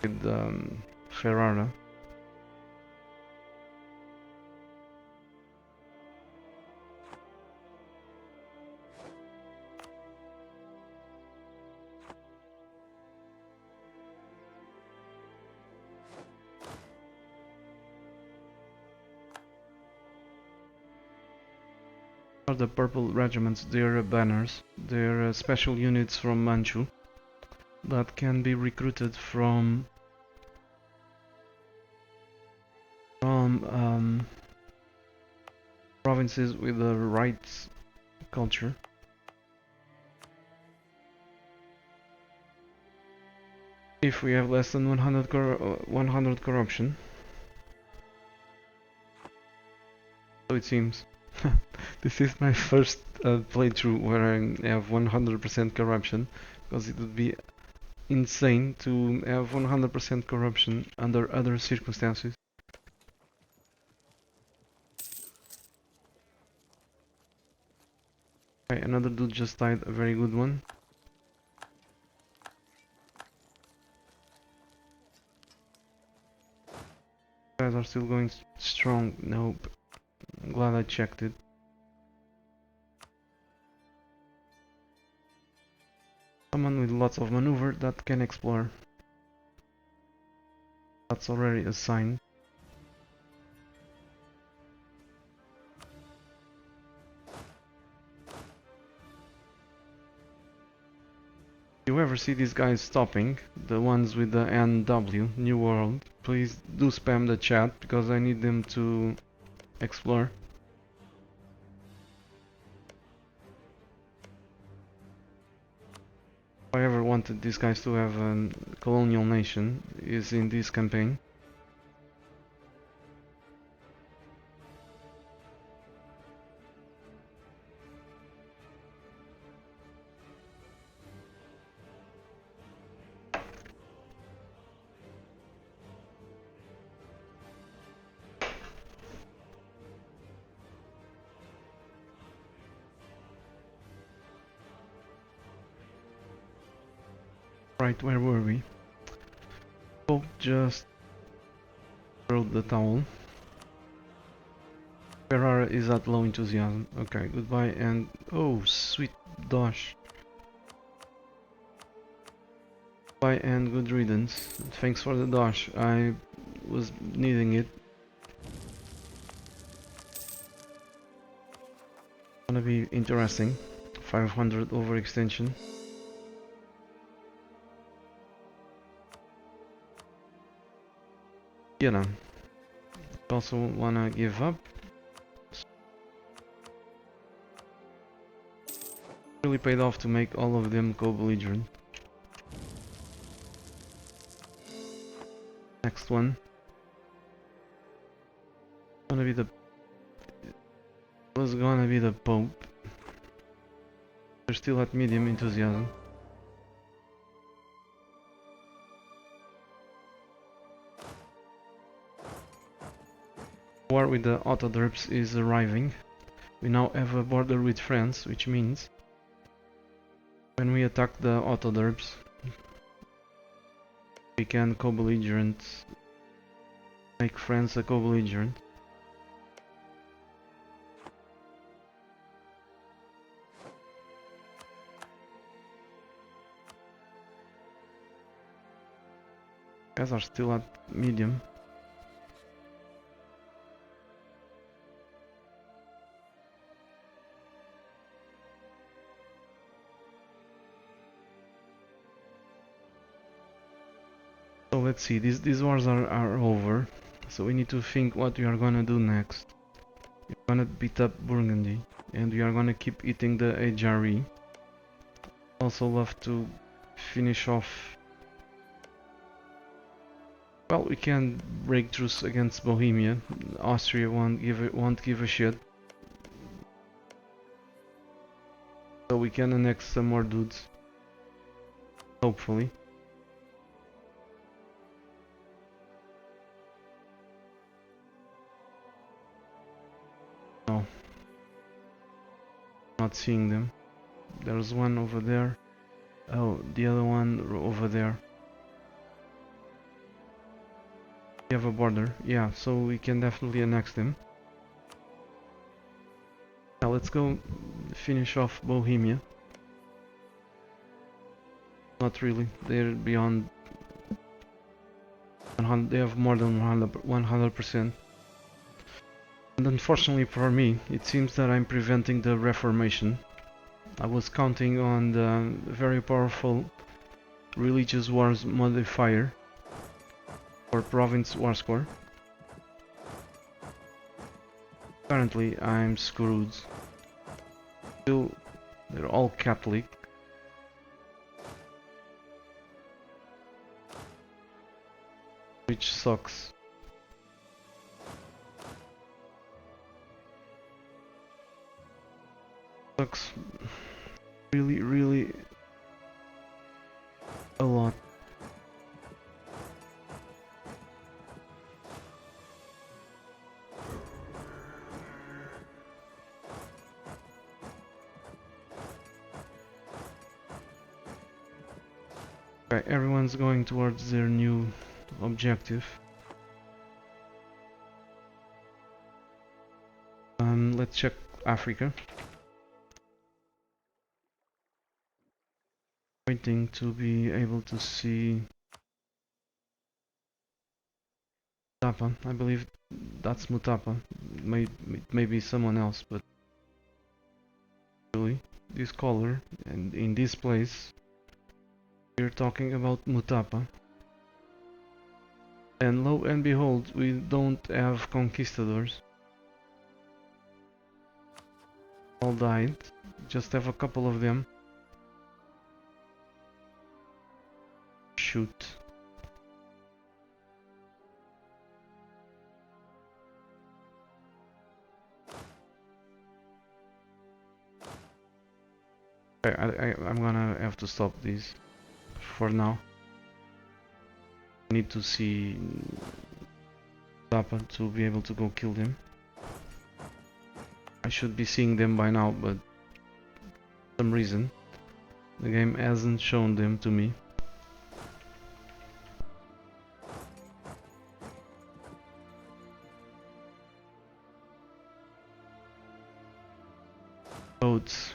with Ferrara. The purple regiments, they're banners. They're special units from Manchu that can be recruited from provinces with the right culture. If we have less than 100 corruption, so it seems. This is my first playthrough where I have 100% corruption, because it would be insane to have 100% corruption under other circumstances. Okay, another dude just died, a very good one. You guys are still going strong. Nope. I'm glad I checked it. Someone with lots of maneuver that can explore. That's already a sign. If you ever see these guys stopping, the ones with the NW, New World, please do spam the chat because I need them to explore. If I ever wanted these guys to have a colonial nation is in this campaign. Right, where were we? Pope just threw the towel. Ferrara is at low enthusiasm. Okay, goodbye and... oh, sweet dosh. Goodbye and good riddance. Thanks for the dosh. I was needing it. Gonna be interesting. 500 overextension. You know. Also wanna give up. Really paid off to make all of them co-belligerent. Next one. Gonna be the... was gonna be the Pope. They're still at medium enthusiasm. War with the Autoderps is arriving. We now have a border with France, which means when we attack the Autoderps, we can co-belligerent, make France a co-belligerent. Guys are still at medium. So let's see, these wars are over, so we need to think what we are gonna do next. We're gonna beat up Burgundy, and we are gonna keep eating the HRE. Also love to finish off... well, we can break truce against Bohemia. Austria won't give a shit. So we can annex some more dudes. Hopefully. No. Not seeing them. There's one over there. Oh, the other one over there. We have a border. Yeah, so we can definitely annex them. Now let's go finish off Bohemia. Not really. They're beyond 100. They have more than 100%. And unfortunately for me, it seems that I'm preventing the Reformation. I was counting on the very powerful religious wars modifier for province war score. Apparently I'm screwed. Still, they're all Catholic. Which sucks. Sucks really a lot. Okay, everyone's going towards their new objective. Let's check Africa. Waiting to be able to see Mutapa. I believe that's Mutapa. Maybe someone else, but really, this color and in this place, we're talking about Mutapa. And lo and behold, we don't have conquistadors. All died. Just have a couple of them. Shoot. I'm gonna have to stop these for now. I need to see Papa to be able to go kill them. I should be seeing them by now, but for some reason the game hasn't shown them to me. Boats.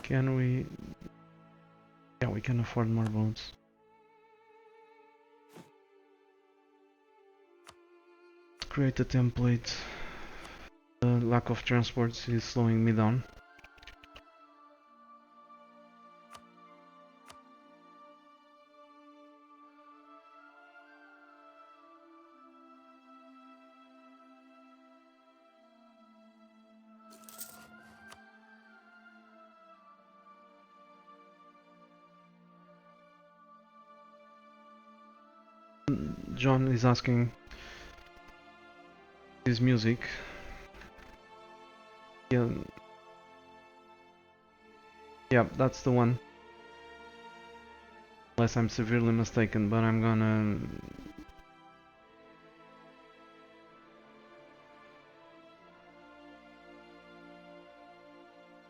Can we... Yeah, we can afford more boats. Create a template. The lack of transports is slowing me down. John is asking his music. Yeah, that's the one. Unless I'm severely mistaken, but I'm gonna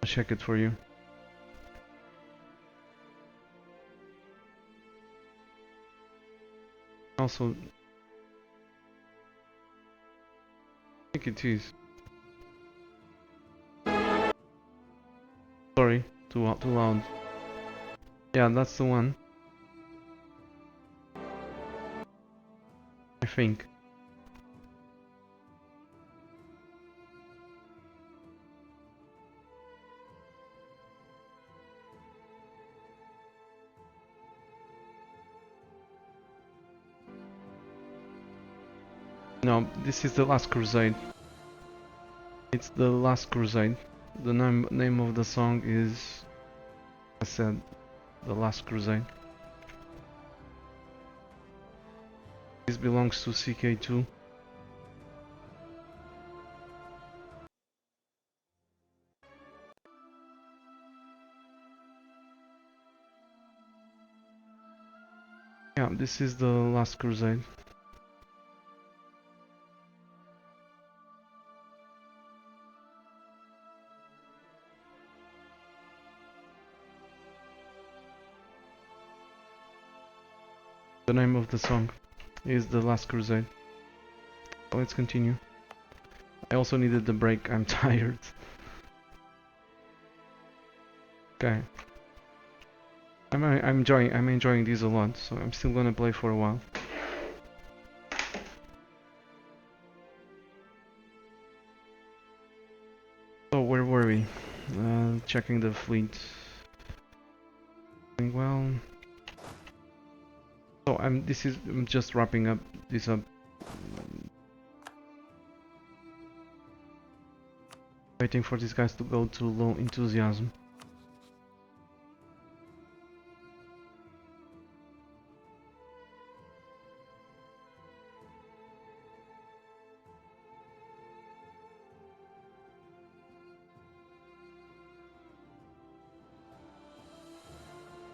check it for you. Also, I think it is. Sorry, too loud. Yeah, that's the one. I think. No, this is the Last Crusade. It's the Last Crusade. The name of the song is, I said, the Last Crusade. This belongs to CK2. Yeah, this is the Last Crusade. The name of the song is The Last Crusade. Let's continue. I also needed the break, I'm tired. Okay. I'm enjoying these a lot, so I'm still gonna play for a while. So where were we? Checking the fleet. Doing well. So I'm just wrapping up this up. Waiting for these guys to go to low enthusiasm.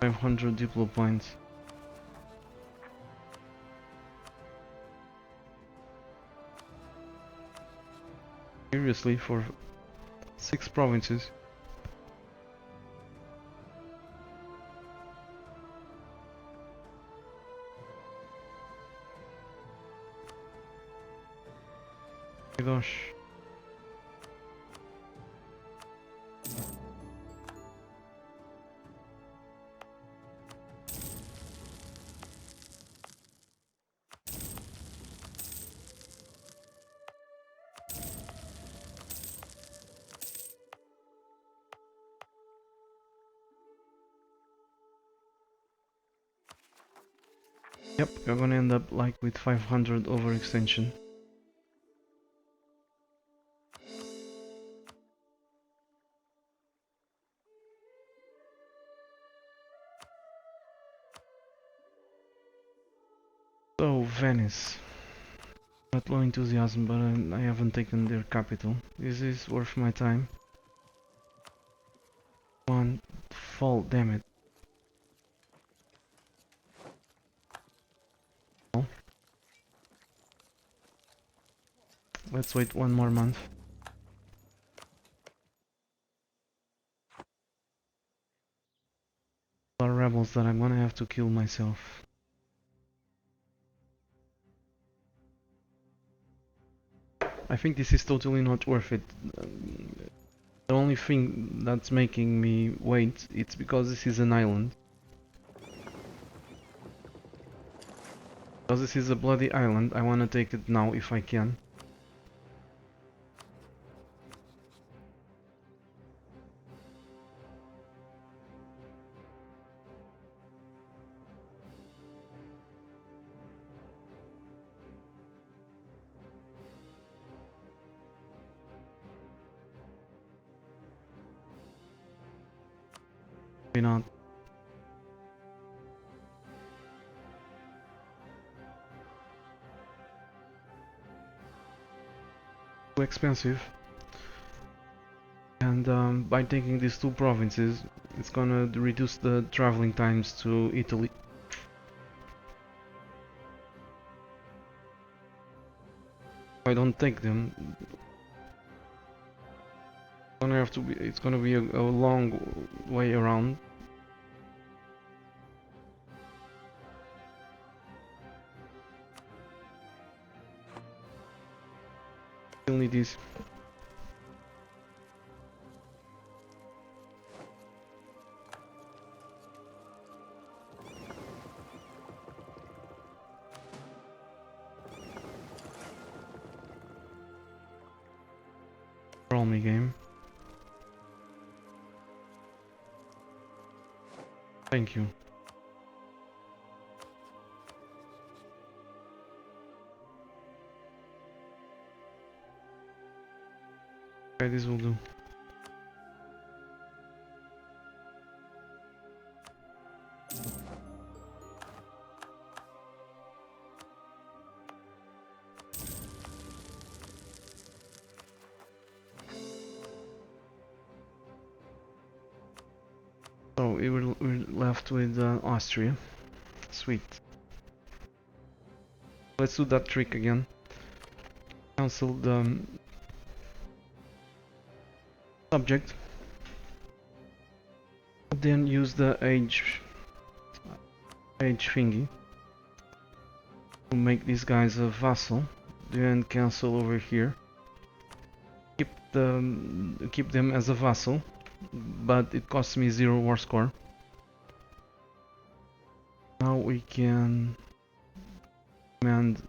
$500 Diplo points. Seriously, for 6 provinces. my gosh. Yep, you're gonna end up like with 500 overextension. So, Venice. Not low enthusiasm, but I haven't taken their capital. Is this worth my time? One fall, damn it. Oh. Let's wait one more month. There are rebels that I'm gonna have to kill myself. I think this is totally not worth it. The only thing that's making me wait, it's because this is an island. Because this is a bloody island, I wanna take it now if I can. Why not? Too expensive. And by taking these two provinces, it's gonna reduce the traveling times to Italy. If I don't take them, it's gonna be a long way around. Still need this. Roll me game. Thank you. Okay, this will do. So we're left with Austria. Sweet. Let's do that trick again. Cancel the subject. Then use the age thingy to make these guys a vassal. Then cancel over here. Keep them as a vassal, but it costs me 0 war score. Now we can command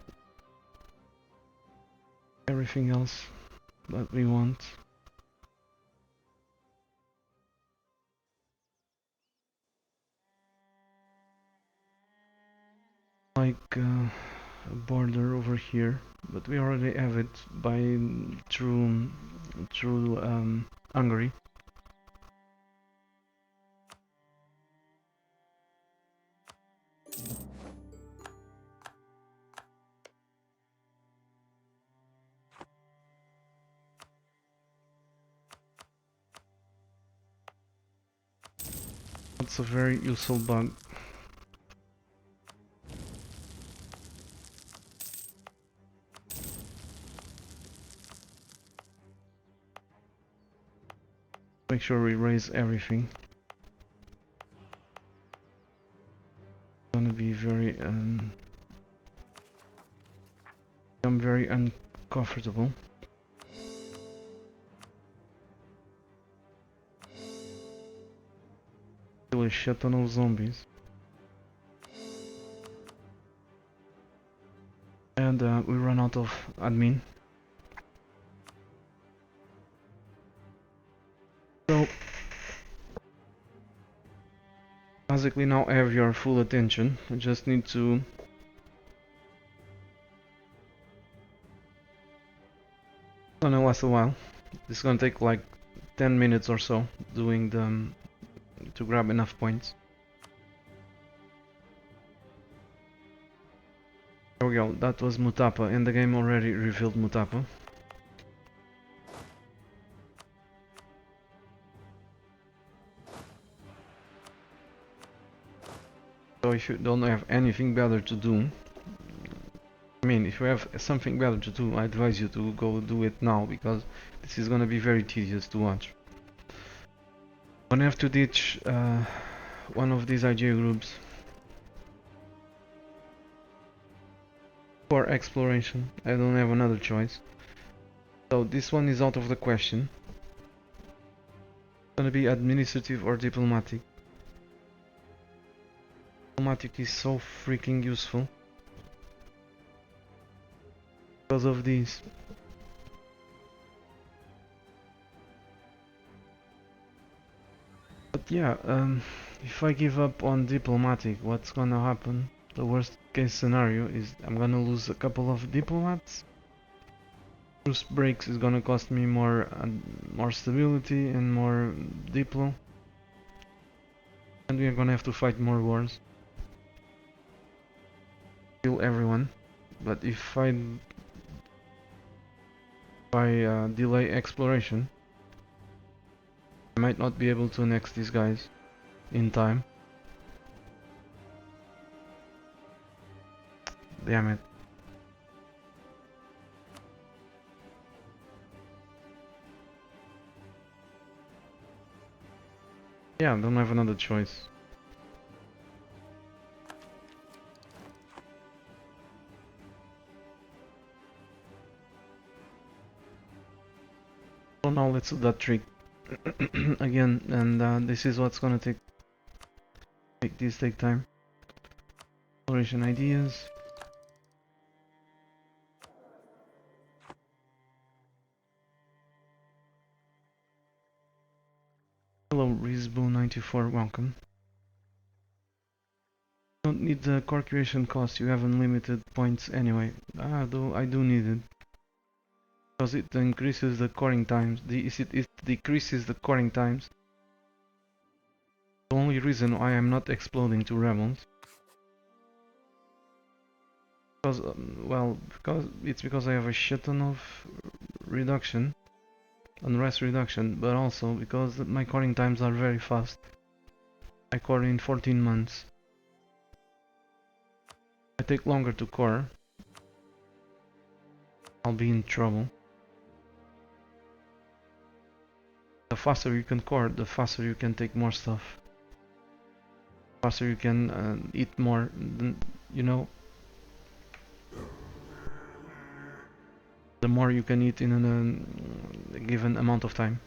everything else that we want. Like a border over here, but we already have it through Hungary. That's a very useful bug. Make sure we raise everything. Gonna be very I'm very uncomfortable. shit ton of zombies. And we run out of admin. So basically now I have your full attention. I just need to gonna last a while. This is gonna take like 10 minutes or so doing the to grab enough points. There we go, that was Mutapa, and the game already revealed Mutapa. So if you don't have anything better to do, I mean, if you have something better to do, I advise you to go do it now, because this is gonna be very tedious to watch. I'm gonna have to ditch one of these IJ groups for exploration. I don't have another choice. So this one is out of the question. It's gonna be administrative or diplomatic. Diplomatic is so freaking useful because of these. But yeah, if I give up on diplomatic, what's gonna happen? The worst case scenario is I'm gonna lose a couple of diplomats. Truce breaks is gonna cost me more stability and more diplo. And we are gonna have to fight more wars. Kill everyone. But if I delay exploration, I might not be able to annex these guys in time. Damn it. Yeah, don't have another choice. So now let's do that trick again, and this is what's gonna take time. Exploration ideas. Hello, Rizbo94, welcome. Don't need the core creation cost, you have unlimited points anyway. I do need it. Because it increases the coring times. It decreases the coring times. The only reason why I'm not exploding to rebels. Because, because I have a shit ton of reduction. Unrest reduction, but also because my coring times are very fast. I core in 14 months. I take longer to core. I'll be in trouble. The faster you can core, the faster you can take more stuff. The faster you can eat more, you know. The more you can eat in a given amount of time.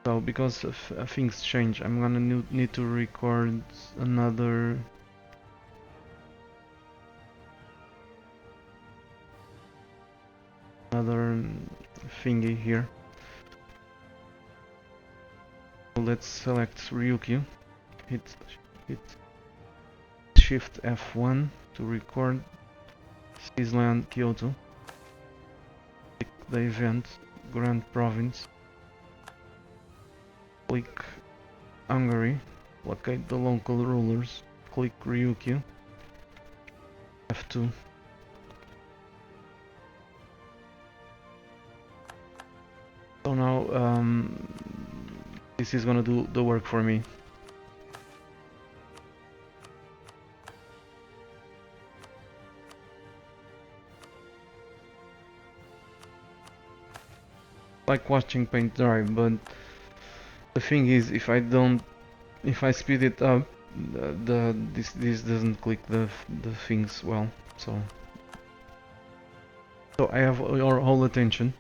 So because things change, I'm gonna need to record another thingy here. So let's select Ryukyu. Hit Shift F1 to record Seasland Kyoto. Click the event Grand Province. Click Hungary. Locate the local rulers. Click Ryukyu. F2. So now this is gonna do the work for me. Like watching paint dry, but the thing is, if I speed it up, this doesn't click the things well. So I have your whole attention.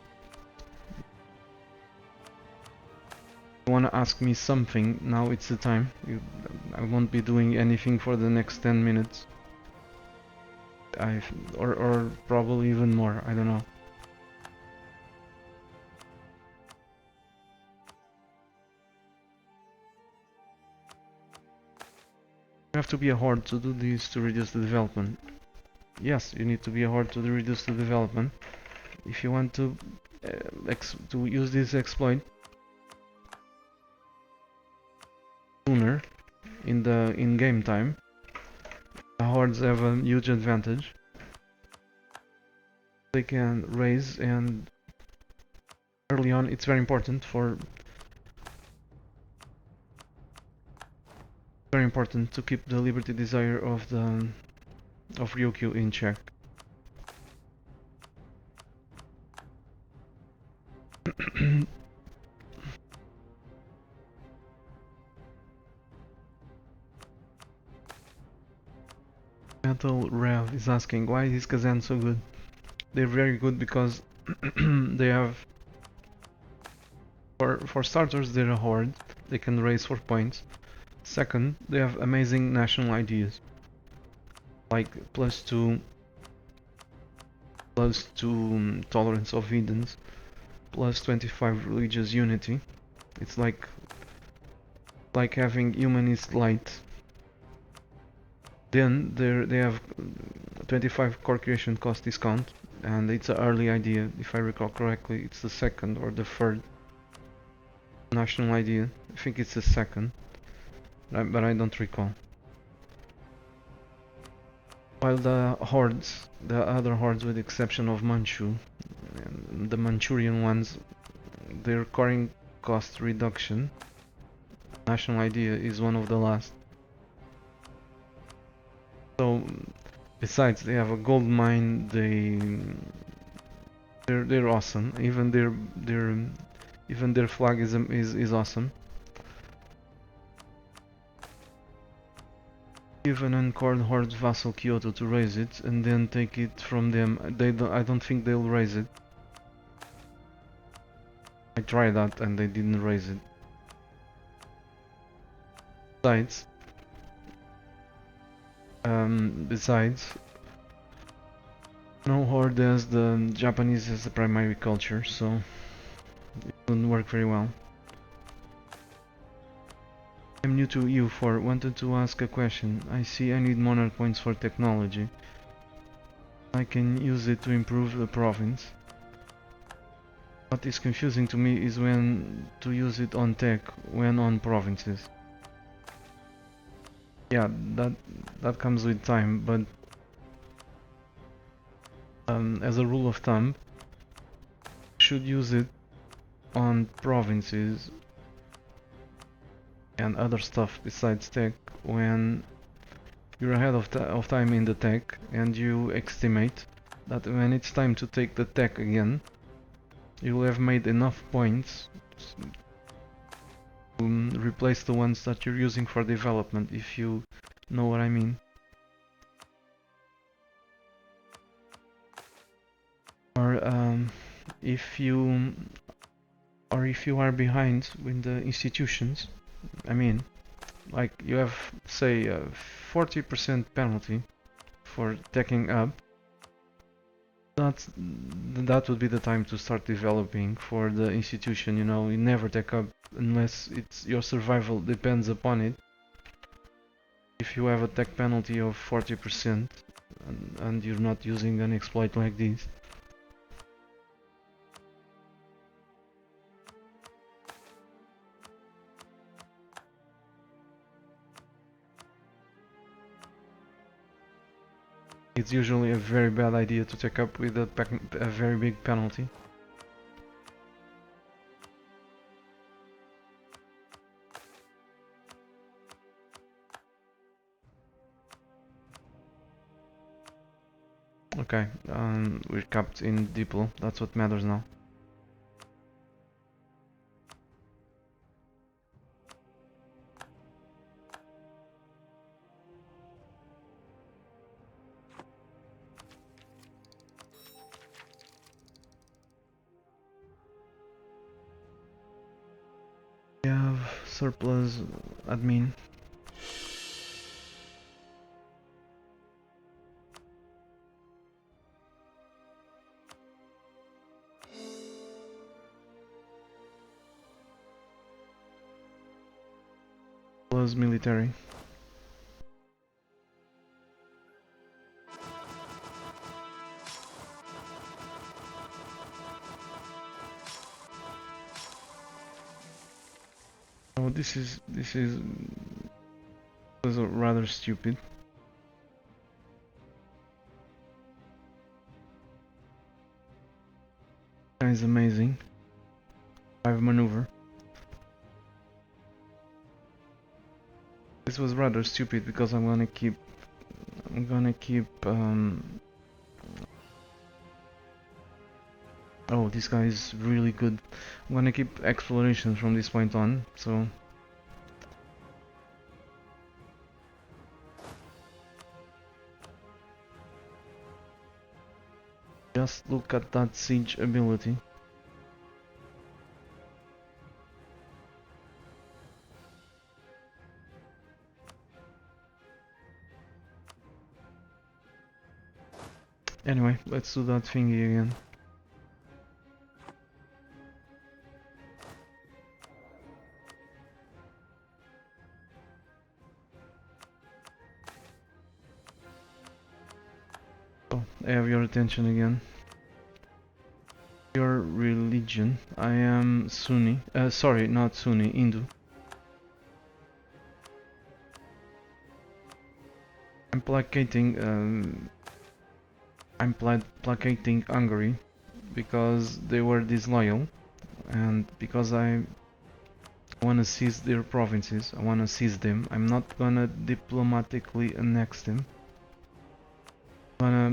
you wanna ask me something, now it's the time. I won't be doing anything for the next 10 minutes. Or probably even more, I don't know. You have to be a horde to do this to reduce the development. Yes, you need to be a horde to reduce the development. If you want to use this exploit sooner in game time, the hordes have a huge advantage. They can raise, and early on it's very important to keep the liberty desire of Ryukyu in check. Metal Rev is asking, why is Kazan so good? They're very good because they have, for starters, they're a horde. They can raise 4 points. Second, they have amazing national ideas, like +2 tolerance of heathens, +25 religious unity. It's like having humanist light. Then they have 25 core creation cost discount, and it's an early idea. If I recall correctly, it's the second or the third national idea. I think it's the second, but I don't recall. While the hordes, the other hordes with the exception of Manchu, and the Manchurian ones, their coring cost reduction national idea is one of the last. So besides they have a gold mine, they're awesome. Even their flag is awesome. Give an uncored horde Vassal Kyoto to raise it and then take it from them. I don't think they'll raise it. I tried that and they didn't raise it. Besides, no horde has the Japanese as a primary culture, so it wouldn't work very well. I'm new to EU4, wanted to ask a question. I see I need monarch points for technology. I can use it to improve the province. What is confusing to me is when to use it on tech when on provinces. Yeah, that comes with time, but as a rule of thumb, should use it on provinces and other stuff besides tech when you're ahead of time in the tech and you estimate that when it's time to take the tech again, you'll have made enough points to replace the ones that you're using for development, if you know what I mean. Or if you are behind with the institutions, I mean, like you have, say, a 40% penalty for teching up, that would be the time to start developing for the institution. You know, you never tech up unless your survival depends upon it. If you have a tech penalty of 40% and you're not using an exploit like this, it's usually a very bad idea to take up with a very big penalty. Okay, we're capped in Diplo, that's what matters now. Yeah, surplus admin. Plus military. Oh, this was rather stupid. That is amazing. 5 maneuver. This was rather stupid because I'm gonna keep oh, this guy is really good. I'm gonna keep exploration from this point on, so just look at that siege ability. Anyway, let's do that thingy again. So, I have your attention again. Your religion. I am Sunni. Sorry, not Sunni, Hindu. I'm placating Hungary because they were disloyal and because I wanna seize their provinces. I wanna seize them. I'm not gonna diplomatically annex them. I'm gonna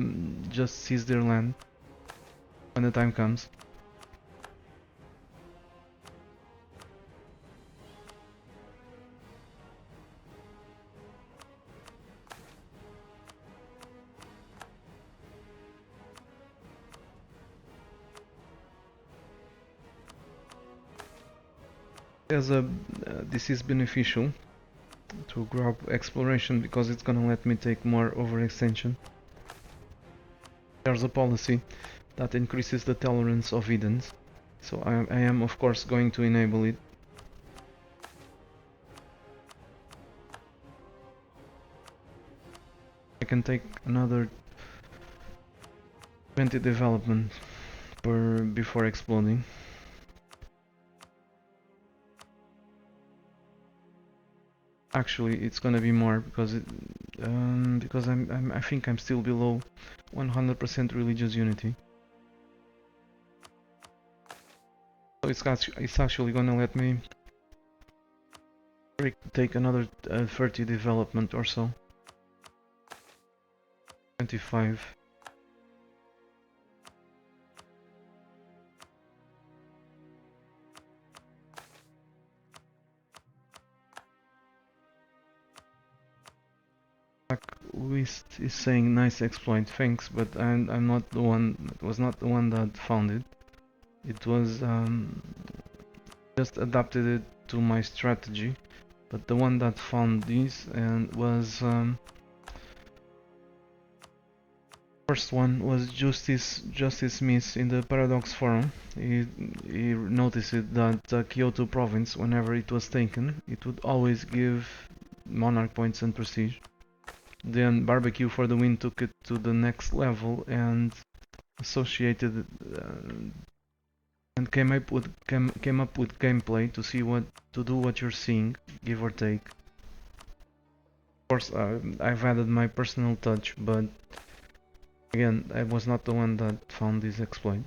just seize their land when the time comes. This is beneficial to grab exploration because it's gonna let me take more overextension. There's a policy that increases the tolerance of Edens, so I am of course going to enable it. I can take another 20 development before exploding. Actually, it's gonna be more because I think I'm still below 100% religious unity. So it's actually gonna let me take another 30 development or so. 25. List is saying nice exploit, thanks, but I'm not the one. Was not the one that found it. It was just adapted it to my strategy. But the one that found this and was first one was Justice Smith in the Paradox forum. He noticed that Kyoto province, whenever it was taken, it would always give monarch points and prestige. Then Barbecue for the Win took it to the next level and associated and came up with gameplay to see to do what you're seeing, give or take. Of course, I've added my personal touch, but again, I was not the one that found this exploit.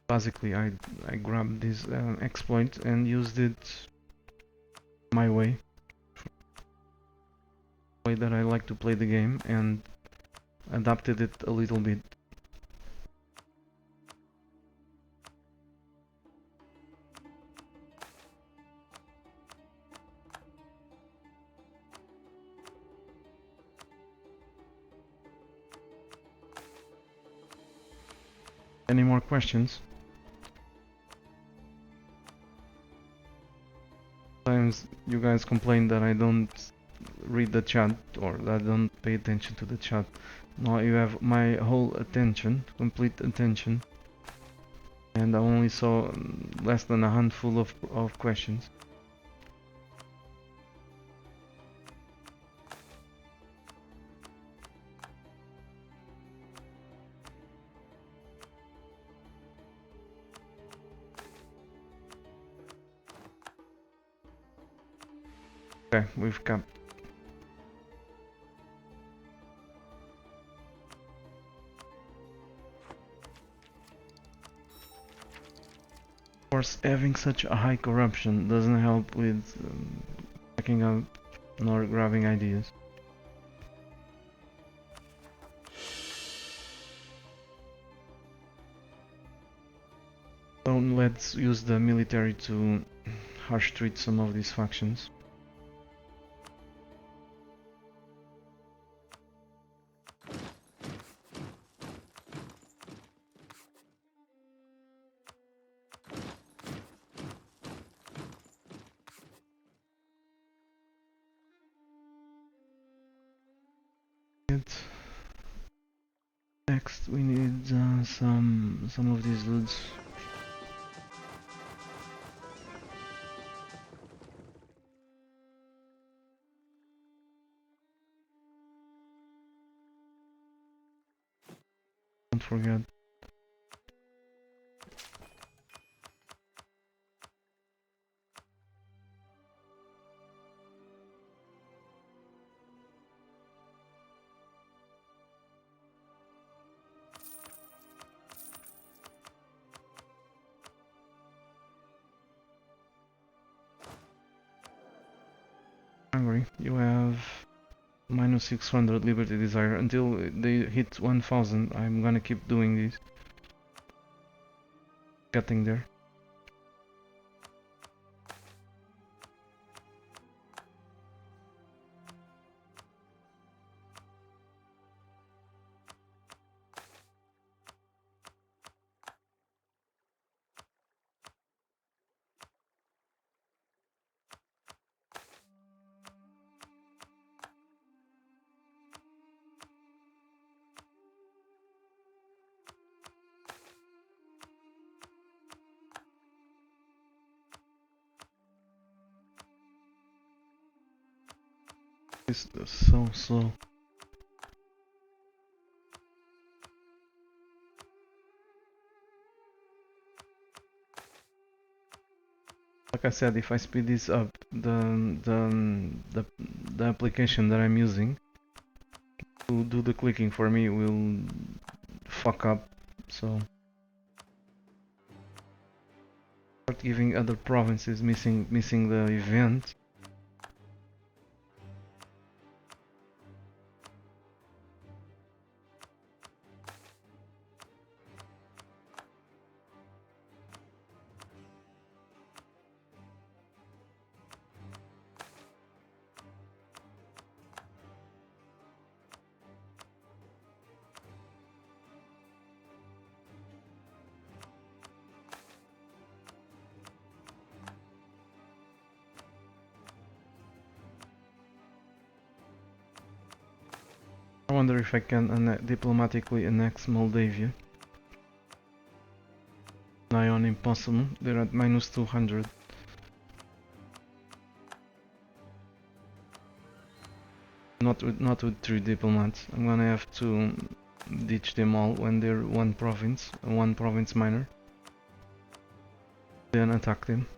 Basically, I grabbed this exploit and used it my way that I like to play the game, and adapted it a little bit. Any more questions? Sometimes you guys complain that I don't read the chat or that I don't pay attention to the chat. Now you have my whole attention, complete attention, and I only saw less than a handful of questions. Okay, we've capped. Of course, having such a high corruption doesn't help with checking out nor grabbing ideas. So let's use the military to harsh treat some of these factions. Next, we need some of these dudes. Don't forget. Hungary, you have minus 600 Liberty Desire. Until they hit 1000, I'm gonna keep doing this. Getting there. This is so slow. Like I said, if I speed this up, the application that I'm using to do the clicking for me will fuck up. So start giving other provinces missing the event. I wonder if I can diplomatically annex Moldavia. Nigh impossible. They're at minus 200. Not with 3 diplomats. I'm gonna have to ditch them all when they're one province minor. Then attack them.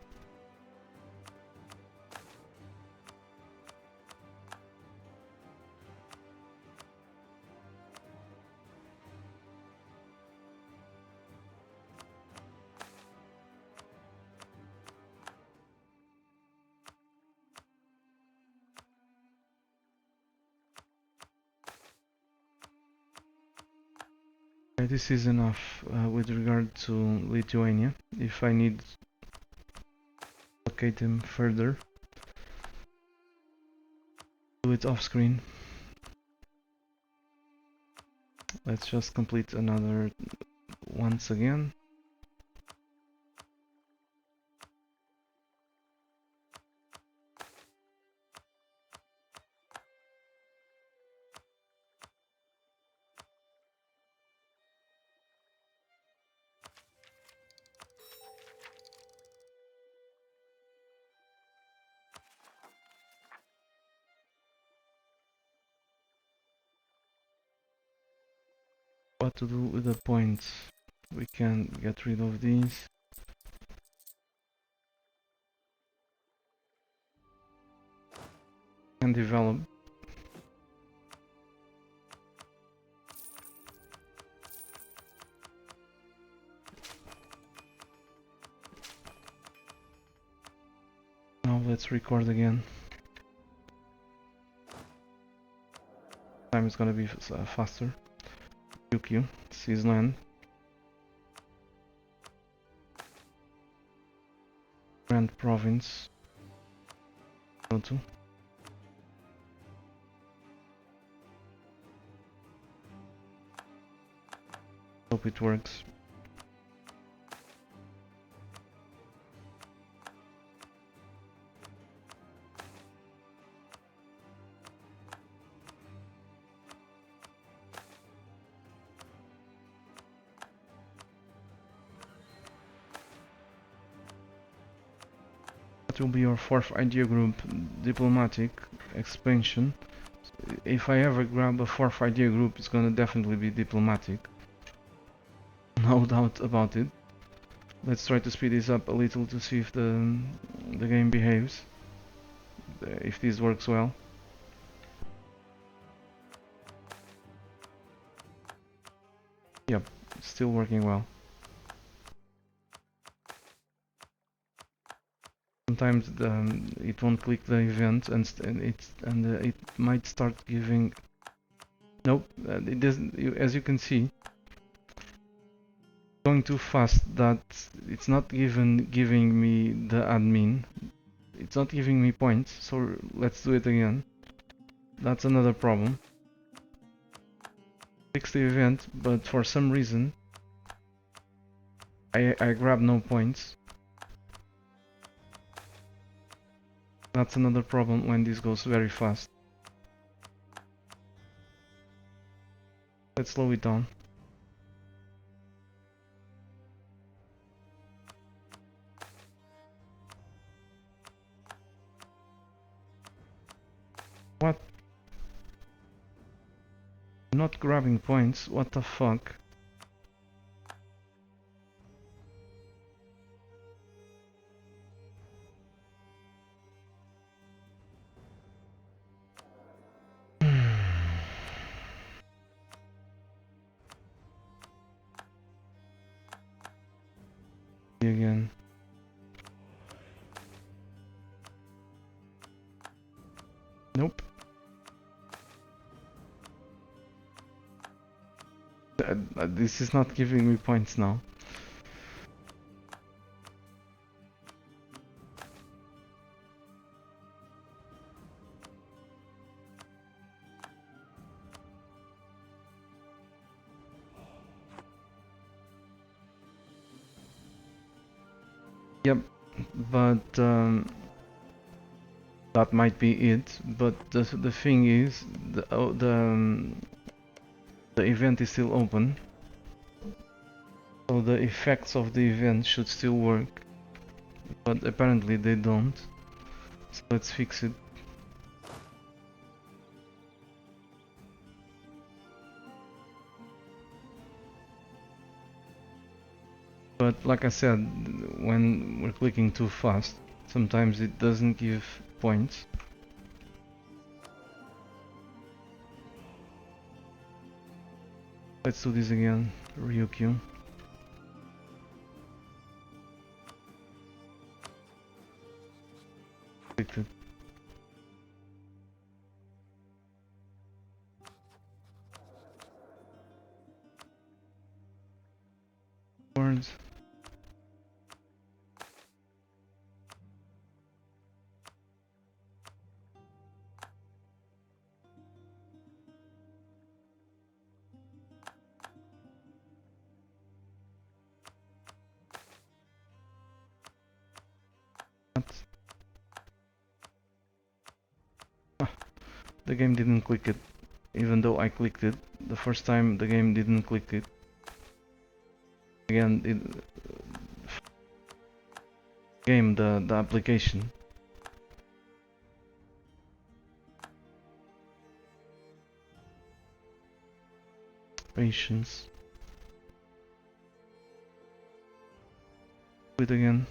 This is enough with regard to Lithuania. If I need to locate them further, do it off screen. Let's just complete another once again. What to do with the points? We can get rid of these. And develop. Now let's record again. Time is gonna be faster. QQ, seize land. Grand province. Go to. Hope it works. That will be your fourth idea group, diplomatic expansion. If I ever grab a fourth idea group, it's gonna definitely be diplomatic. No doubt about it. Let's try to speed this up a little to see if the game behaves. If this works well. Yep, still working well. Sometimes it won't click the event and it might start giving. Nope, it doesn't. As you can see, going too fast. That it's not giving me the admin. It's not giving me points. So let's do it again. That's another problem. Fix the event, but for some reason I grab no points. That's another problem when this goes very fast. Let's slow it down. What? Not grabbing points? What the fuck? Again. Nope. This is not giving me points now. Yep, but that might be it. But the thing is, the event is still open, so the effects of the event should still work. But apparently they don't. So let's fix it. But like I said, when we're clicking too fast, sometimes it doesn't give points. Let's do this again. Ryukyu. Clicked it. Words. the game didn't click it, even though I clicked it. The first time the game didn't click it. Again, the application. Patience. Do it again.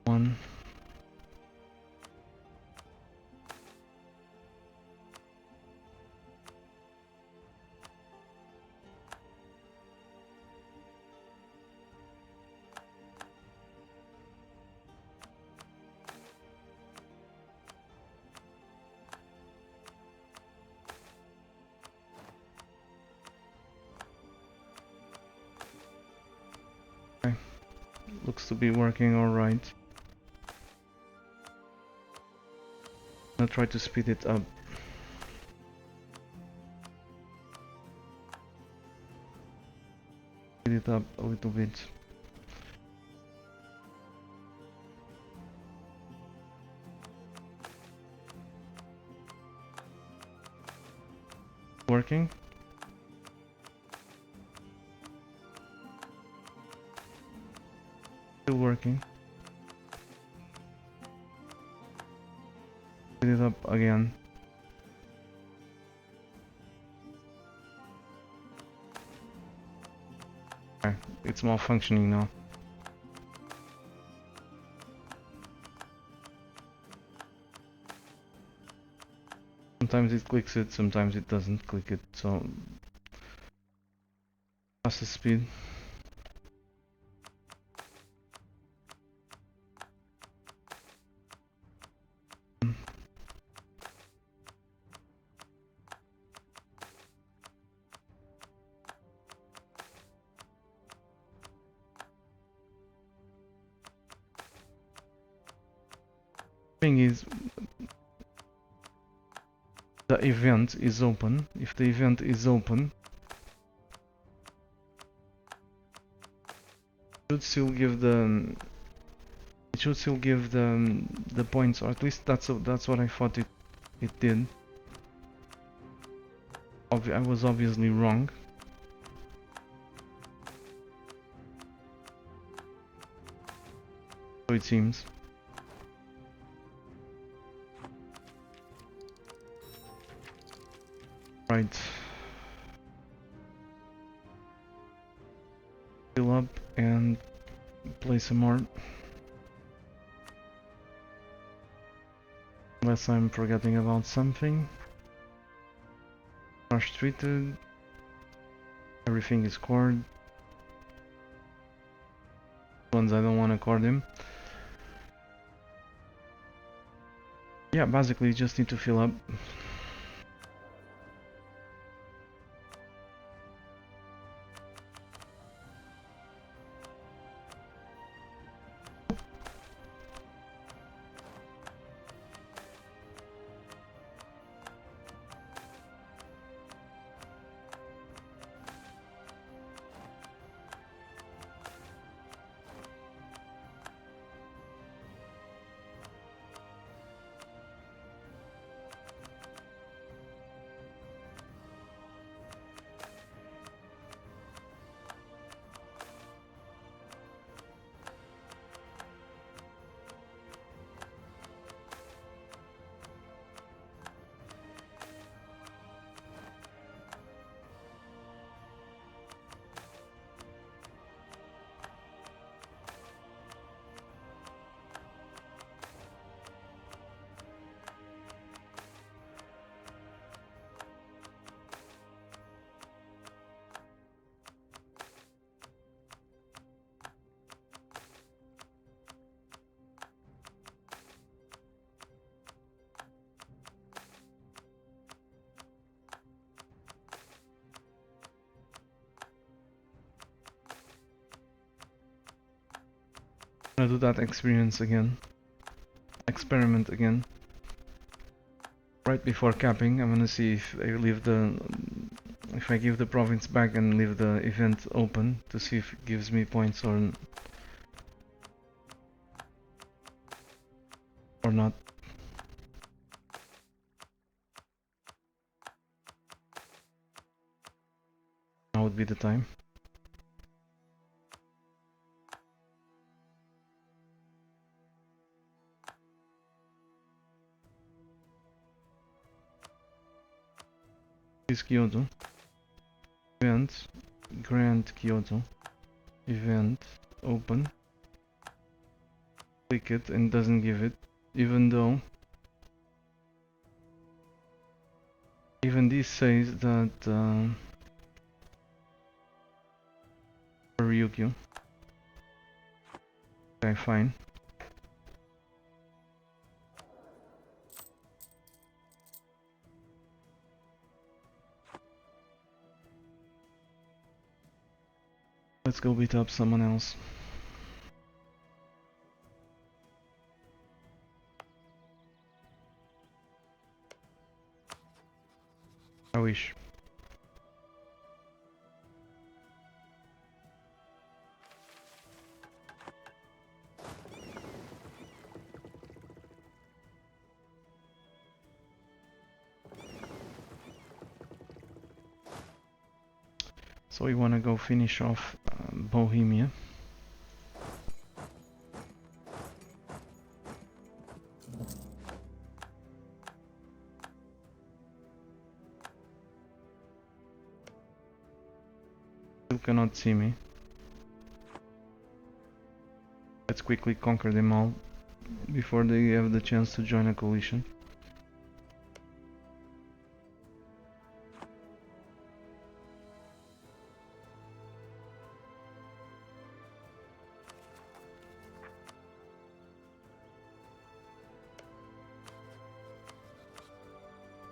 1. Looks to be working alright. I'll try to speed it up. Speed it up a little bit. Working? Still working. Speed it up again. Okay, it's malfunctioning now. Sometimes it clicks it, sometimes it doesn't click it, so fastest speed. Thing is, the event is open. If the event is open, it should still give the points, or at least that's what I thought it did. I was obviously wrong. So it seems. Right. Fill up and play some more. Unless I'm forgetting about something. Harsh treated. Everything is cored. Ones I don't want to cord him. Yeah, basically you just need to fill up. I'm gonna do that experiment again. Right before capping, I'm gonna see if I give the province back and leave the event open to see if it gives me points or not. Now would be the time. Is Kyoto. Event. Grant Kyoto. Event. Open. Click it and doesn't give it. Even though even this says that Ryukyu. Okay, fine. Let's go beat up someone else. I wish. So we want to go finish off Bohemia. Still cannot see me. Let's quickly conquer them all before they have the chance to join a coalition.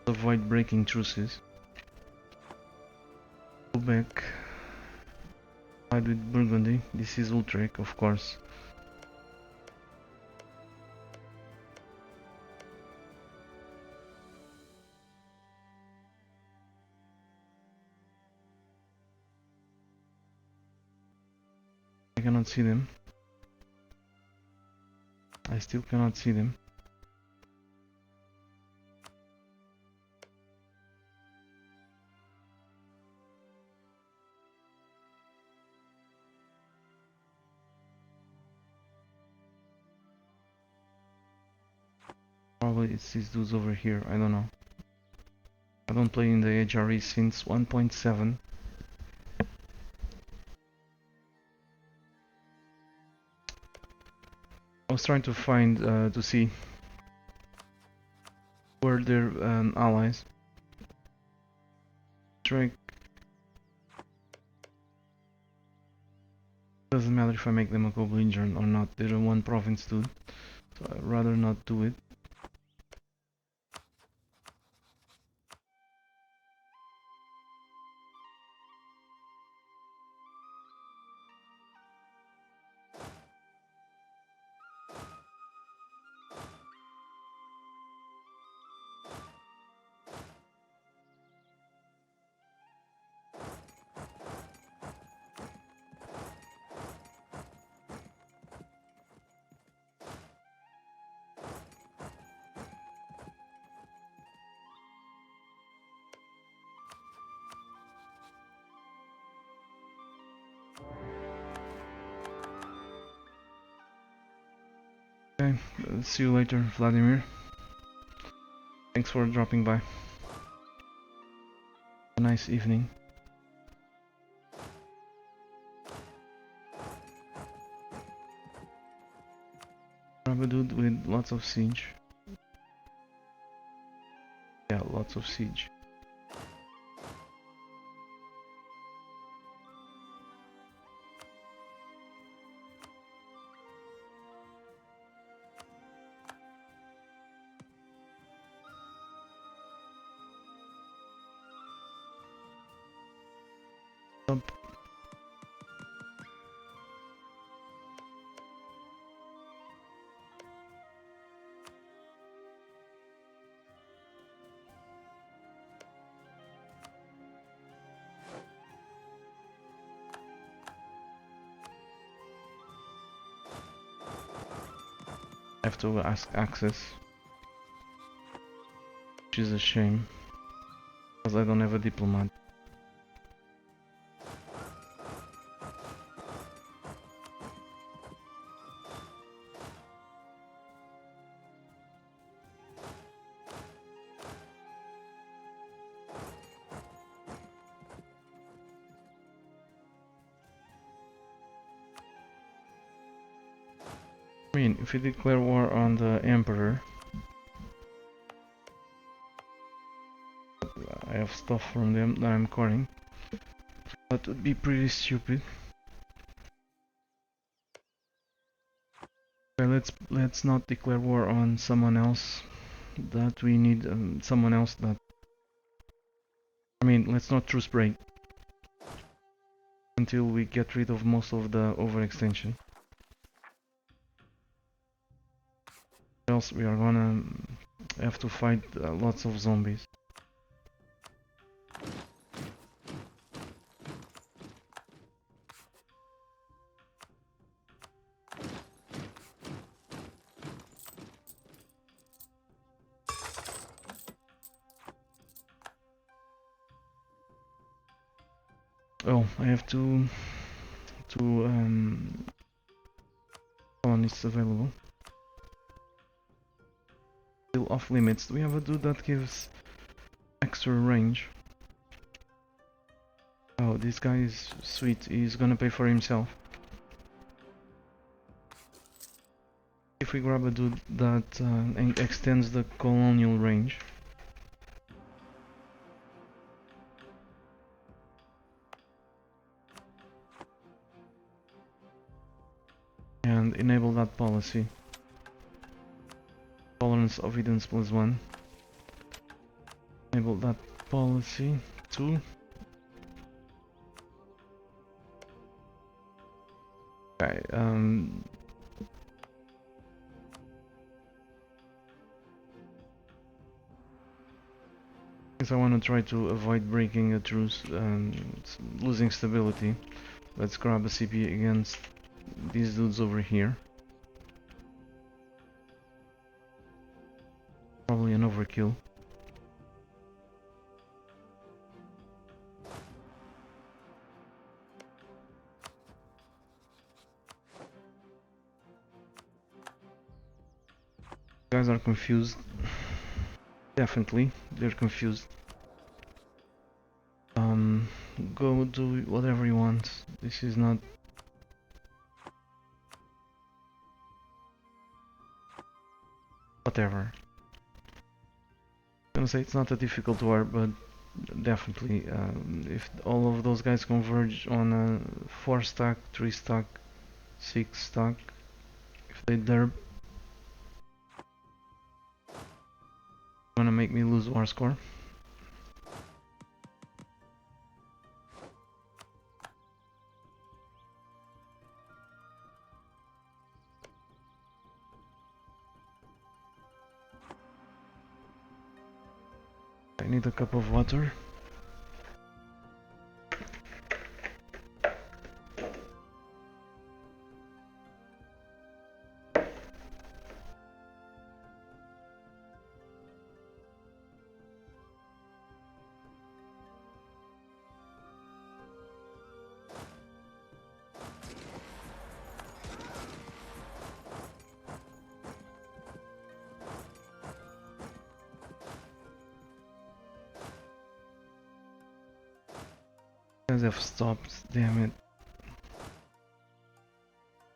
Avoid breaking truces. Go back. Fight with Burgundy. This is Utrecht, of course. I cannot see them. I still cannot see them. Probably it's these dudes over here, I don't know. I don't play in the HRE since 1.7. I was trying to find, to see where their allies. Drake. Doesn't matter if I make them a co-belligerent or not, they're a one province dude, so I'd rather not do it. Okay, see you later, Vladimir. Thanks for dropping by. A nice evening. Grab a dude with lots of siege. Yeah, lots of siege. Up. have to ask access, which is a shame, because I don't have a diplomat. I mean, if we declare war on the Emperor, I have stuff from them that I'm courting. That would be pretty stupid. Okay, let's not declare war on someone else. That we need someone else that. I mean, let's not truce break until we get rid of most of the overextension. Else we are gonna have to fight lots of zombies. Oh, I have two colonists available. Still off limits. Do we have a dude that gives extra range? Oh, this guy is sweet. He's gonna pay for himself. If we grab a dude that extends the colonial range. And enable that policy. Tolerance avoidance +1. Enable that policy. 2. Okay, because I want to try to avoid breaking a truce and losing stability. Let's grab a CP against these dudes over here. Probably an overkill. Guys are confused. Definitely, they're confused. Go do whatever you want. This is not. Whatever. I'm gonna say it's not a difficult war, but definitely, if all of those guys converge on a 4 stack, 3 stack, 6 stack, if they derp, gonna make me lose war score. I need a cup of water. Guys have stopped, damn it.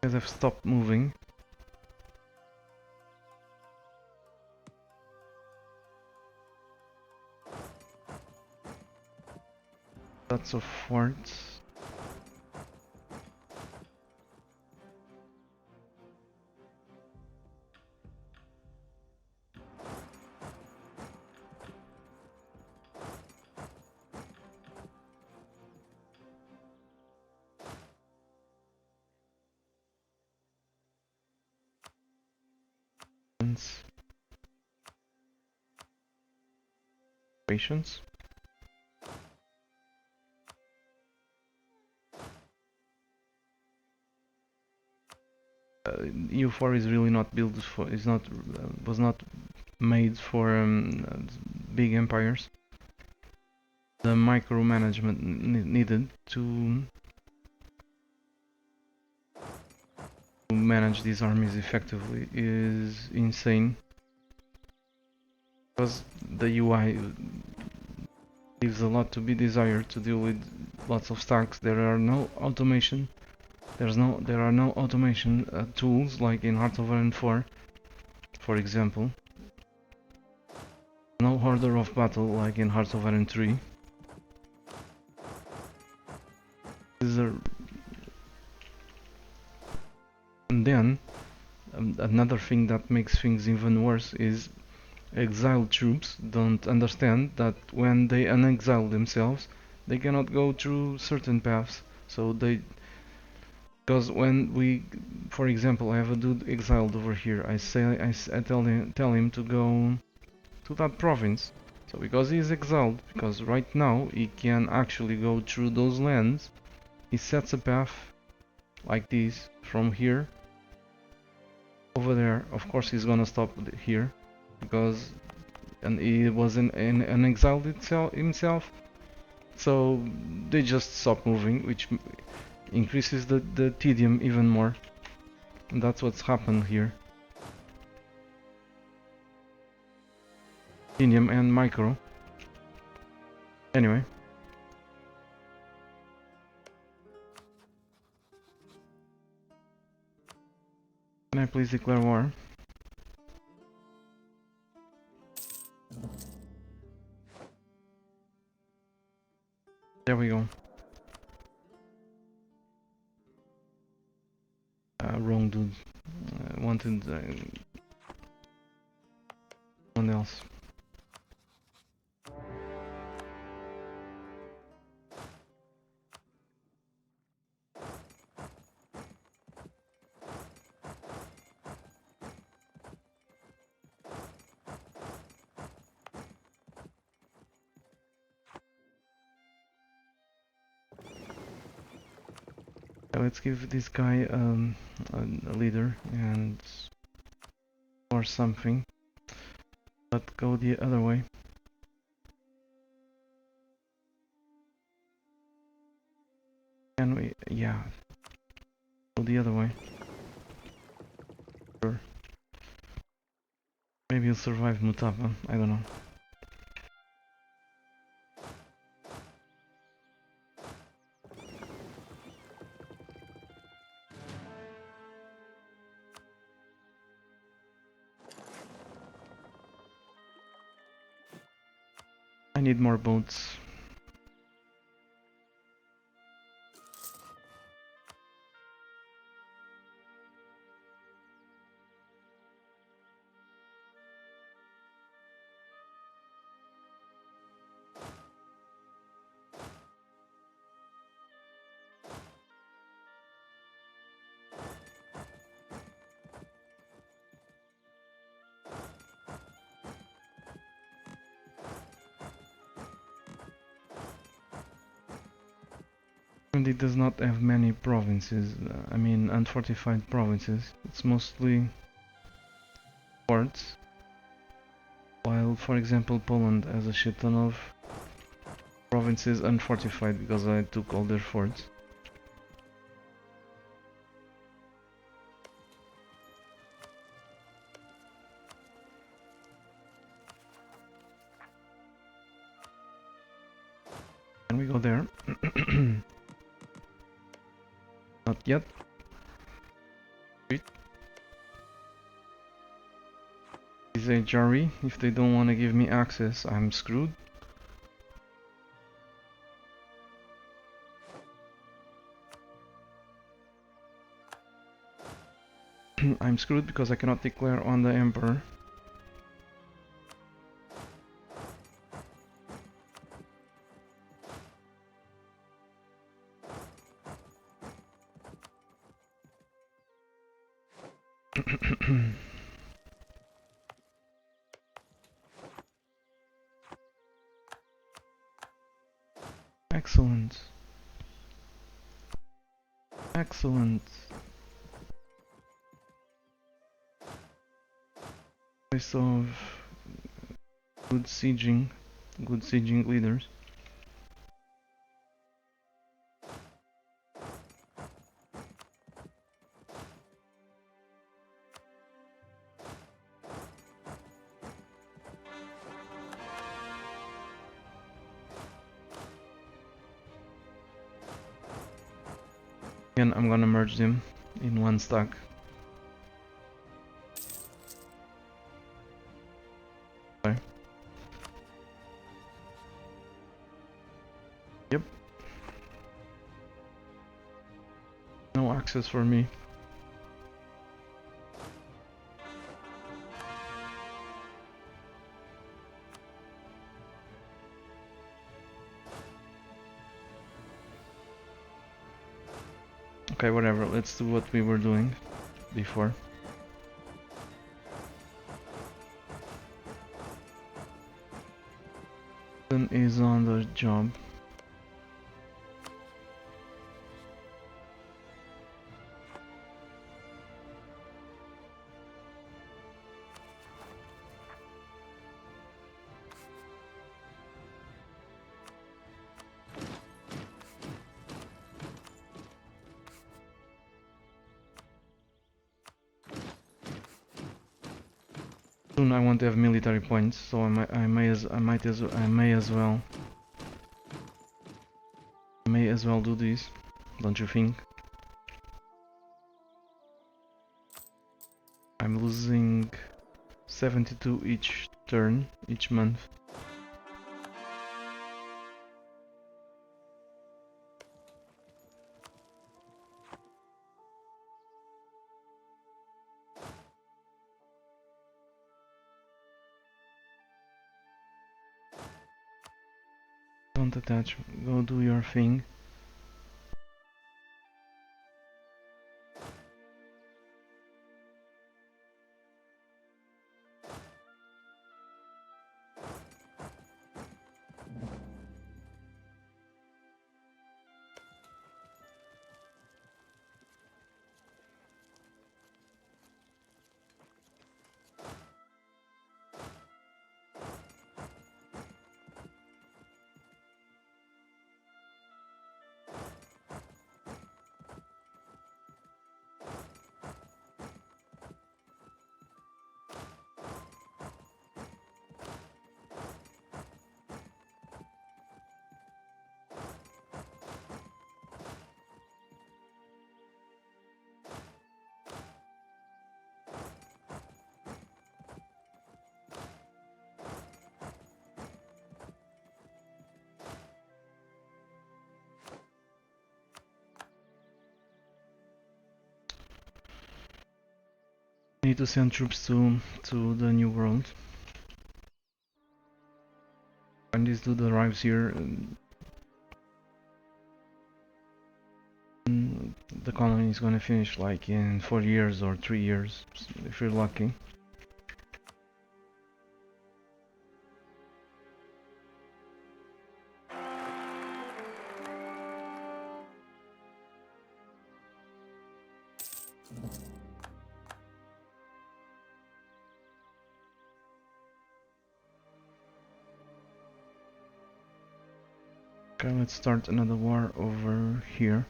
Guys have stopped moving. Lots of forts. Patience. EU4 is really not built for, was not made for big empires. The micromanagement needed to manage these armies effectively is insane, because the UI leaves a lot to be desired to deal with lots of stacks. There are no automation. There are no automation tools like in Heart of Iron 4, for example. No order of battle like in Heart of Iron 3. And then another thing that makes things even worse is exiled troops don't understand that when they unexile themselves, they cannot go through certain paths. So because when we, for example, I have a dude exiled over here, I tell him to go to that province. So because he is exiled, because right now he can actually go through those lands, he sets a path like this from here over there. Of course he's gonna stop here because he was an exiled himself, so they just stop moving, which increases the tedium even more, and that's what's happened here. Tedium and micro. Anyway, can I please declare war? There we go. Wrong dude. Wanted someone else. Let's give this guy a leader and or something, but go the other way. Can we? Yeah, go the other way. Sure. Maybe he'll survive Mutapa, I don't know. I need more boats. And it does not have many provinces, I mean unfortified provinces. It's mostly forts. While, for example, Poland has a shit ton of provinces unfortified because I took all their forts. Can we go there? Not yet. Wait. Is a Jari. If they don't want to give me access, I'm screwed. I'm screwed because I cannot declare on the Emperor. Excellent. Excellent. choice of good sieging leaders. Again, I'm gonna merge them in one stack. Okay. Yep. No access for me. Okay, whatever, let's do what we were doing before. Is on the job. Soon I want to have military points, so I may as well do this, don't you think? I'm losing 72 each turn, each month. Don't attach, go do your thing. Need to send troops to the New World. When this dude arrives here, the colony is gonna finish like in 4 years or 3 years, if you're lucky. Okay, let's start another war over here.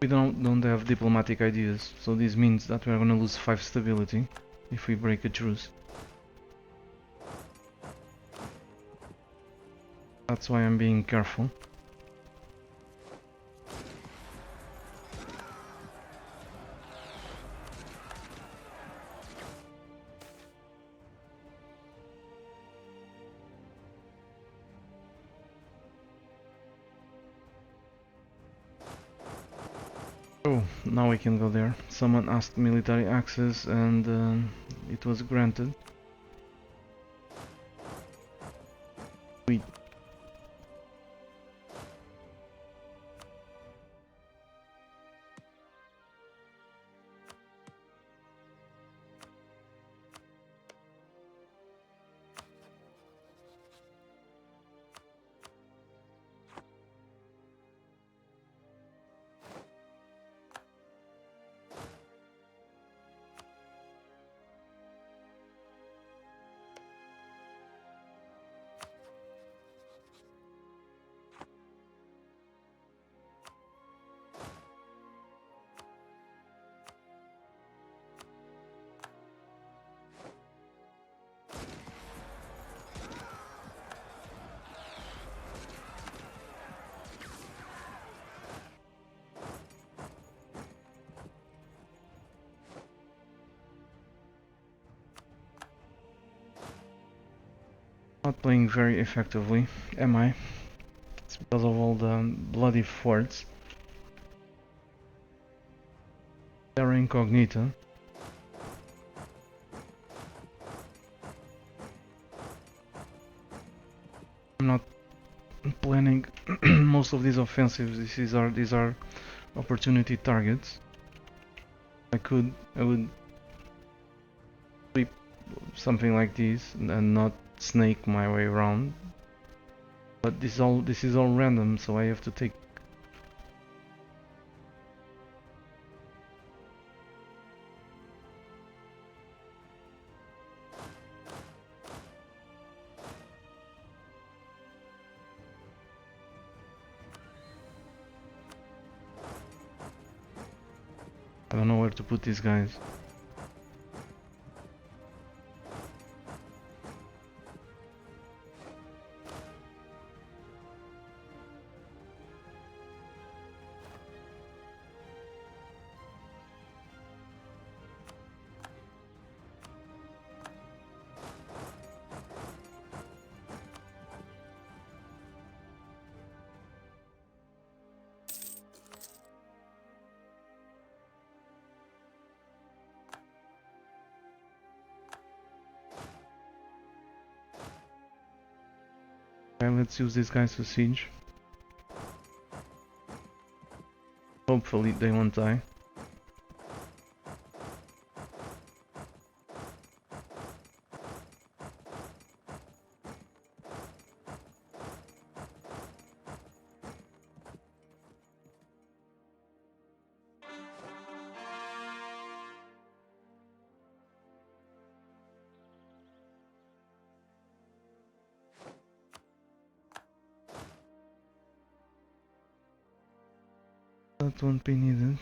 We don't have diplomatic ideas, so this means that we are gonna lose 5 stability if we break a truce. That's why I'm being careful. Oh, now we can go there. Someone asked military access and it was granted. We not playing very effectively, am I? It's because of all the bloody forts. Terra Incognita. I'm not planning most of these offensives. These are opportunity targets. I would sweep something like this and not snake my way around. But this is all random, so I have to take. I don't know where to put these guys. Okay, let's use these guys to siege. Hopefully they won't die. That won't be needed.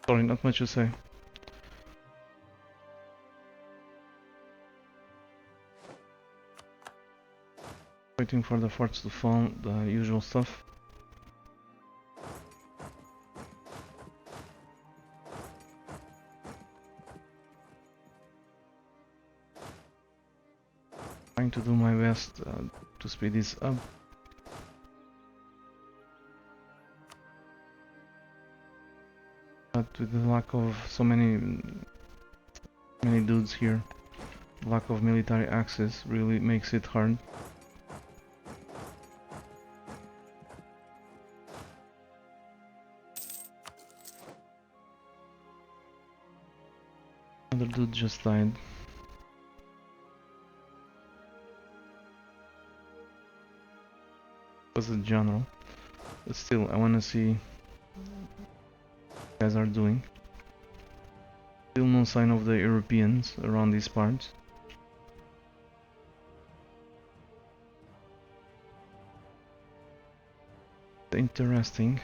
Sorry, not much to say. Waiting for the forts to fall, the usual stuff. Trying to do my best to speed this up. But with the lack of so many dudes here, lack of military access really makes it hard. Another dude just died. Was a general, but still, I wanna see what you guys are doing. Still no sign of the Europeans around these parts. Interesting.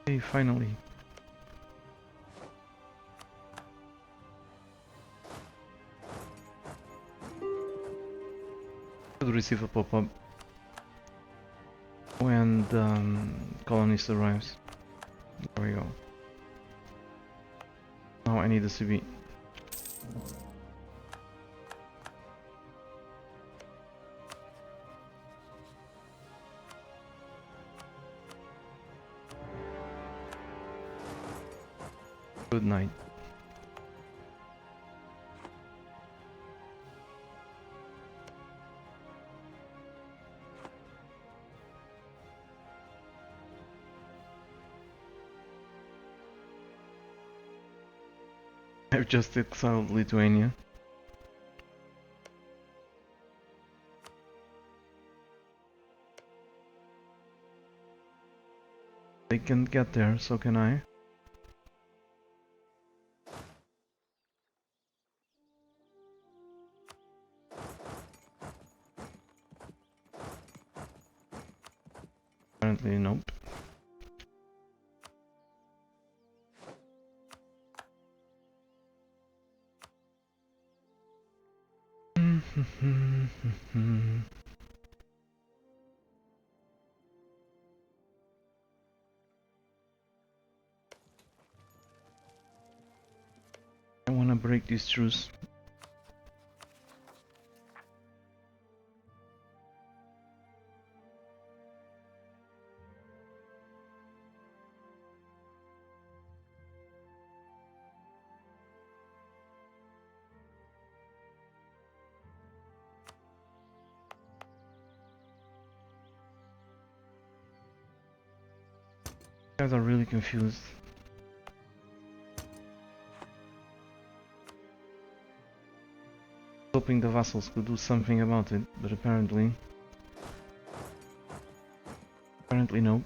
Hey, finally. Should receive a pop-up when the colonist arrives. There we go. Now I need a CB. Good night. I've just exiled Lithuania. They can get there, so can I. Apparently, nope. I wanna break this truce. You guys are really confused. Hoping the vassals could do something about it, but apparently nope.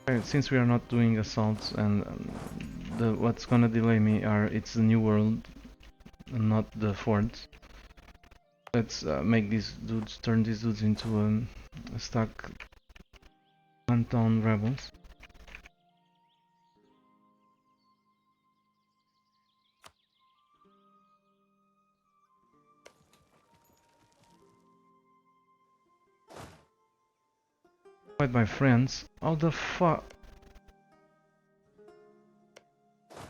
Right, since we are not doing assaults and what's gonna delay me it's the new world and not the forts. Let's make these dudes, turn these dudes into a stack one-town rebels. Fight my friends. How the fuck?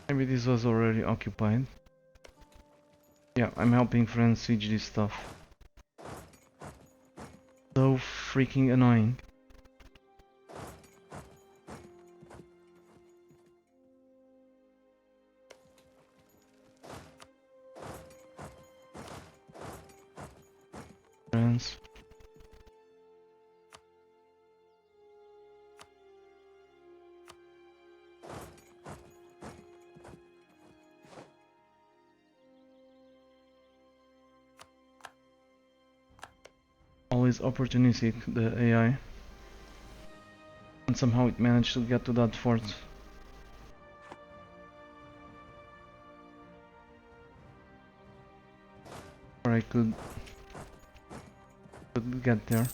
Maybe this was already occupied. Yeah, I'm helping friends siege this stuff. So freaking annoying. Friends. Always opportunistic, the AI. And somehow it managed to get to that fort. Or I could get there.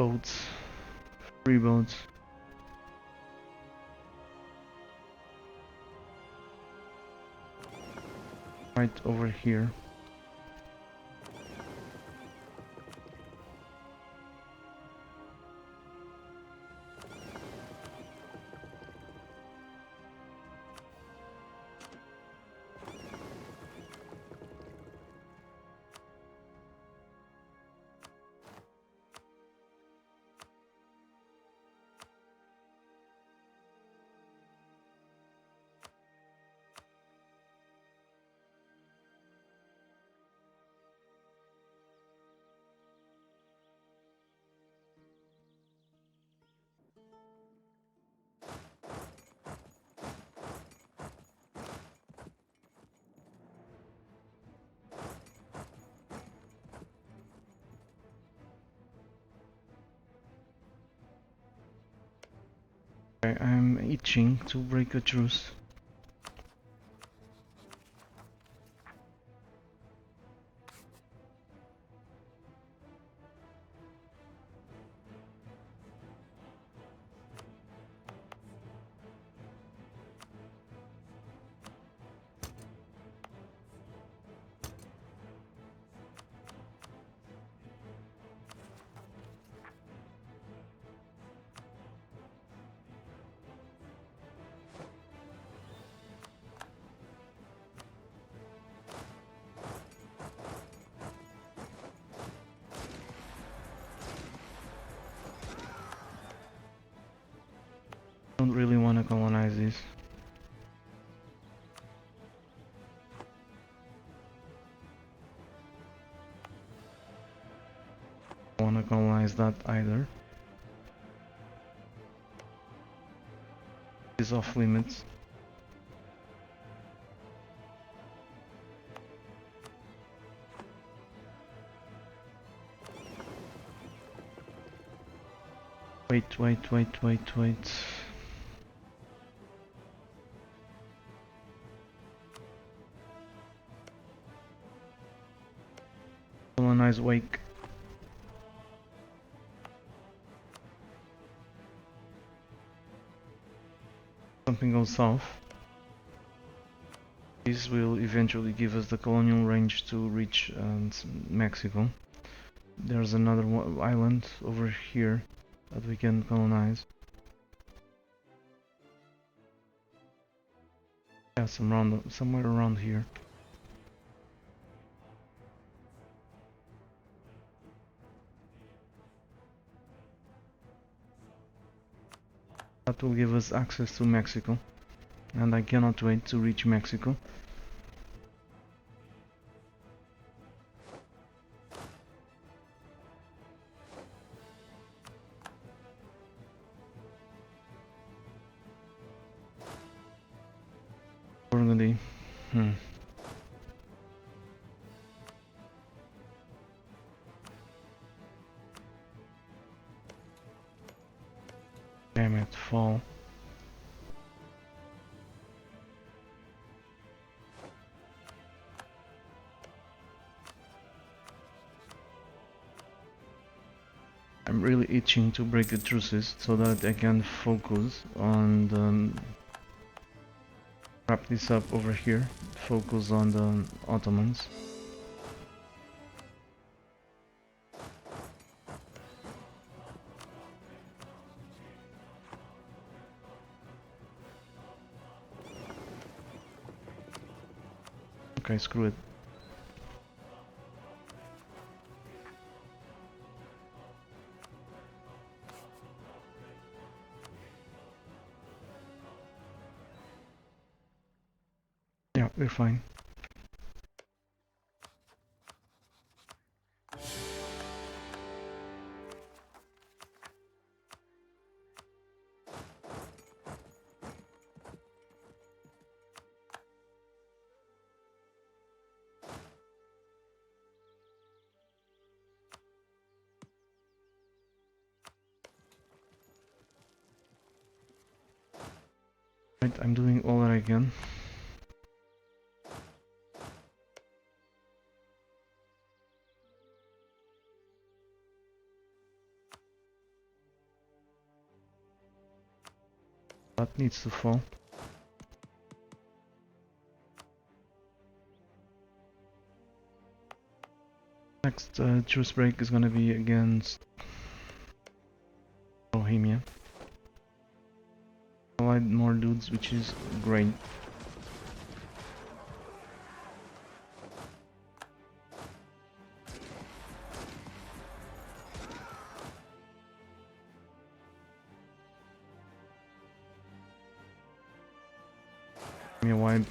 boats, free boats. Right over here. I'm itching to break a truce. Don't really want to colonize this. Don't want to colonize that either. It's off limits. Wait. Colonize Wake. Something goes south. This will eventually give us the colonial range to reach Mexico. There's another island over here that we can colonize. Yeah, somewhere around here. That will give us access to Mexico, and I cannot wait to reach Mexico. Burgundy. Damn it, fall. I'm really itching to break the truces so that I can focus on the... wrap this up over here, focus on the Ottomans. Okay, screw it. Yeah, we're fine. Right, I'm doing all that I can. That needs to fall. Next truce break is gonna be against Bohemia. Allied more dudes, which is great. Give me a wipe.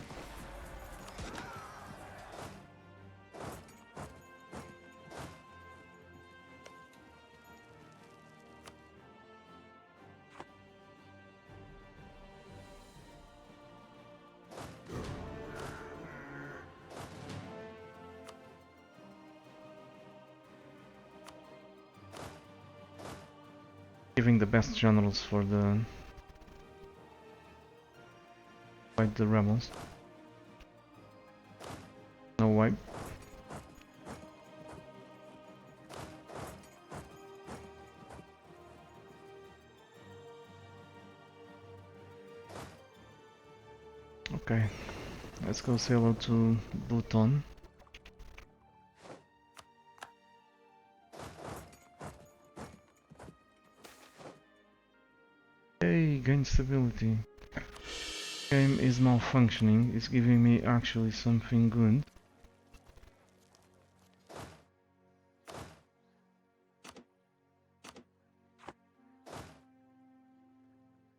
Giving the best generals for the fight the rebels. No wipe. Okay, let's go say hello to Bhutan. Hey, gain stability. Game is malfunctioning, it's giving me actually something good.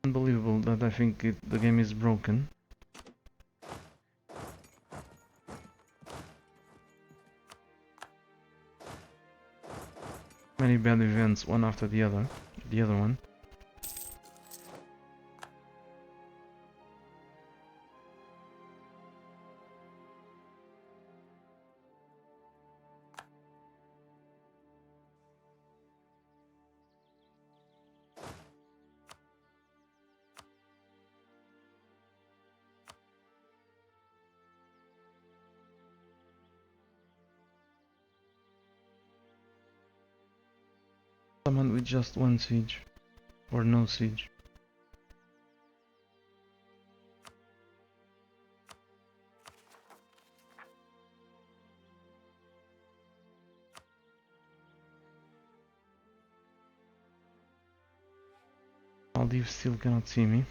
Unbelievable that I think the game is broken. Many bad events, one after the other one. Someone with just one siege, or no siege. Maldives still cannot see me.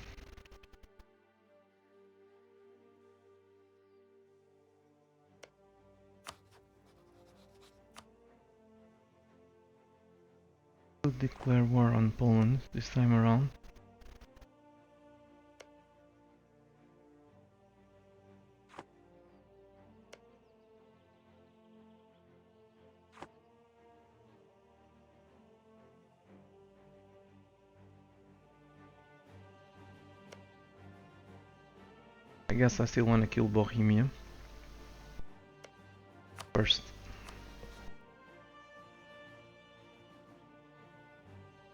Could declare war on Poland this time around. I guess I still want to kill Bohemia first.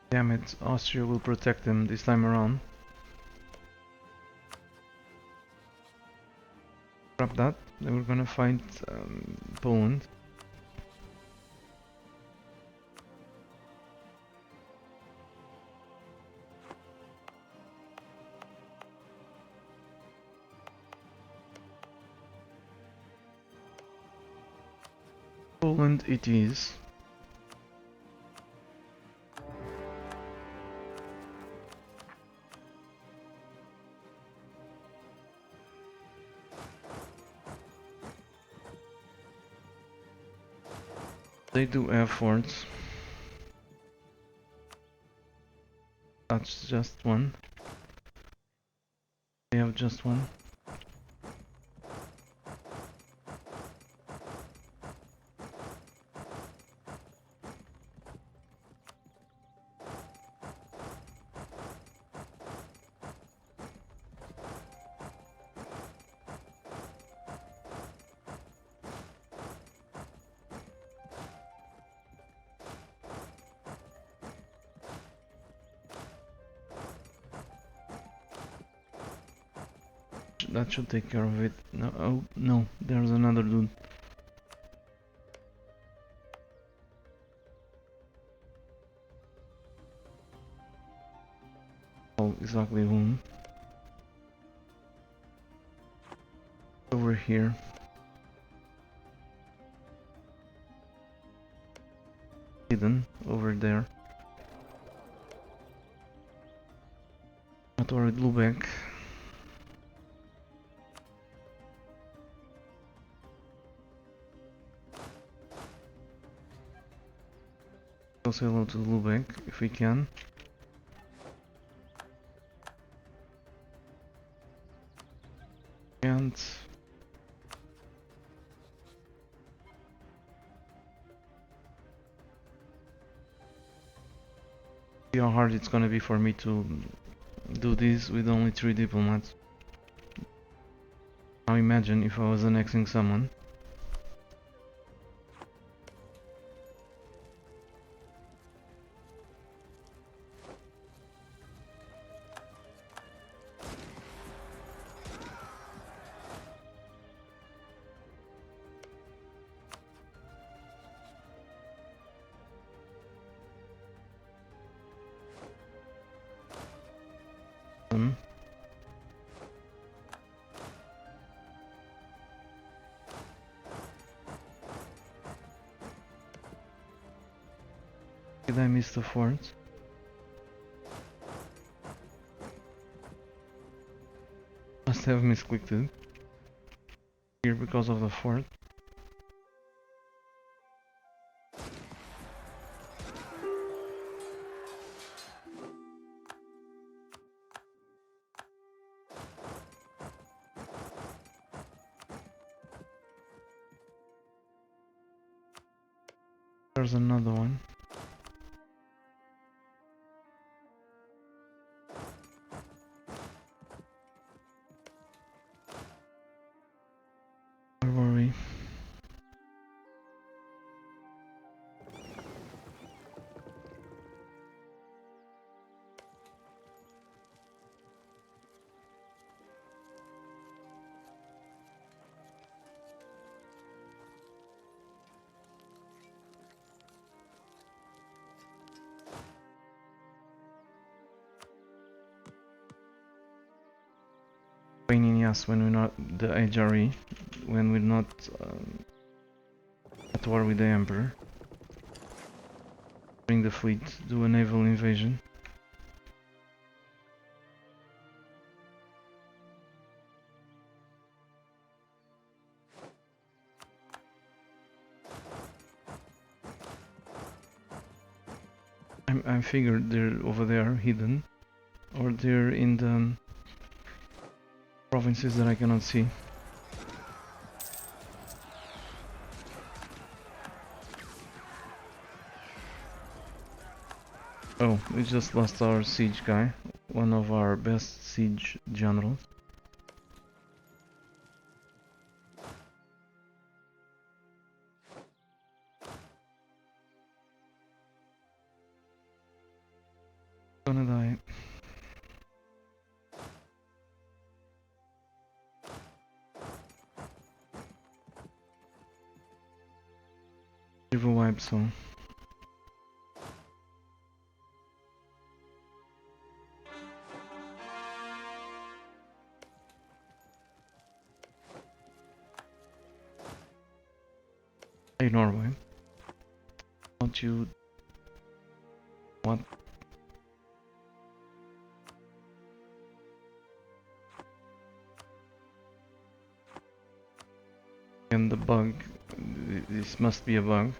Damn it, Austria will protect them this time around. Scrap that, then we're gonna fight Poland. Poland it is. They do have forts. That's just one. They have just one. That should take care of it. No, oh no, there's another dude. Oh, exactly whom. over here. Hidden over there. Not worried, Lubeck. Also hello to Lubeck if we can. And see how hard it's gonna be for me to do this with only 3 diplomats. Now imagine if I was annexing someone. Did I miss the fort? Must have misclicked it here because of the fort. There's another one. Where were we? Pain in the ass when we're not the HRE, when we're not at war with the Emperor. Bring the fleet, do a naval invasion. I figured they're over there, hidden, or they're in the provinces that I cannot see. Oh, we just lost our siege guy, one of our best siege generals. Gonna die. River wipe, so. Hey Norway. Don't you... What? And the bug. This must be a bug.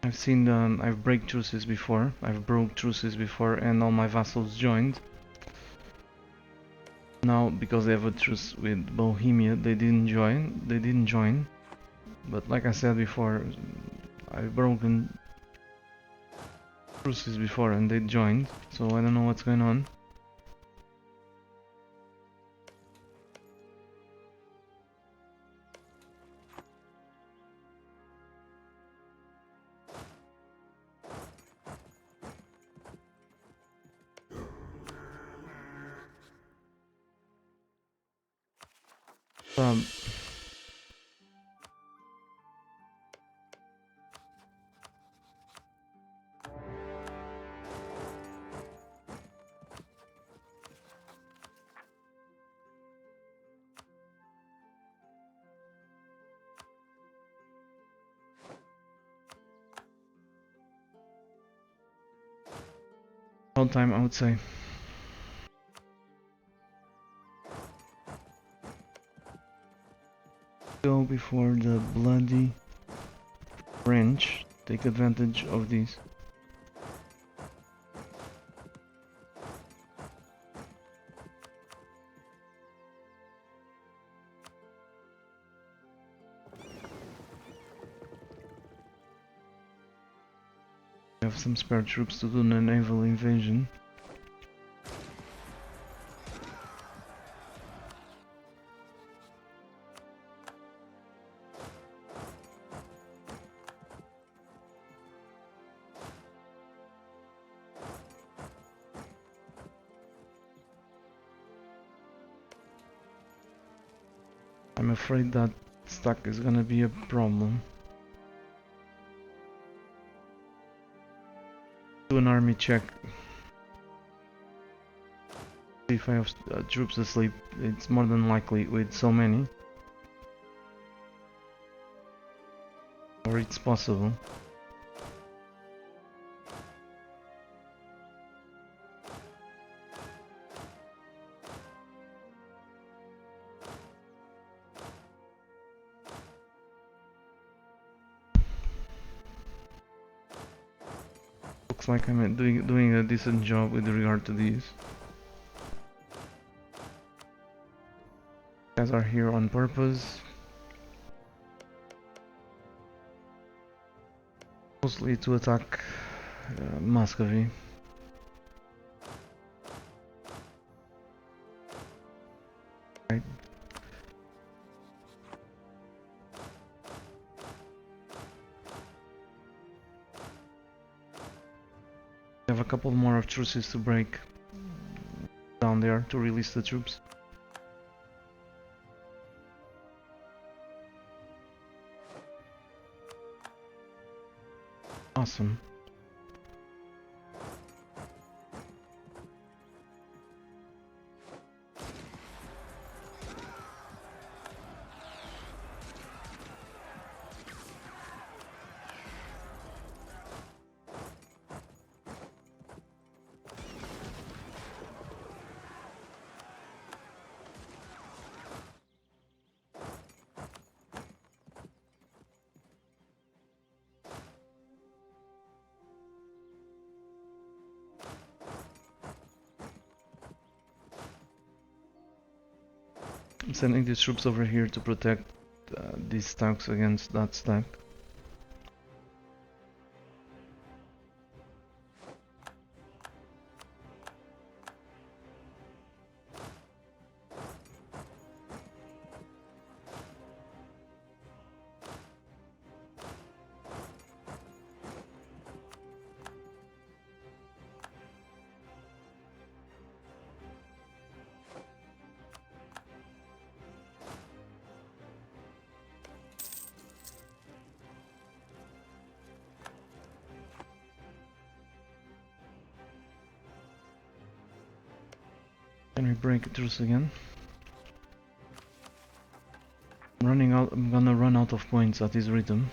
I've seen I've broke truces before. I've broke truces before, and all my vassals joined. Now, because they have a truce with Bohemia, they didn't join. But like I said before, I've broken truces before, and they joined. So I don't know what's going on. Um, All time, I would say. Go before the bloody French take advantage of these. We have some spare troops to do the naval invasion. I'm afraid that stack is gonna be a problem. Do an army check. If I have troops asleep, it's more than likely with so many. Or it's possible. Looks like I'm doing a decent job with regard to these. Guys are here on purpose. Mostly to attack Muscovy. Right. We have a couple more of truces to break down there to release the troops. Awesome. I'm sending these troops over here to protect these stacks against that stack. Can we break a truce again? I'm running out. I'm gonna run out of points at this rhythm.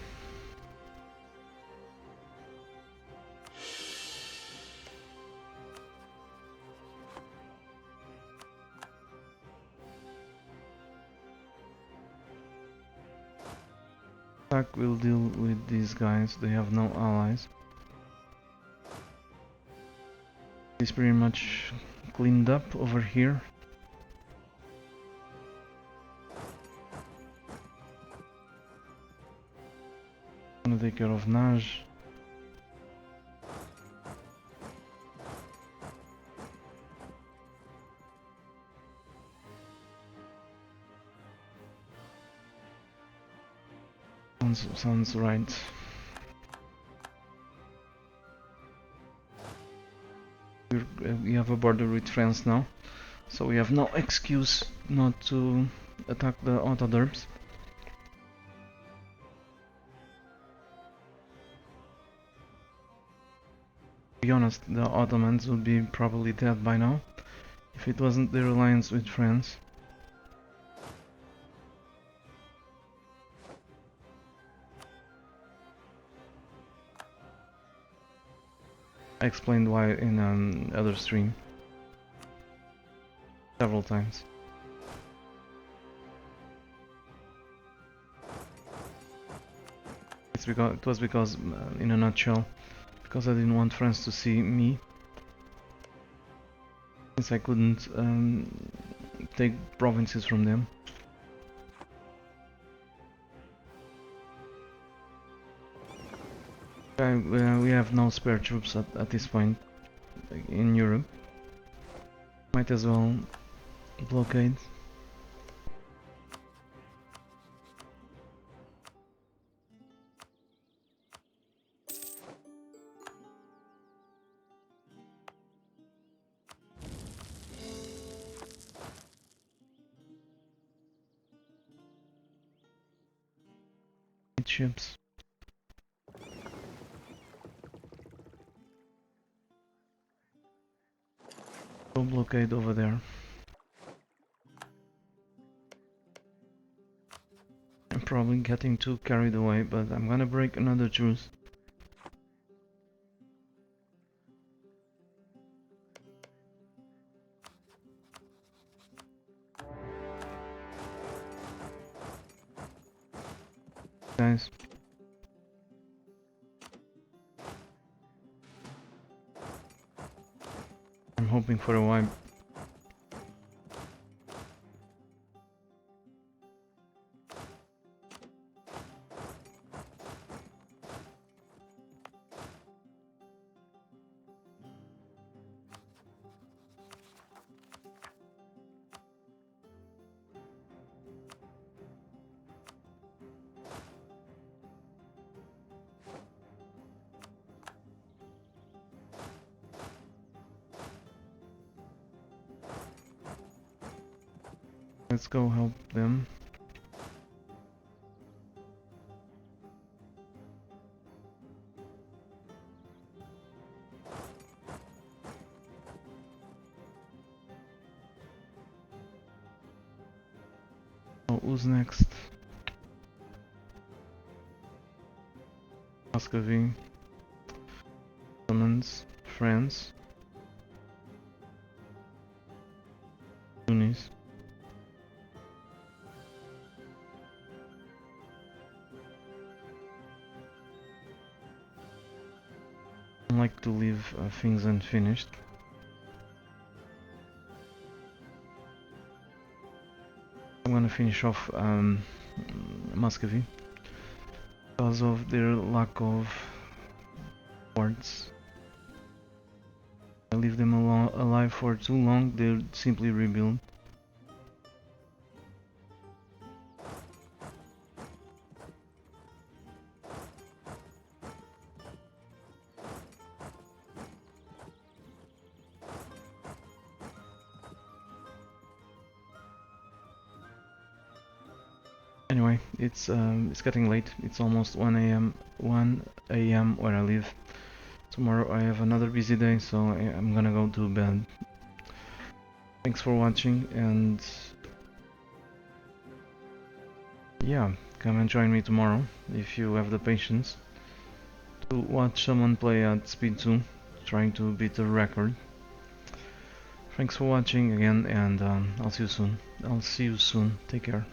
Attack will deal with these guys. They have no allies. It's pretty much cleaned up over here. Gonna take care of Naj. Sounds right. We have a border with France now, so we have no excuse not to attack the Autoderbs. To be honest, the Ottomans would be probably dead by now if it wasn't their alliance with France. I explained why in other stream several times. It was because, in a nutshell, because I didn't want France to see me, since I couldn't take provinces from them. We have no spare troops at this point in Europe. Might as well blockade. Ships. Go blockade over there. I'm probably getting too carried away, but I'm gonna break another truce. Guys. I'm hoping for a wipe. Let's go help them. Oh, who's next? Muscovy, Netherlands, France, Tunis. I like to leave things unfinished. I'm gonna finish off Muscovy because of their lack of ports. I leave them alive for too long, they'll simply rebuild. Anyway, it's getting late. It's almost 1 a.m. where I live. Tomorrow I have another busy day, so I'm gonna go to bed. Thanks for watching, and yeah, come and join me tomorrow if you have the patience to watch someone play at speed 2, trying to beat a record. Thanks for watching again, and I'll see you soon. Take care.